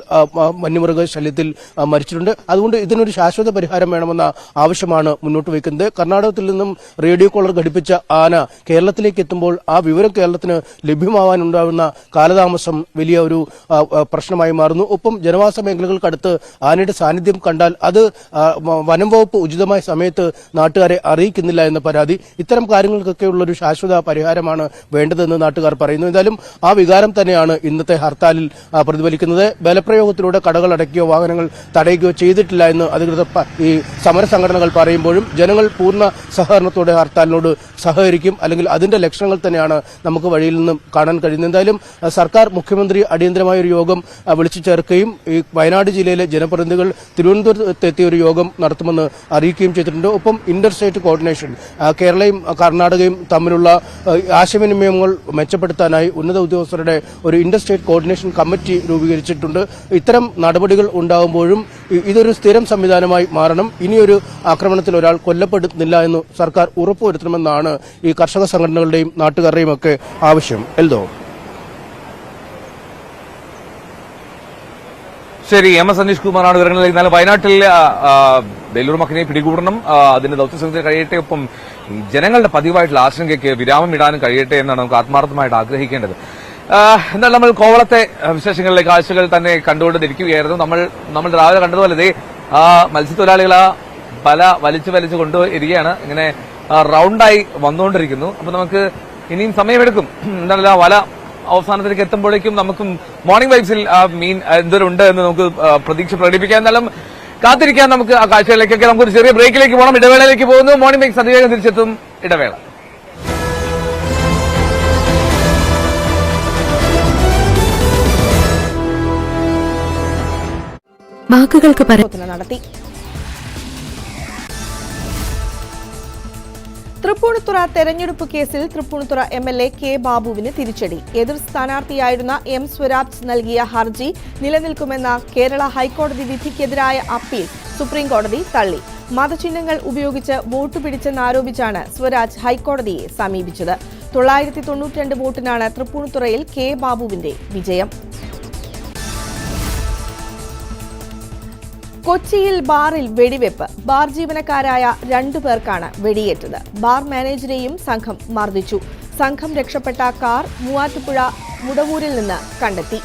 വന്യമൃഗ ശല്യത്തിൽ മരിച്ചിട്ടുണ്ട്. അതുകൊണ്ട് ഇതിനൊരു ശാശ്വത പരിഹാരം വേണമെന്ന ആവശ്യമാണ് മുന്നോട്ട് വയ്ക്കുന്നത്. കർണാടകത്തിൽ നിന്നും റേഡിയോ കോളർ ഘടിപ്പിച്ച ആന കേരളത്തിലേക്ക് എത്തുമ്പോൾ ആ വിവരം കേരളത്തിന് ലഭ്യമാവാനുണ്ടാകുന്ന കാലതാമസം വലിയ ഒരു പ്രശ്നമായി മാറുന്നു. ഒപ്പം ജനവാസ മേഖലകൾക്കടുത്ത് ആനയുടെ സാന്നിധ്യം കണ്ടാൽ അത് വനം വകുപ്പ് ഉചിതമായ സമയത്ത് നാട്ടുകാരെ അറിയിക്കുന്നില്ല എന്ന പരാതി. ഇത്തരം കാര്യങ്ങൾക്കൊക്കെയുള്ള ഒരു ശാശ്വത പരിഹാരമാണ് വേണ്ടതെന്ന് നാട്ടുകാർ പറയുന്നു. എന്തായാലും ആ വികാരം തന്നെയാണ് ഇന്നത്തെ ഹർത്താലിൽ പ്രതിഫലിക്കുന്നത്. ബലപ്രയോഗത്തിലൂടെ കടകൾ അടയ്ക്കുകയോ വാഹനങ്ങൾ തടയുകയോ ചെയ്തിട്ടില്ല എന്ന് അധികൃതർ ഈ സമര സംഘടനകൾ പറയുമ്പോഴും ജനങ്ങൾ പൂർണ്ണ സഹകരണത്തോടെ ഹർത്താലിനോട് സഹകരിക്കും, അല്ലെങ്കിൽ അതിന്റെ ലക്ഷണങ്ങൾ തന്നെയാണ് നമുക്ക് വഴിയിൽ നിന്നും കാണാൻ കഴിയുന്നത്. എന്തായാലും സർക്കാർ മുഖ്യമന്ത്രി അടിയന്തരമായ ഒരു യോഗം വിളിച്ചു ചേർക്കുകയും ഈ വയനാട് ജില്ലയിലെ ജനപ്രതിനിധികൾ തിരുവനന്തപുരത്തെത്തിയ ഒരു യോഗം നടത്തുമെന്ന് അറിയിക്കുകയും ചെയ്തിട്ടുണ്ട്. ഒപ്പം ഇന്റർ സ്റ്റേറ്റ് കോർഡിനേഷൻ, കേരളയും കർണാടകയും തമ്മിലുള്ള ആശയവിനിമയങ്ങൾ മെച്ചപ്പെടുത്താനായി ഉന്നത ഉദ്യോഗസ്ഥരുടെ ഒരു ഇന്റർ സ്റ്റേറ്റ് കോർഡിനേഷൻ കമ്മിറ്റി രൂപീകരിച്ചിട്ടുണ്ട്. ഇത്തരം നടപടികൾ ഉണ്ടാകുമ്പോഴും ഇതൊരു സ്ഥിരം സംവിധാനമായി മാറണം. ഇനിയൊരു ആക്രമണത്തിൽ ഒരാൾ കൊല്ലപ്പെടുന്നില്ല എന്ന് സർക്കാർ ഉറപ്പുവരുത്തണമെന്നാണ് ഈ കർഷക സംഘടനകളുടെയും നാട്ടുകാരുടെയും ഒക്കെ ആവശ്യം. എൽദോ. ശരി, എം.എസ്. സനീഷ് കുമാറാണ് വിവരങ്ങളിൽ. ഇന്നലെ വയനാട്ടിൽ ബേലൂർ മക്കനെ പിടികൂടണം, അതിന്റെ ദൌത്യസംഘത്തിൽ കഴിയട്ടെ, ഒപ്പം ജനങ്ങളുടെ പതിവായിട്ടുള്ള ആശങ്കയ്ക്ക് വിരാമം ഇടാനും കഴിയട്ടെ എന്നാണ് നമുക്ക് ആത്മാർത്ഥമായിട്ട് ആഗ്രഹിക്കേണ്ടത്. എന്നാൽ നമ്മൾ കോവളത്തെ വിശേഷങ്ങളിലെ കാഴ്ചകൾ തന്നെ കണ്ടുകൊണ്ടിരിക്കുകയായിരുന്നു. നമ്മൾ രാവിലെ കണ്ടതുപോലെ ആ മത്സ്യത്തൊഴിലാളികൾ ആ വല വലിച്ചു കൊണ്ടുവരികയാണ്. ഇങ്ങനെ റൗണ്ടായി വന്നുകൊണ്ടിരിക്കുന്നു. അപ്പൊ നമുക്ക് ഇനിയും സമയമെടുക്കും. എന്തായാലും ആ വല അവസാനത്തിലേക്ക് എത്തുമ്പോഴേക്കും നമുക്കും മോർണിംഗ് വൈബ്സിൽ ആ മീൻ എന്തോരുണ്ട് എന്ന് നമുക്ക് പ്രതീക്ഷ പ്രകടിപ്പിക്കാം. എന്നാലും കാത്തിരിക്കാൻ നമുക്ക് ആ കാഴ്ചകളിലേക്കൊക്കെ നമുക്കൊരു ചെറിയ ബ്രേക്കിലേക്ക് പോകണം. ഇടവേളയിലേക്ക് പോകുന്നു. മോർണിംഗ് വൈബ്സ് അതിവേഗം തിരിച്ചെത്തും. ഇടവേള. വാക്കുകൾക്ക് നടത്തി. തൃപ്പൂണിത്തുറ തെരഞ്ഞെടുപ്പ് കേസിൽ തൃപ്പൂണിത്തുറ MLA കെ ബാബുവിന് തിരിച്ചടി. എതിർ സ്ഥാനാർത്ഥിയായിരുന്ന M സ്വരാജ് നൽകിയ ഹർജി നിലനിൽക്കുമെന്ന കേരള ഹൈക്കോടതി വിധിക്കെതിരായ അപ്പീൽ സുപ്രീംകോടതി തള്ളി. മതചിഹ്നങ്ങൾ ഉപയോഗിച്ച് വോട്ട് പിടിച്ചെന്നാരോപിച്ചാണ് സ്വരാജ് ഹൈക്കോടതിയെ സമീപിച്ചത്. 992 വോട്ടിനാണ് തൃപ്പൂണിത്തുറയിൽ കെ ബാബുവിന്റെ വിജയം. കൊച്ചിയിൽ ബാറിൽ വെടിവെപ്പ്. ബാർ ജീവനക്കാരായ 2 പേർക്കാണ് വെടിയേറ്റത്. ബാർ മാനേജരെയും സംഘം മർദ്ദിച്ചു. സംഘം രക്ഷപ്പെട്ട കാർ മൂവാറ്റുപുഴ മുടവൂരിൽ നിന്ന് കണ്ടെത്തി.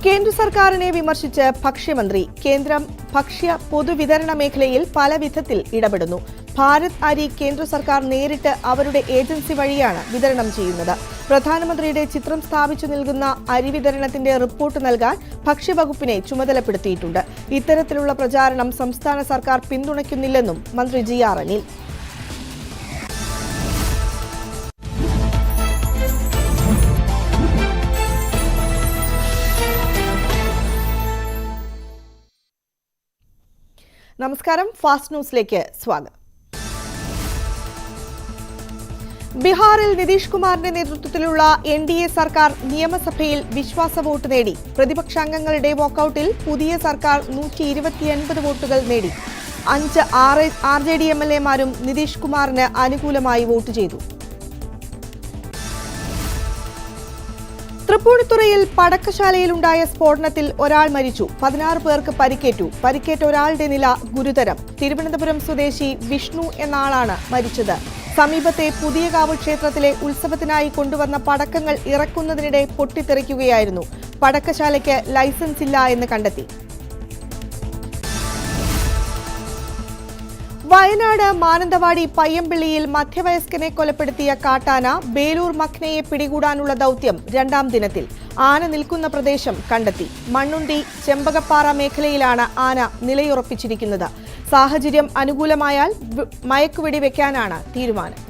കേന്ദ്ര സർക്കാരിനെ വിമർശിച്ച് ഭക്ഷ്യമന്ത്രി. കേന്ദ്രം ഭക്ഷ്യ പൊതുവിതരണ മേഖലയിൽ പല വിധത്തിൽ ഇടപെടുന്നു. ഭാരത് അരി കേന്ദ്ര സർക്കാർ നേരിട്ട് അവരുടെ ഏജൻസി വഴിയാണ് വിതരണം ചെയ്യുന്നത്. പ്രധാനമന്ത്രിയുടെ ചിത്രം സ്ഥാപിച്ചു നൽകുന്ന അരി വിതരണത്തിന്റെ റിപ്പോർട്ട് നൽകാൻ ഭക്ഷ്യവകുപ്പിനെ ചുമതലപ്പെടുത്തിയിട്ടുണ്ട്. ഇത്തരത്തിലുള്ള പ്രചാരണം സംസ്ഥാന സർക്കാർ പിന്തുണയ്ക്കുന്നില്ലെന്നും മന്ത്രി GR അനിൽ. നമസ്കാരം, ഫാസ്റ്റ് ന്യൂസിലേക്ക് സ്വാഗതം. ബീഹാറിൽ നിതീഷ് കുമാറിന്റെ നേതൃത്വത്തിലുള്ള NDA സർക്കാർ നിയമസഭയിൽ വിശ്വാസ വോട്ട് നേടി. പ്രതിപക്ഷാംഗങ്ങളുടെ വാക്കൌട്ടിൽ പുതിയ സർക്കാർ 129 വോട്ടുകൾ നേടി. 5 RJD MLA-മാരും നിതീഷ് കുമാറിന് അനുകൂലമായി വോട്ട് ചെയ്തു. തൃപ്പൂണിത്തുറയിൽ പടക്കശാലയിലുണ്ടായ സ്ഫോടനത്തിൽ ഒരാൾ മരിച്ചു. 16 പേർക്ക് പരിക്കേറ്റു. പരിക്കേറ്റ ഒരാളുടെ നില ഗുരുതരം. തിരുവനന്തപുരം സ്വദേശി വിഷ്ണു എന്ന ആളാണ് മരിച്ചത്. സമീപത്തെ പുതിയകാവ് ക്ഷേത്രത്തിലെ ഉത്സവത്തിനായി കൊണ്ടുവന്ന പടക്കങ്ങൾ ഇറക്കുന്നതിനിടെ പൊട്ടിത്തെറിക്കുകയായിരുന്നു. പടക്കശാലയ്ക്ക് ലൈസൻസ് ഇല്ല എന്ന് കണ്ടെത്തി. വയനാട് മാനന്തവാടി പയ്യമ്പള്ളിയിൽ മധ്യവയസ്കനെ കൊലപ്പെടുത്തിയ കാട്ടാന ബേലൂർ മഖ്നയെ പിടികൂടാനുള്ള ദൌത്യം 2ാം ദിനത്തിൽ. ആന നിൽക്കുന്ന പ്രദേശം കണ്ടെത്തി. മണ്ണുണ്ടി ചെമ്പകപ്പാറ മേഖലയിലാണ് ആന നിലയുറപ്പിച്ചിരിക്കുന്നത്. സാഹചര്യം അനുകൂലമായാൽ മയക്കുവെടി വെക്കാനാണ് തീരുമാനം.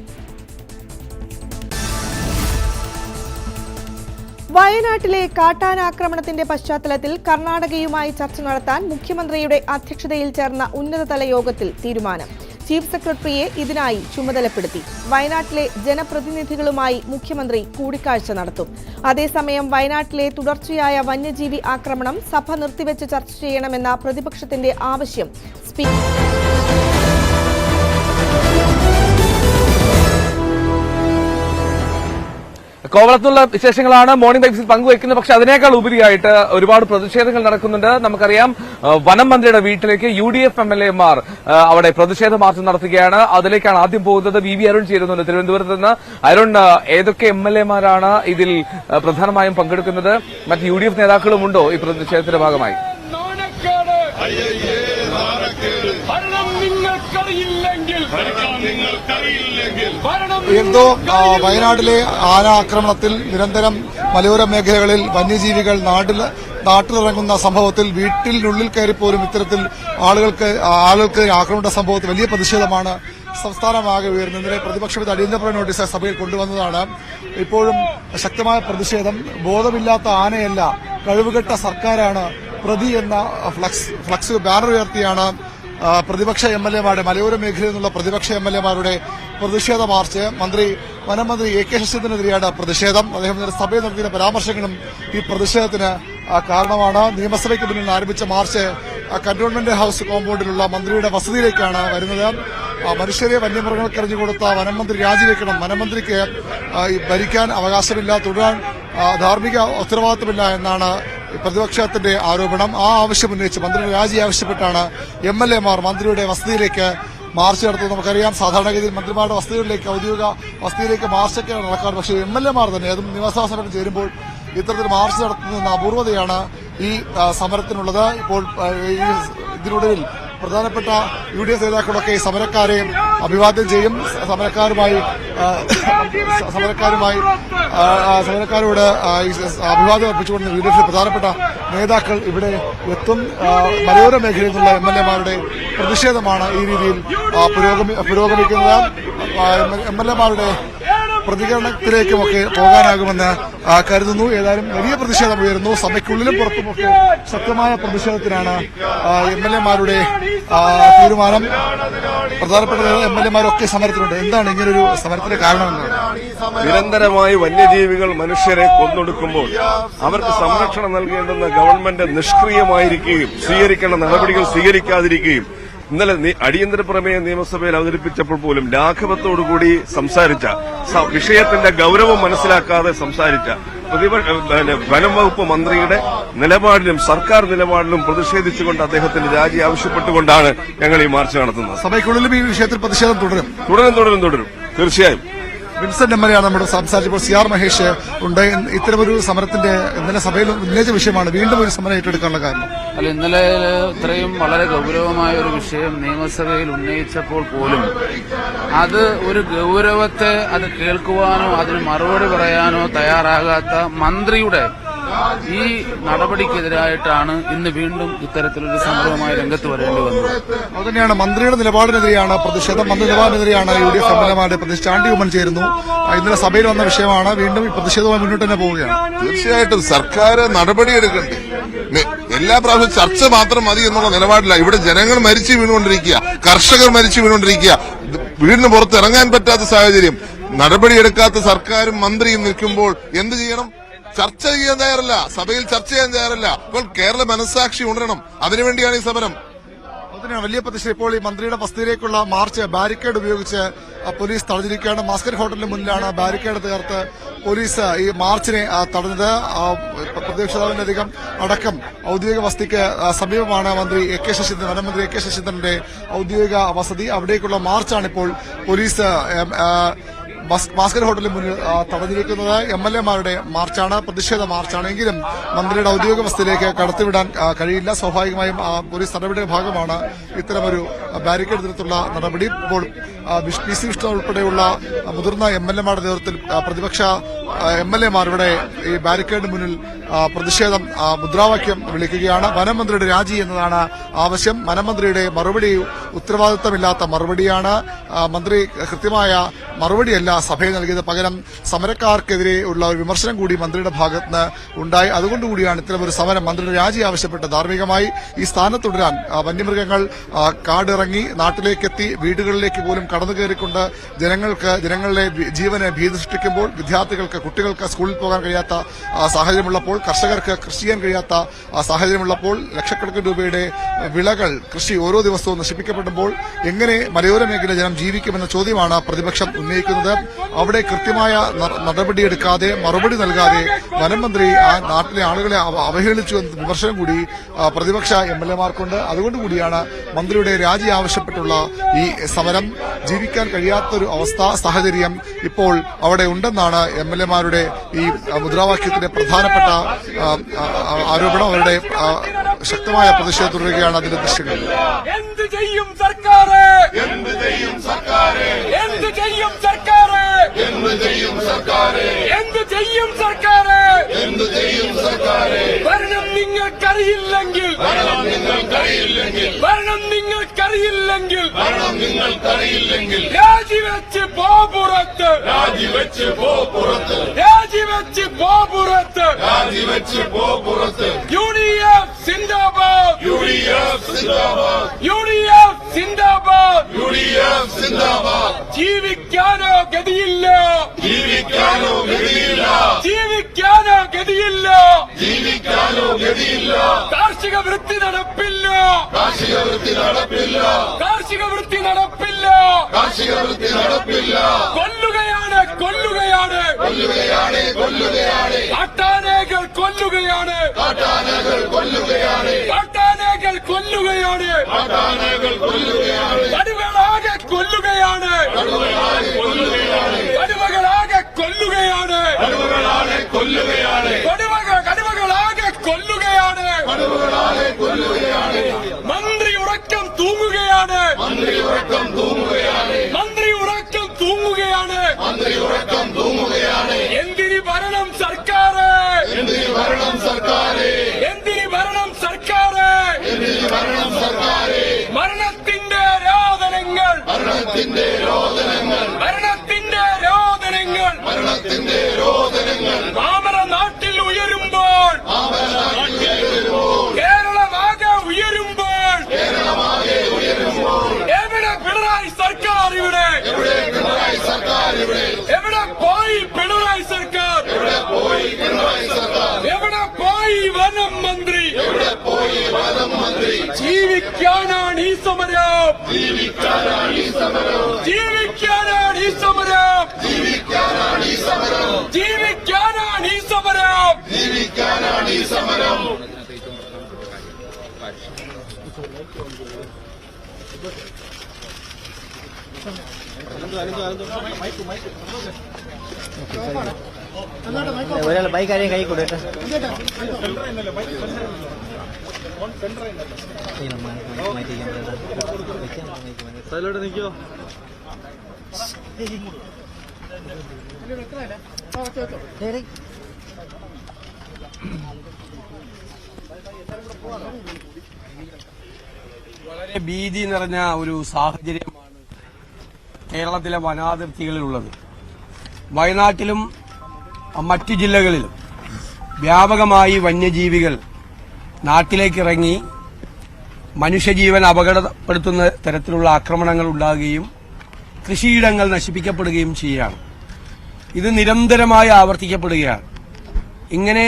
വയനാട്ടിലെ കാട്ടാനാക്രമണത്തിന്റെ പശ്ചാത്തലത്തിൽ കർണാടകയുമായി ചർച്ച നടത്താൻ മുഖ്യമന്ത്രിയുടെ അധ്യക്ഷതയിൽ ചേർന്ന ഉന്നതതല യോഗത്തിൽ തീരുമാനം. ചീഫ് സെക്രട്ടറിയെ ഇതിനായി ചുമതലപ്പെടുത്തി. വയനാട്ടിലെ ജനപ്രതിനിധികളുമായി മുഖ്യമന്ത്രി കൂടിക്കാഴ്ച നടത്തും. അതേസമയം വയനാട്ടിലെ തുടർച്ചയായ വന്യജീവി ആക്രമണം സഭ നിർത്തിവെച്ച് ചർച്ച ചെയ്യണമെന്ന പ്രതിപക്ഷത്തിന്റെ ആവശ്യം സ്പീക്കർ കോവളത്തുള്ള വിശേഷങ്ങളാണ് മോർണിംഗ് വൈബ്സിൽ പങ്കുവയ്ക്കുന്നത്. പക്ഷെ അതിനേക്കാൾ ഉപരിയായിട്ട് ഒരുപാട് പ്രതിഷേധങ്ങൾ നടക്കുന്നുണ്ട്. നമുക്കറിയാം, വനം മന്ത്രിയുടെ വീട്ടിലേക്ക് UDF MLA-മാർ അവിടെ പ്രതിഷേധ മാർച്ച് നടത്തുകയാണ്. അതിലേക്കാണ് ആദ്യം പോകുന്നത്. VV അരുൺ ചേരുന്നുണ്ട് തിരുവനന്തപുരത്ത് നിന്ന്. അരുൺ, ഏതൊക്കെ MLA-മാരാണ് ഇതിൽ പ്രധാനമായും പങ്കെടുക്കുന്നത്? മറ്റ് UDF നേതാക്കളും ഉണ്ടോ ഈ പ്രതിഷേധത്തിന്റെ ഭാഗമായി? എന്തോ വയനാട്ടിലെ ആന ആക്രമണത്തിൽ നിരന്തരം മലയോര മേഖലകളിൽ വന്യജീവികൾ നാട്ടിലിറങ്ങുന്ന സംഭവത്തിൽ വീട്ടിനുള്ളിൽ കയറിപ്പോലും ഇത്തരത്തിൽ ആളുകൾക്ക് ആക്രമണ സംഭവത്തിൽ വലിയ പ്രതിഷേധമാണ് സംസ്ഥാനമാകെ ഉയർന്നത്. ഇന്നലെ പ്രതിപക്ഷം അടിയന്തര നോട്ടീസ് സഭയിൽ കൊണ്ടുവന്നതാണ്. ഇപ്പോഴും ശക്തമായ പ്രതിഷേധം. ബോധമില്ലാത്ത ആനയല്ല, കഴിവുകെട്ട സർക്കാരാണ് പ്രതി എന്ന ഫ്ലക്സ് ബാനർ ഉയർത്തിയാണ് പ്രതിപക്ഷ MLA-മാരുടെ മലയോര മേഖലയിൽ നിന്നുള്ള പ്രതിപക്ഷ MLA-മാരുടെ പ്രതിഷേധ മാർച്ച്. വനം മന്ത്രി AK ശശീന്ദ്രനെതിരെയാണ് പ്രതിഷേധം. അദ്ദേഹം സഭയിൽ നടത്തിയ പരാമർശങ്ങളും ഈ പ്രതിഷേധത്തിന് കാരണമാണ്. നിയമസഭയ്ക്ക് മുന്നിൽ ആരംഭിച്ച മാർച്ച് കന്റോൺമെന്റ് ഹൌസ് കോമ്പൗണ്ടിലുള്ള മന്ത്രിയുടെ വസതിയിലേക്കാണ് വരുന്നത്. മനുഷ്യരെ വന്യമൃഗങ്ങൾക്ക് എറിഞ്ഞുകൊടുത്ത വനം മന്ത്രി രാജിവെക്കണം. വനം മന്ത്രിക്ക് ഭരിക്കാൻ അവകാശമില്ല, തുടരാൻ ധാർമ്മിക ഉത്തരവാദിത്തമില്ല എന്നാണ് പ്രതിപക്ഷത്തിന്റെ ആരോപണം. ആ ആവശ്യം ഉന്നയിച്ച് മന്ത്രിയുടെ രാജി ആവശ്യപ്പെട്ടാണ് MLA-മാർ മന്ത്രിയുടെ വസതിയിലേക്ക് മാർച്ച് നടത്തുന്നത്. നമുക്കറിയാം, സാധാരണഗതിയിൽ മന്ത്രിമാരുടെ വസതികളിലേക്ക് ഔദ്യോഗിക വസതിയിലേക്ക് മാർച്ചൊക്കെയാണ് നടക്കാറ്. പക്ഷേ MLA-മാർ തന്നെ അതും നിയമസഭാ സമരം ചേരുമ്പോൾ ഇത്തരത്തിൽ മാർച്ച് നടത്തുന്ന അപൂർവതയാണ് ഈ സമരത്തിനുള്ളത്. ഇപ്പോൾ ഇതിനൊടുവിൽ പ്രധാനപ്പെട്ട UDF നേതാക്കളൊക്കെ സമരക്കാരെ അഭിവാദ്യം ചെയ്യും. സമരക്കാരോട് അഭിവാദ്യം അർപ്പിച്ചുകൊണ്ട് UDF പ്രധാനപ്പെട്ട നേതാക്കൾ ഇവിടെ എത്തും. മലയോര മേഖലയിൽ നിന്നുള്ള MLA-മാരുടെ പ്രതിഷേധമാണ് ഈ രീതിയിൽ പുരോഗമിക്കുന്നത്. MLA-മാരുടെ പ്രതികരണത്തിലേക്കുമൊക്കെ പോകാനാകുമെന്ന് കരുതുന്നു. ഏതായാലും വലിയ പ്രതിഷേധം ഉയരുന്നു. സഭയ്ക്കുള്ളിലും പുറത്തുമൊക്കെ ശക്തമായ പ്രതിഷേധത്തിനാണ് MLA-മാരുടെ തീരുമാനം. പ്രധാനപ്പെട്ട MLA-മാരൊക്കെ സമരത്തിലുണ്ട്. എന്താണ് ഇങ്ങനൊരു സമരത്തിന്റെ കാരണമെന്നാണ്? നിരന്തരമായി വന്യജീവികൾ മനുഷ്യരെ കൊന്നൊടുക്കുമ്പോൾ അവർക്ക് സംരക്ഷണം നൽകേണ്ടുന്ന ഗവൺമെന്റ് നിഷ്ക്രിയമായിരിക്കുകയും സ്വീകരിക്കേണ്ട നടപടികൾ സ്വീകരിക്കാതിരിക്കുകയും ഇന്നലെ അടിയന്തര പ്രമേയം നിയമസഭയിൽ അവതരിപ്പിച്ചപ്പോൾ പോലും ലാഘവത്തോടുകൂടി സംസാരിച്ച, വിഷയത്തിന്റെ ഗൌരവം മനസ്സിലാക്കാതെ സംസാരിച്ച വനം വകുപ്പ് മന്ത്രിയുടെ നിലപാടിലും സർക്കാർ നിലപാടിലും പ്രതിഷേധിച്ചുകൊണ്ട് അദ്ദേഹത്തിന്റെ രാജി ആവശ്യപ്പെട്ടുകൊണ്ടാണ് ഞങ്ങൾ ഈ മാർച്ച് നടത്തുന്നത്. സഭയ്ക്കുള്ളിലും ഈ വിഷയത്തിൽ പ്രതിഷേധം തുടരും തീർച്ചയായും. വിൻസെന്റ് MLA ആണ് നമ്മുടെ സംസാരിച്ചപ്പോൾ. CR മഹേഷ് ഉണ്ട്. ഇത്തരമൊരു സമരത്തിന്റെ ഇന്നലെ സഭയിൽ ഉന്നയിച്ച വിഷയമാണ്. വീണ്ടും ഒരു സമരം ഏറ്റെടുക്കാനുള്ള കാരണം അല്ല, ഇന്നലെ ഇത്രയും വളരെ ഗൌരവമായ ഒരു വിഷയം നിയമസഭയിൽ ഉന്നയിച്ചപ്പോൾ പോലും അത് ഒരു ഗൌരവത്തെ അത് കേൾക്കുവാനോ അതിന് മറുപടി പറയാനോ തയ്യാറാകാത്ത മന്ത്രിയുടെ ഈ നടപടിക്കെതിരായിട്ടാണ് ഇന്ന് വീണ്ടും ഇത്തരത്തിലൊരു സമരവുമായി രംഗത്ത് വരേണ്ടി വന്നത്. അതുതന്നെയാണ് മന്ത്രിയുടെ നിലപാടിനെതിരെയാണ് പ്രതിഷേധം. മന്ത്രി നിലപാടിനെതിരെയാണ് UDF MLA-മാരുടെ പ്രതിഷേധം. ചാണ്ടി ഉമ്മൻ ചേരുന്നു. ഇന്നലെ സഭയിൽ വന്ന വിഷയമാണ്. വീണ്ടും ഈ പ്രതിഷേധവുമായി മുന്നോട്ട് തന്നെ പോവുകയാണ്. തീർച്ചയായിട്ടും സർക്കാർ നടപടിയെടുക്കണ്ടേ? എല്ലാ പ്രാവശ്യം ചർച്ച മാത്രം മതി എന്നുള്ള നിലപാടില്ല. ഇവിടെ ജനങ്ങൾ മരിച്ചു വീണുകൊണ്ടിരിക്കുക, കർഷകർ മരിച്ചു വീണുകൊണ്ടിരിക്കുക, വീടിന് പുറത്ത് ഇറങ്ങാൻ പറ്റാത്ത സാഹചര്യം. നടപടിയെടുക്കാത്ത സർക്കാരും മന്ത്രിയും നിൽക്കുമ്പോൾ എന്ത് ചെയ്യണം? ചർച്ച ചെയ്യാൻ തയ്യാറല്ല, സഭയിൽ ചർച്ച ചെയ്യാൻ തയ്യാറല്ല. അപ്പോൾ കേരള മനസ്സാക്ഷി ഉണരണം. അതിനുവേണ്ടിയാണ് ഈ സമരം. അതിനാണ് വലിയ പ്രതിഷേധം. ഇപ്പോൾ ഈ മന്ത്രിയുടെ വസതിയിലേക്കുള്ള മാർച്ച് ബാരിക്കേഡ് ഉപയോഗിച്ച് പോലീസ് തടഞ്ഞിരിക്കുകയാണ്. മാസ്കറ്റ് ഹോട്ടലിന് മുന്നിലാണ് ബാരിക്കേഡ് തീർത്ത് പോലീസ് ഈ മാർച്ചിനെ തടഞ്ഞത്. പ്രതിപക്ഷ നേതാവിനധികം അടക്കം ഔദ്യോഗിക വസതിക്ക് സമീപമാണ് മന്ത്രി AK ശശീന്ദ്രൻ, വനമന്ത്രി AK ശശീന്ദ്രന്റെ ഔദ്യോഗിക വസതി. അവിടേക്കുള്ള മാർച്ചാണ് ഇപ്പോൾ പോലീസ് മാസ്കറ്റ് ഹോട്ടലിന് മുന്നിൽ തടഞ്ഞിരിക്കുന്നത്. MLA-മാരുടെ മാർച്ചാണ്, പ്രതിഷേധ മാർച്ചാണ്. എങ്കിലും മന്ത്രിയുടെ ഔദ്യോഗിക വസതിയിലേക്ക് കടത്തിവിടാൻ കഴിയില്ല. സ്വാഭാവികമായും പോലീസ് നടപടിയുടെ ഭാഗമാണ് ഇത്തരമൊരു ബാരിക്കേഡ് തീർത്തുള്ള നടപടി. ഇപ്പോൾ PC വിഷ്ണു ഉൾപ്പെടെയുള്ള മുതിർന്ന MLA-മാരുടെ നേതൃത്വത്തിൽ പ്രതിപക്ഷ MLA-മാർ ഇവിടെ ഈ ബാരിക്കേഡിന് മുന്നിൽ പ്രതിഷേധം മുദ്രാവാക്യം വിളിക്കുകയാണ്. വനമന്ത്രിയുടെ രാജി എന്നതാണ് ആവശ്യം. വനമന്ത്രിയുടെ മറുപടി ഉത്തരവാദിത്തമില്ലാത്ത മറുപടിയാണ്. മന്ത്രി കൃത്യമായ മറുപടിയല്ല സഭയിൽ നൽകിയത്. പകരം സമരക്കാർക്കെതിരെ ഉള്ള ഒരു വിമർശനം കൂടി മന്ത്രിയുടെ ഭാഗത്തുനിന്ന് ഉണ്ടായി. അതുകൊണ്ടുകൂടിയാണ് ഇത്തരമൊരു സമരം മന്ത്രിയുടെ രാജി ആവശ്യപ്പെട്ട് ധാർമ്മികമായി ഈ സ്ഥാനത്ത് തുടരാൻ വന്യമൃഗങ്ങൾ കാടിറങ്ങി നാട്ടിലേക്കെത്തി വീടുകളിലേക്ക് പോലും കടന്നു കയറിക്കൊണ്ട് ജനങ്ങളുടെ ജീവനെ ഭീതി സൃഷ്ടിക്കുമ്പോൾ, വിദ്യാർത്ഥികൾക്ക് കുട്ടികൾക്ക് സ്കൂളിൽ പോകാൻ കഴിയാത്ത സാഹചര്യമുള്ളപ്പോൾ, കർഷകർക്ക് കൃഷി ചെയ്യാൻ കഴിയാത്ത സാഹചര്യമുള്ളപ്പോൾ, ലക്ഷക്കണക്കിന് രൂപയുടെ വിളകൾ കൃഷി ഓരോ ദിവസവും നശിപ്പിക്കപ്പെടുമ്പോൾ എങ്ങനെ മലയോര മേഖല ജനം ജീവിക്കുമെന്ന ചോദ്യമാണ് പ്രതിപക്ഷം ഉന്നയിക്കുന്നത്. അവിടെ കൃത്യമായ നടപടിയെടുക്കാതെ മറുപടി നൽകാതെ വനമന്ത്രി ആ നാട്ടിലെ ആളുകളെ അവഹേളിച്ചു എന്ന വിമർശനം കൂടി പ്രതിപക്ഷ MLA-മാർക്കുണ്ട്. അതുകൊണ്ടുകൂടിയാണ് മന്ത്രിയുടെ രാജി ആവശ്യപ്പെട്ടുള്ള ഈ സമരം. ജീവിക്കാൻ കഴിയാത്തൊരു അവസ്ഥ സാഹചര്യം ഇപ്പോൾ അവിടെ ഉണ്ടെന്നാണ് MLA-മാരുടെ ഈ മുദ്രാവാക്യത്തിന്റെ പ്രധാനപ്പെട്ട ആരോപണം. അവരുടെ ശക്തമായ പ്രതിഷേധം തുടരുകയാണ്. അതിന്റെ ദൃശ്യങ്ങൾ. എന്ത് ചെയ്യും സർക്കാർ? എന്ത് ചെയ്യും സർക്കാർ? എന്ത് ചെയ്യും സർക്കാർ? എന്ത് ചെയ്യും സർക്കാർ? എന്ത് ചെയ്യും സർക്കാർ? എന്ത് ചെയ്യും സർക്കാർ? ഭരണം നിങ്ങൾക്കറിയില്ലെങ്കിൽ, ഭരണം നിങ്ങൾക്കറിയില്ലെങ്കിൽ, ഭരണം നിങ്ങൾക്കറിയില്ലെങ്കിൽ, ഭരണം നിങ്ങൾക്കറിയില്ലെങ്കിൽ രാജിവെച്ച് പോ പുറത്ത്, രാജിവെച്ച് പോ പുറത്ത്, രാജിവെച്ച് പോ പുറത്ത്, രാജിവെച്ച് പോ പുറത്ത്. UDF സിന്ദാബാദ്, UDF സിന്ദാബാദ്, UDF സിന്ദാബാദ്, UDF സിന്ദാബാദ്. ജീവിക്കാനോ ഗതിയില്ല, ജീവിക്കാനോ ഗതിയില്ല, ജീവിക്കാനോ ഗതിയില്ല, ജീവിക്കാനോ ഗതിയില്ല. കാർഷിക വൃത്തി നടപ്പില്ല, കാർഷിക വൃത്തി നടപ്പില്ല, കാർഷിക വൃത്തി നടപ്പില്ല, കാർഷിക വൃത്തി നടപ്പില്ല. കൊല്ലുകയാണ്, കൊല്ലുകയാണ്, കൊല്ലുകയാണ്, കൊല്ലുകയാണ്. കാട്ടാനകൾ കൊല്ലുകയാണ്, കാട്ടാനകൾ കൊല്ലുകയാണ്, കാട്ടാനകൾ കൊല്ലുകയാണ്, കാട്ടാനകൾ കൊല്ലുകയാണ്. കടുവകളാകെ കൊല്ലുകയാണ്, കടുവകളാകെ കൊല്ലുകയാണ്, കടുവകളാകെ കൊല്ലുകയാണ്, കടുവകളാകെ കൊല്ലുകയാണ്, കടുവകളാകെ കൊല്ലുകയാണ്, കടുവകളാകെ കൊല്ലുകയാണ്. മന്ത്രി ഉറക്കം തൂങ്ങുകയാണ്, മന്ത്രി ഉറക്കം തൂങ്ങുകയാണ്, മന്ത്രി ഉറക്കം തൂങ്ങുകയാണ്, മന്ത്രി ഉറക്കം തൂങ്ങുകയാണ്. എന്തിന് ഭരണം സർക്കാർ? എന്തിന് ഭരണം സർക്കാർ? എന്തിന് ഭരണം സർക്കാർ? എന്തിന് ഭരണം സർക്കാർ? മരണത്തിന്റെ രോദനങ്ങൾ, മരണത്തിന്റെ രോദനങ്ങൾ, മരണത്തിന്റെ രോദനങ്ങൾ, മരണത്തിന്റെ രോദനങ്ങൾ മാമര നാട്ടിൽ ഉയരുമ്പോൾ, മാമര നാട്ടിൽ ഉയരുമ്പോൾ, കേരളമാകെ ഉയരുമ്പോൾ, കേരളമാകെ ഉയരുമ്പോൾ എവിടെ പിണറായി സർക്കാർ? ഇവിടെ എവിടെ പിണറായി സർക്കാർ? ഇവിടെ എവിടെ പോയി പിണറായി സർക്കാർ? എവിടെ പോയി പിണറായി സർക്കാർ? എവിടെ പോയി വനം മന്ത്രി? എവിടെ പോയി വനം മന്ത്രി? ജീവിക്കാനാണ് ഈ സമരം, ജീവിക്കാനാണ് ഈ സമരം, ജീവിക്കാനാണ് ഈ സമരം, ജീവിക്കാനാണ് ഈ സമരം, ജീവിക്കാനാണ് ഈ സമരം, ജീവിക്കാനാണ് ഈ സമരം. ഒരാൾ ബൈക്ക് ആരെയും കൈ കൊടുക്കട്ടെ. നിൽക്കോ വളരെ ഭീതി നിറഞ്ഞ ഒരു സാഹചര്യമാണ് കേരളത്തിലെ വനാതിർത്തികളിലുള്ളത്. വയനാട്ടിലും മറ്റു ജില്ലകളിലും വ്യാപകമായി വന്യജീവികൾ നാട്ടിലേക്കിറങ്ങി മനുഷ്യജീവൻ അപകടപ്പെടുത്തുന്ന തരത്തിലുള്ള ആക്രമണങ്ങൾ ഉണ്ടാകുകയും കൃഷിയിടങ്ങൾ നശിപ്പിക്കപ്പെടുകയും ചെയ്യുകയാണ്. ഇത് നിരന്തരമായി ആവർത്തിക്കപ്പെടുകയാണ്. ഇങ്ങനെ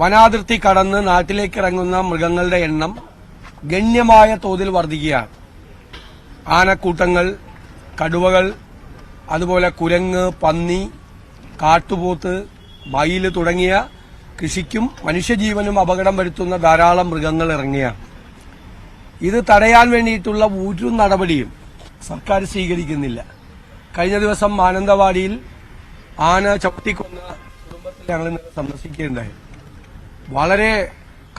വനാതിർത്തി കടന്ന് നാട്ടിലേക്കിറങ്ങുന്ന മൃഗങ്ങളുടെ എണ്ണം ഗണ്യമായ തോതിൽ വർദ്ധിക്കുകയാണ്. ആനക്കൂട്ടങ്ങൾ, കടുവകൾ, അതുപോലെ കുരങ്ങ്, പന്നി, കാട്ടുപോത്ത്, മയിൽ തുടങ്ങിയ കൃഷിക്കും മനുഷ്യജീവനും അപകടം വരുത്തുന്ന ധാരാളം മൃഗങ്ങൾ ഇറങ്ങിയാണ്. ഇത് തടയാൻ വേണ്ടിയിട്ടുള്ള ഒരു നടപടിയും സർക്കാർ സ്വീകരിക്കുന്നില്ല. കഴിഞ്ഞ ദിവസം മാനന്തവാടിയിൽ ആന ചവിട്ടിക്കൊന്ന കുടുംബത്തെ ഞങ്ങൾ സന്ദർശിക്കുകയുണ്ടായി. വളരെ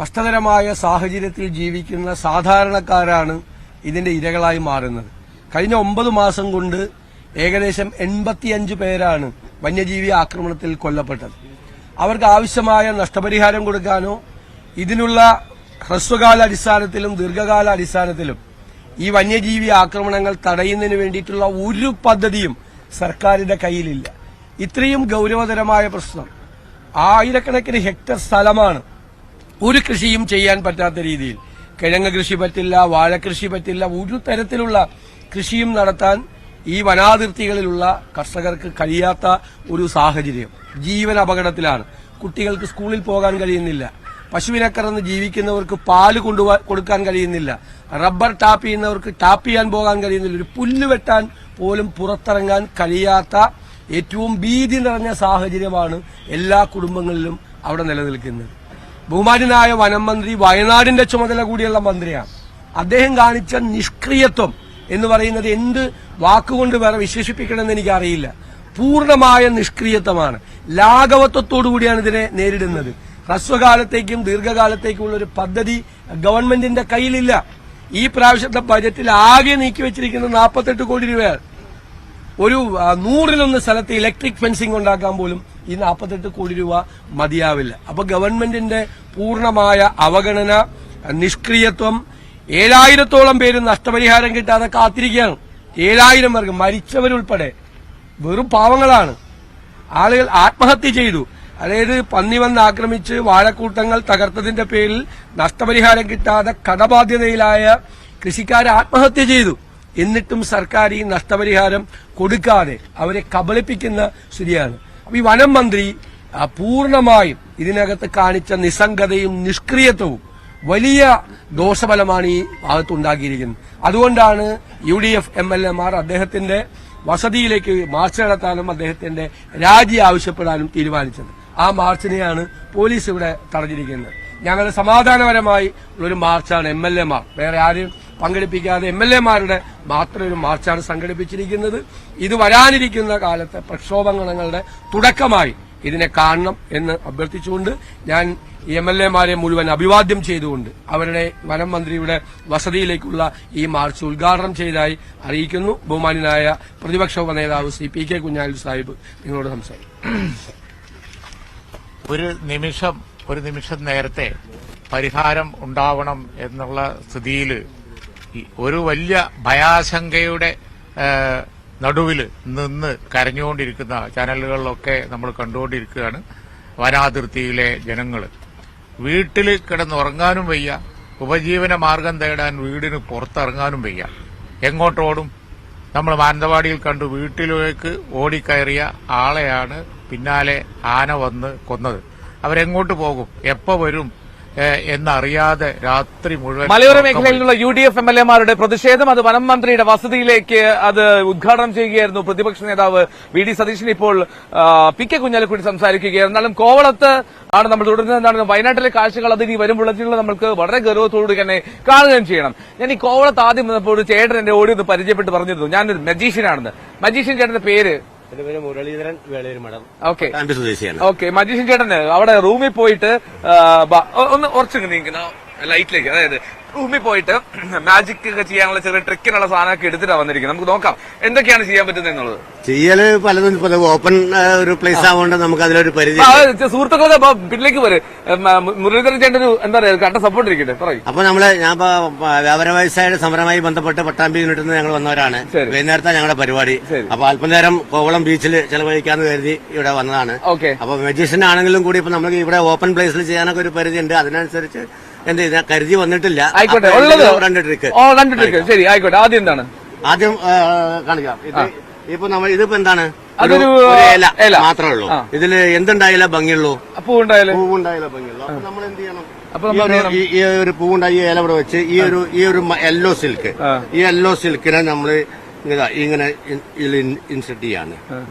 കഷ്ടകരമായ സാഹചര്യത്തിൽ ജീവിക്കുന്ന സാധാരണക്കാരാണ് ഇതിന്റെ ഇരകളായി മാറുന്നത്. കഴിഞ്ഞ 9 മാസം കൊണ്ട് ഏകദേശം 85 പേരാണ് വന്യജീവി ആക്രമണത്തിൽ കൊല്ലപ്പെട്ടത്. അവർക്ക് ആവശ്യമായ നഷ്ടപരിഹാരം കൊടുക്കാനോ ഇതിനുള്ള ഹ്രസ്വകാല അടിസ്ഥാനത്തിലും ദീർഘകാല അടിസ്ഥാനത്തിലും ഈ വന്യജീവി ആക്രമണങ്ങൾ തടയുന്നതിന് വേണ്ടിയിട്ടുള്ള ഒരു പദ്ധതിയും സർക്കാരിന്റെ കയ്യിലില്ല. ഇത്രയും ഗൌരവതരമായ പ്രശ്നം, ആയിരക്കണക്കിന് ഹെക്ടർ സ്ഥലമാണ്, ഒരു കൃഷിയും ചെയ്യാൻ പറ്റാത്ത രീതിയിൽ. കിഴങ്ങ് കൃഷി പറ്റില്ല, വാഴകൃഷി പറ്റില്ല, ഒരു തരത്തിലുള്ള കൃഷിയും നടത്താൻ ഈ വനാതിർത്തികളിലുള്ള കർഷകർക്ക് കഴിയാത്ത ഒരു സാഹചര്യം. ജീവൻ അപകടത്തിലാണ്. കുട്ടികൾക്ക് സ്കൂളിൽ പോകാൻ കഴിയുന്നില്ല. പശുവിനെ കറന്ന് ജീവിക്കുന്നവർക്ക് പാല് കൊടുക്കാൻ കഴിയുന്നില്ല. റബ്ബർ ടാപ്പ് ചെയ്യുന്നവർക്ക് ടാപ്പ് ചെയ്യാൻ പോകാൻ കഴിയുന്നില്ല. ഒരു പുല്ല് വെട്ടാൻ പോലും പുറത്തിറങ്ങാൻ കഴിയാത്ത ഏറ്റവും ഭീതി നിറഞ്ഞ സാഹചര്യമാണ് എല്ലാ കുടുംബങ്ങളിലും അവിടെ നിലനിൽക്കുന്നത്. ബഹുമാന്യനായ വനം മന്ത്രി വയനാടിന്റെ ചുമതല കൂടിയുള്ള മന്ത്രിയാണ്. അദ്ദേഹം കാണിച്ച നിഷ്ക്രിയത്വം എന്ന് പറയുന്നത് എന്ത് വാക്കുകൊണ്ട് വേറെ വിശേഷിപ്പിക്കണമെന്ന് എനിക്കറിയില്ല. പൂർണ്ണമായ നിഷ്ക്രിയത്വമാണ്. ലാഘവത്വത്തോടുകൂടിയാണ് ഇതിനെ നേരിടുന്നത്. ഹ്രസ്വകാലത്തേക്കും ദീർഘകാലത്തേക്കുമുള്ള ഒരു പദ്ധതി ഗവൺമെന്റിന്റെ കയ്യിലില്ല. ഈ പ്രാവശ്യത്തെ ബജറ്റിൽ ആകെ നീക്കിവെച്ചിരിക്കുന്നത് 48 കോടി രൂപയാണ്. ഒരു 100-1 സ്ഥലത്ത് ഇലക്ട്രിക് ഫെൻസിംഗ് ഉണ്ടാക്കാൻ പോലും ഈ 48 കോടി രൂപ മതിയാവില്ല. അപ്പൊ ഗവൺമെന്റിന്റെ പൂർണ്ണമായ അവഗണന, നിഷ്ക്രിയത്വം. 7000-ഓളം പേര് നഷ്ടപരിഹാരം കിട്ടാതെ കാത്തിരിക്കുകയാണ്. 7000 പേർക്ക്, മരിച്ചവരുൾപ്പെടെ. വെറും പാവങ്ങളാണ്. ആളുകൾ ആത്മഹത്യ ചെയ്തു. അതായത് പന്നി വന്ന് ആക്രമിച്ച് വാഴക്കൂട്ടങ്ങൾ തകർത്തതിന്റെ പേരിൽ നഷ്ടപരിഹാരം കിട്ടാതെ കടബാധ്യതയിലായ കൃഷിക്കാർ ആത്മഹത്യ ചെയ്തു. എന്നിട്ടും സർക്കാർ ഈ നഷ്ടപരിഹാരം കൊടുക്കാതെ അവരെ കബളിപ്പിക്കുന്ന സ്ഥിതിയാണ്. അപ്പൊ ഈ വനം മന്ത്രി പൂർണ്ണമായും ഇതിനകത്ത് കാണിച്ച നിസ്സംഗതയും നിഷ്ക്രിയത്വവും വലിയ ദോഷഫലമാണ് ഈ ഭാഗത്തുണ്ടാക്കിയിരിക്കുന്നത്. അതുകൊണ്ടാണ് UDF MLA മാർ അദ്ദേഹത്തിന്റെ വസതിയിലേക്ക് മാർച്ച് നടത്താനും അദ്ദേഹത്തിന്റെ രാജി ആവശ്യപ്പെടാനും തീരുമാനിച്ചത്. ആ മാർച്ചിനെയാണ് പോലീസ് ഇവിടെ തടഞ്ഞിരിക്കുന്നത്. ഞങ്ങൾ സമാധാനപരമായി ഉള്ളൊരു മാർച്ചാണ് MLA മാർ, വേറെ ആരും പങ്കെടുപ്പിക്കാതെ MLA മാരുടെ മാത്രം ഒരു മാർച്ചാണ് സംഘടിപ്പിച്ചിരിക്കുന്നത്. ഇത് വരാനിരിക്കുന്ന കാലത്തെ പ്രക്ഷോഭങ്ങളുടെ തുടക്കമായി ഇതിനെ കാണണം എന്ന് അഭ്യർത്ഥിച്ചുകൊണ്ട് ഞാൻ ഈ MLA മാരെ മുഴുവൻ അഭിവാദ്യം ചെയ്തുകൊണ്ട് അവരുടെ വനം മന്ത്രിയുടെ വസതിയിലേക്കുള്ള ഈ മാർച്ച് ഉദ്ഘാടനം ചെയ്തതായി അറിയിക്കുന്നു. ബഹുമാന്യനായ പ്രതിപക്ഷ ഉപനേതാവ് ശ്രീ PK കുഞ്ഞാലിക്കുട്ടി സാഹിബ് നിങ്ങളോട് സംസാരിക്കും. ഒരു നിമിഷം നേരത്തെ പരിഹാരം ഉണ്ടാവണം എന്നുള്ള സ്ഥിതിയിൽ ഒരു വലിയ ഭയാശങ്കയുടെ നടുവിൽ നിന്ന് കരഞ്ഞുകൊണ്ടിരിക്കുന്ന ചാനലുകളിലൊക്കെ നമ്മൾ കണ്ടുകൊണ്ടിരിക്കുകയാണ്. വനാതിർത്തിയിലെ ജനങ്ങൾ വീട്ടിൽ കിടന്നുറങ്ങാനും വയ്യ, ഉപജീവന മാർഗം തേടാൻ വീടിന് പുറത്തിറങ്ങാനും വയ്യ. എങ്ങോട്ടോടും? നമ്മൾ മാനന്തവാടിയിൽ കണ്ടു, വീട്ടിലേക്ക് ഓടിക്കയറിയ ആളെയാണ് പിന്നാലെ ആന വന്ന് കൊന്നത്. അവരെങ്ങോട്ട് പോകും, എപ്പോ വരും എന്നറിയാതെ രാത്രി മുഴുവൻ. മലയോര മേഖലയിലുള്ള UDF MLA മാരുടെ പ്രതിഷേധം, അത് വനം മന്ത്രിയുടെ വസതിയിലേക്ക് അത് ഉദ്ഘാടനം ചെയ്യുകയായിരുന്നു പ്രതിപക്ഷ നേതാവ് VD സതീശൻ. ഇപ്പോൾ PK കുഞ്ഞാലിക്കുട്ടി സംസാരിക്കുകയാണ്. എന്നാലും കോവളത്ത് ആണ് നമ്മൾ തുടരുന്നതെന്നാണ്. വയനാട്ടിലെ കാഴ്ചകൾ അത് ഇനി വരും ബുള്ളറ്റിനുകൾ നമുക്ക് വളരെ ഗൗരവത്തോടുകൂടി തന്നെ കാണുകയും ചെയ്യണം. ഞാൻ ഈ കോവളത്ത് ആദ്യം വന്നപ്പോൾ ഒരു ചേട്ടൻ എന്റെ ഓടി ഒന്ന് പരിചയപ്പെട്ട് പറഞ്ഞിരുന്നു ഞാനൊരു മജീഷ്യനാണെന്ന്. മജീഷ്യൻ ചേട്ടന്റെ പേര് മുരളീധരൻ വേളൂർ മഠം. ഓക്കെ, സ്വദേശിയാണ്. ഓക്കെ. മജീഷ്യൻ ചേട്ടന് അവിടെ റൂമിൽ പോയിട്ട് ഒന്ന് കുറച്ച് നീക്കുന്ന ലൈറ്റിലേക്ക്, അതായത് റൂമിൽ പോയിട്ട് മാജിക് ഒക്കെ ചെയ്യാനുള്ള ചെറിയ ട്രിക്കിനുള്ള സാധനമൊക്കെ എടുത്തിട്ടാണ് വന്നിരിക്കുന്നത്. നമുക്ക് നോക്കാം എന്തൊക്കെയാണ് ചെയ്യാൻ പറ്റുന്നത് എന്നുള്ളത്. ചെയ്യല് പലതും ഓപ്പൺ ഒരു പ്ലേസ് ആവുകൊണ്ട് നമുക്ക് അതിലൊരു പരിധി. സുഹൃത്തുക്കളൊക്കെ പിന്നിലേക്ക് വരും. മുരളീധരൻ ചേട്ടൻ ഒരു എന്താ പറയുക കണ്ട സപ്പോർട്ട് ഇരിക്കട്ടെ, പറയും. അപ്പൊ ഞാൻ വ്യാപാര വ്യവസായ സമരമായി ബന്ധപ്പെട്ട് പട്ടാമ്പി യൂണിറ്റിൽ നിന്ന് ഞങ്ങൾ വന്നവരാണ്. വൈകുന്നേരത്തെ ഞങ്ങളുടെ പരിപാടി. അപ്പൊ അല്പനേരം കോവളം ബീച്ചിൽ ചെലവഴിക്കാന്ന് കരുതി ഇവിടെ വന്നതാണ്. അപ്പൊ മജീഷ്യൻ ആണെങ്കിലും കൂടി ഇപ്പൊ നമുക്ക് ഇവിടെ ഓപ്പൺ പ്ലേസിൽ ചെയ്യാനൊക്കെ ഒരു പരിധി ഉണ്ട്. അതിനനുസരിച്ച് എന്ത് ചെയ്താൽ കരുതി വന്നിട്ടില്ല. ആയിക്കോട്ടെ, രണ്ട് ട്രിക്ക്. ശരി, ആയിക്കോട്ടെ. ആദ്യം എന്താണ്? ആദ്യം കാണിക്കാം. ഇപ്പൊ നമ്മൾ ഇതിപ്പോ എന്താണ്? അതൊരു ഇല മാത്രമേ ഉള്ളൂ. ഇതില് എന്തുണ്ടായാലേ ഭംഗിയുള്ളൂ? പൂവുണ്ടായാലേ ഭംഗിയുള്ളൂ. അപ്പൊ നമ്മൾ എന്ത് ചെയ്യണം? ഈ ഒരു പൂവുണ്ടായി ഇല ഇവിടെ വെച്ച് ഈ ഒരു യെല്ലോ സിൽക്ക്, ഈ യെല്ലോ സിൽക്കിനെ നമ്മള് ഇങ്ങനെ ഇൻസെർട്ട് ചെയ്യാണ്.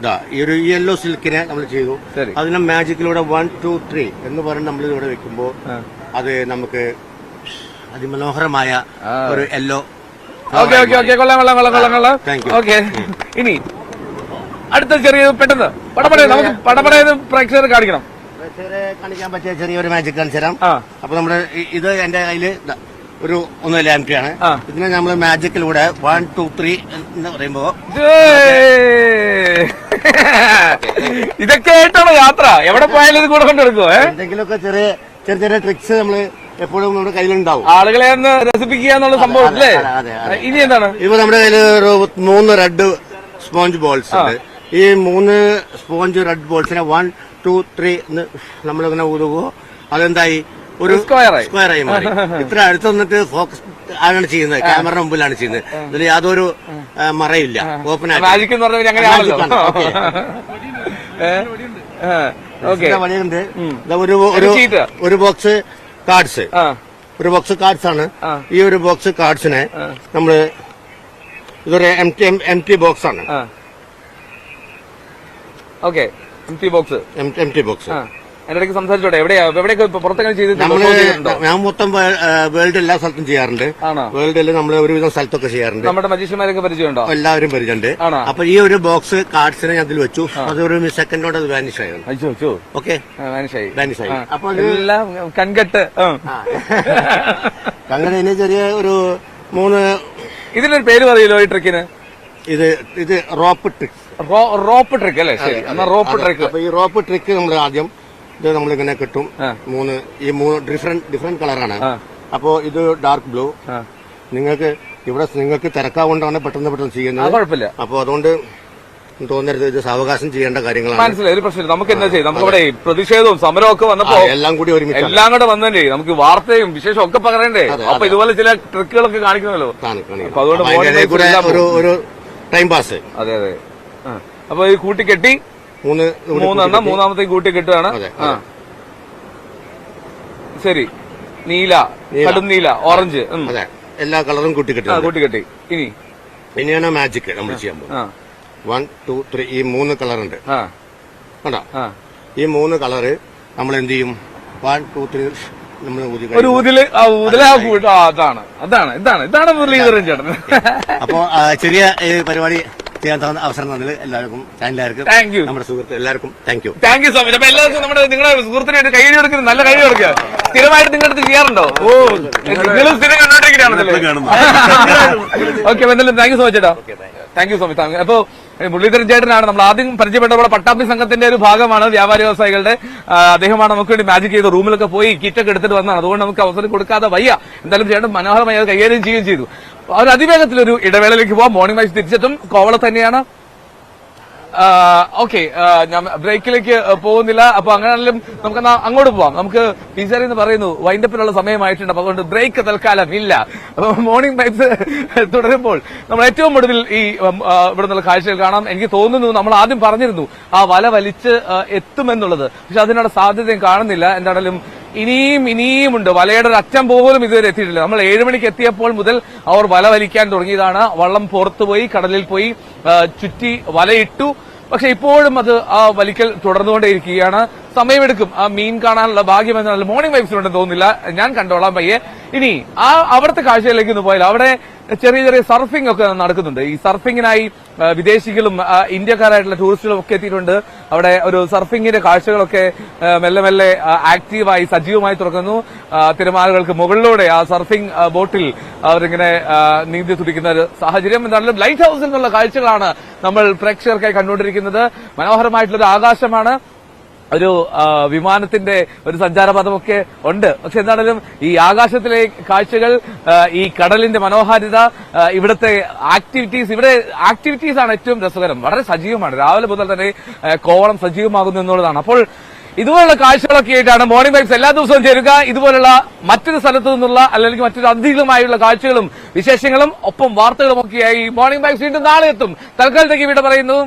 ഈ ഒരു യെല്ലോ സിൽക്കിനെ നമ്മൾ ചെയ്തു. അതിനെ മാജിക്കിലൂടെ 1 2 3 എന്ന് പറഞ്ഞ് നമ്മൾ ഇവിടെ വെക്കുമ്പോ അത് നമുക്ക് അതിമനോഹരമായ ഒരു യെല്ലോ. ഓക്കെ. ഇനി അടുത്ത ചെറിയ പെട്ടെന്ന് നമുക്ക് പടപടയെന്ന് പ്രേക്ഷകർ കാണിക്കാൻ പറ്റിയ ചെറിയൊരു മാജിക് കാണിച്ചു തരാം. അപ്പൊ നമ്മുടെ ഇത് എന്റെ കയ്യില് ഒരു ഒന്നുമില്ല എം ടി ആണ്. ഇതിനെ നമ്മൾ മാജിക്കിലൂടെ 1 2 3 എന്ന് പറയുമ്പോ ഇതൊക്കെ ആയിട്ടാണോ യാത്ര? എവിടെ പോയാലും ഇത് കൂടെ കൊണ്ടെടുക്കുമോ? എന്തെങ്കിലുമൊക്കെ ചെറിയ ചെറിയ ചെറിയ ട്രിക്സ് നമ്മൾ എപ്പോഴും നമ്മുടെ കയ്യിലുണ്ടാവും. ആളുകളെ ഒന്ന് രസിപ്പിക്കുക എന്നുള്ള സംഭവം അല്ലേ? ഇനി എന്താണ്? ഇപ്പൊ നമ്മുടെ കയ്യിൽ ഒരു 3 റെഡ് സ്പോഞ്ച് ബോൾസ് ഉണ്ട്. ഈ 3 സ്പോഞ്ച് റെഡ് ബോൾസിനെ 1 2 3 എന്ന് നമ്മളിങ്ങനെ ഊതുകയോ അതെന്തായി ഒരു സ്ക്വയറായി മാറി. ഇത്ര അടുത്ത് വന്നിട്ട് ഫോക്കസ് ആണ് ചെയ്യുന്നത്, ക്യാമറ മുമ്പിലാണ് ചെയ്യുന്നത്. ഇതിൽ യാതൊരു മറയില്ല, ഓപ്പൺ ആയിട്ട് വഴിയുണ്ട്. ഒരു ബോക്സ് കാർഡ്സ്, ഒരു ബോക്സ് കാർഡ്സ് ആണ്. ഈ ഒരു ബോക്സ് കാർഡ്സിനെ നമ്മള് ഇതൊരു എം ടി ബോക്സ് ആണ്. ഓക്കെ, എം ടി ബോക്സ് അതിനിടയ്ക്ക് സംസാരിച്ചോട്ടെ. എവിടെയൊക്കെ പുറത്തെങ്ങനെ ചെയ്തിട്ടുണ്ടോ? ഞാൻ മൊത്തം വേൾഡ് എല്ലാ സ്ഥലത്തും ചെയ്യാറുണ്ട്. വേൾഡിൽ നമ്മൾ ഒരുവിധം സ്ഥലത്തൊക്കെ ചെയ്യാറുണ്ട്. നമ്മുടെ മജീഷ്യന്മാരൊക്കെ പരിചയമുണ്ടോ? എല്ലാവരും പരിചയമുണ്ട്. അപ്പൊ ഈ ഒരു ബോക്സ് കാർഡ്സിനെ ഞാൻ അതിൽ വെച്ചു. അതൊരു സെക്കൻഡോട് അത് വാനിഷ് ആയി. ഓക്കെ, വാനിഷ് ആയി. അപ്പൊ കൺകെട്ട് അങ്ങനെ ചെറിയ ഒരു 3 ഇതിനൊരു പേര് പറയല്ലോ ഈ ട്രിക്കിന്? ഇത് റോപ്പ് ട്രിക്ക്. റോപ്പ് ട്രിക്ക് അല്ലേ? ശരി, റോപ്പ് ട്രിക്ക്. അപ്പൊ ഈ റോപ്പ് ട്രിക്ക് നമ്മൾ ആദ്യം ഇത് നമ്മളിങ്ങനെ കിട്ടും. 3 ഡിഫറെന്റ് കളറാണ്. അപ്പോ ഇത് ഡാർക്ക് ബ്ലൂ. നിങ്ങൾക്ക് തിരക്കാവുകൊണ്ടാണ് പെട്ടെന്ന് ചെയ്യുന്നത്. കുഴപ്പമില്ല. അപ്പൊ അതുകൊണ്ട് തോന്നരുത്, ഇത് സാവകാശം ചെയ്യേണ്ട കാര്യങ്ങളാണ്. മനസ്സിലായി, ഒരു പ്രശ്നം. നമുക്ക് എന്താ ചെയ്യും? നമുക്ക് ഇവിടെ പ്രതിഷേധവും സമരവും ഒക്കെ വന്നപ്പോ എല്ലാം കൂടി ഒരുമിച്ച് എല്ലാം കൂടെ വന്നേ നമുക്ക് വാർത്തയും വിശേഷം ഒക്കെ പകരണ്ടേ? അപ്പൊ ഇതുപോലെ ചില ട്രിക്കുകളൊക്കെ കാണിക്കണമല്ലോ. അപ്പൊ അതുകൊണ്ട് ഒരു ടൈം പാസ്. അതെ അതെ. അപ്പൊ ഈ കൂട്ടിക്കെട്ടി 3 മൂന്നാമത്തെ കൂട്ടി കെട്ടുകയാണ്. ശരി, നീല, കടും നീല, ഓറഞ്ച്, എല്ലാ കളറും കൂട്ടിക്കെട്ടി. ഇനിയാണ് മാജിക് നമ്മൾ ചെയ്യാൻ പോകുന്നത്. 1 2 3 ഈ 3 കളറുണ്ട് കണ്ടോ? ഈ 3 കളറ് നമ്മൾ എന്ത് ചെയ്യും? 1 2 3 നമ്മൾ ഒരു ഇതാണ് മുരളീധരൻ ചേട്ടൻ. അപ്പോ ചെറിയ പരിപാടി ചെയ്യാൻ തന്ന അവസരം തന്നത് എല്ലാവർക്കും, ചാനലുകാർക്കും, നമ്മുടെ സുഹൃത്ത് എല്ലാവർക്കും താങ്ക് യു സോ മച്ച്. അപ്പൊ എല്ലാവർക്കും നിങ്ങളുടെ സുഹൃത്തിനായിട്ട് കൈ കൊടുക്കുന്നത്, നല്ല കൈ കൊടുക്കുക. സ്ഥിരമായിട്ട് നിങ്ങളുടെ അടുത്ത് ചെയ്യാറുണ്ടോ? നിങ്ങൾ സ്ഥിരം കണ്ടോണ്ടിരിക്കുകയാണല്ലോ. ഓക്കെ, എന്തായാലും താങ്ക് യു സോ മച്ച് ചേട്ടാ. Thank you so much. അപ്പോ മുരളീധരൻ ചേട്ടനാണ് നമ്മൾ ആദ്യം പരിചയപ്പെട്ടപ്പോൾ പട്ടാമ്പി സംഘത്തിന്റെ ഒരു ഭാഗമാണ്, വ്യാപാരി വ്യവസായികളുടെ. അദ്ദേഹമാണ് നമുക്ക് വേണ്ടി മാജിക് ചെയ്ത റൂമിലൊക്കെ പോയി കിറ്റൊക്കെ എടുത്തിട്ട് വന്നതാണ്. അതുകൊണ്ട് നമുക്ക് അവസരം കൊടുക്കാതെ വയ്യ. എന്തായാലും ചേട്ടൻ മനോഹരമായി അത് കൈകാര്യം ചെയ്യുകയും ചെയ്തു. ഒരു അതിവേഗത്തിലൊരു ഇടവേളയിലേക്ക് പോവാം. മോർണിംഗ് വൈസ് തിരിച്ചെത്തും. കോവള തന്നെയാണ്. ഓക്കെ, ഞാൻ ബ്രേക്കിലേക്ക് പോകുന്നില്ല. അപ്പൊ അങ്ങനെയാണെങ്കിലും നമുക്ക് അങ്ങോട്ട് പോവാം. നമുക്ക് ടീച്ചർ എന്ന് പറയുന്നു വൈൻഡപ്പിനുള്ള സമയമായിട്ടുണ്ട്. അപ്പൊ അതുകൊണ്ട് ബ്രേക്ക് തൽക്കാലം ഇല്ല. അപ്പൊ മോർണിംഗ് വൈബ്സ് തുടരുമ്പോൾ നമ്മൾ ഏറ്റവും ഒടുവിൽ ഈ ഇവിടെ നിന്നുള്ള കാഴ്ചകൾ കാണാം. എനിക്ക് തോന്നുന്നു നമ്മൾ ആദ്യം പറഞ്ഞിരുന്നു ആ വല വലിച്ച് എത്തുമെന്നുള്ളത്. പക്ഷെ അതിനുള്ള സാധ്യതയും കാണുന്നില്ല. എന്താണെങ്കിലും ഇനിയുമുണ്ട്. വലയുടെ ഒരു അറ്റം പോലും ഇതുവരെ എത്തിയിട്ടില്ല. നമ്മൾ 7 മണിക്ക് എത്തിയപ്പോൾ മുതൽ അവർ വല വലിക്കാൻ തുടങ്ങിയതാണ്. വള്ളം പുറത്തുപോയി കടലിൽ പോയി ചുറ്റി വലയിട്ടു. പക്ഷെ ഇപ്പോഴും അത് ആ വലിക്കൽ തുടർന്നുകൊണ്ടേയിരിക്കുകയാണ്. സമയമെടുക്കും ആ മീൻ കാണാനുള്ള ഭാഗ്യം എന്നാൽ മോർണിംഗ് വൈബ്സിലുണ്ടെന്ന് തോന്നുന്നില്ല. ഞാൻ കണ്ടോളാം പയ്യെ. ഇനി അവിടുത്തെ കാഴ്ചയിലേക്ക് ഒന്ന് പോയാൽ അവിടെ ചെറിയ ചെറിയ സർഫിംഗ് ഒക്കെ നടക്കുന്നുണ്ട്. ഈ സർഫിങ്ങിനായി വിദേശികളും ഇന്ത്യക്കാരായിട്ടുള്ള ടൂറിസ്റ്റുകളും ഒക്കെ എത്തിയിട്ടുണ്ട്. അവിടെ ഒരു സർഫിങ്ങിന്റെ കാഴ്ചകളൊക്കെ മെല്ലെ മെല്ലെ ആക്റ്റീവായി സജീവമായി തുറക്കുന്നു. തിരമാലകൾക്ക് മുകളിലൂടെ ആ സർഫിംഗ് ബോട്ടിൽ അവരിങ്ങനെ നീന്തി തുടിക്കുന്ന ഒരു സാഹചര്യം. എന്തായാലും ലൈറ്റ് ഹൌസിൽ നിന്നുള്ള കാഴ്ചകളാണ് നമ്മൾ പ്രേക്ഷകർക്കായി കണ്ടുകൊണ്ടിരിക്കുന്നത്. മനോഹരമായിട്ടുള്ളൊരു ആകാശമാണ്. ഒരു വിമാനത്തിന്റെ ഒരു സഞ്ചാരപഥമൊക്കെ ഉണ്ട്. പക്ഷെ എന്താണെങ്കിലും ഈ ആകാശത്തിലെ കാഴ്ചകൾ, ഈ കടലിന്റെ മനോഹാരിത, ഇവിടുത്തെ ആക്ടിവിറ്റീസ് ആണ് ഏറ്റവും രസകരം. വളരെ സജീവമാണ്. രാവിലെ മുതൽ തന്നെ കോവളം സജീവമാകുന്നു എന്നുള്ളതാണ്. അപ്പോൾ ഇതുപോലുള്ള കാഴ്ചകളൊക്കെ ആയിട്ടാണ് മോർണിംഗ് വൈബ്സ് എല്ലാ ദിവസവും ചേരുക. ഇതുപോലുള്ള മറ്റൊരു സ്ഥലത്തു നിന്നുള്ള അല്ലെങ്കിൽ മറ്റൊരു അതിഥികളുമായുള്ള കാഴ്ചകളും വിശേഷങ്ങളും ഒപ്പം വാർത്തകളും ഒക്കെയായി മോർണിംഗ് വൈബ്സ് വീണ്ടും നാളെ എത്തും. തൽക്കാലത്തേക്ക് ഇവിടെ പറയുന്നു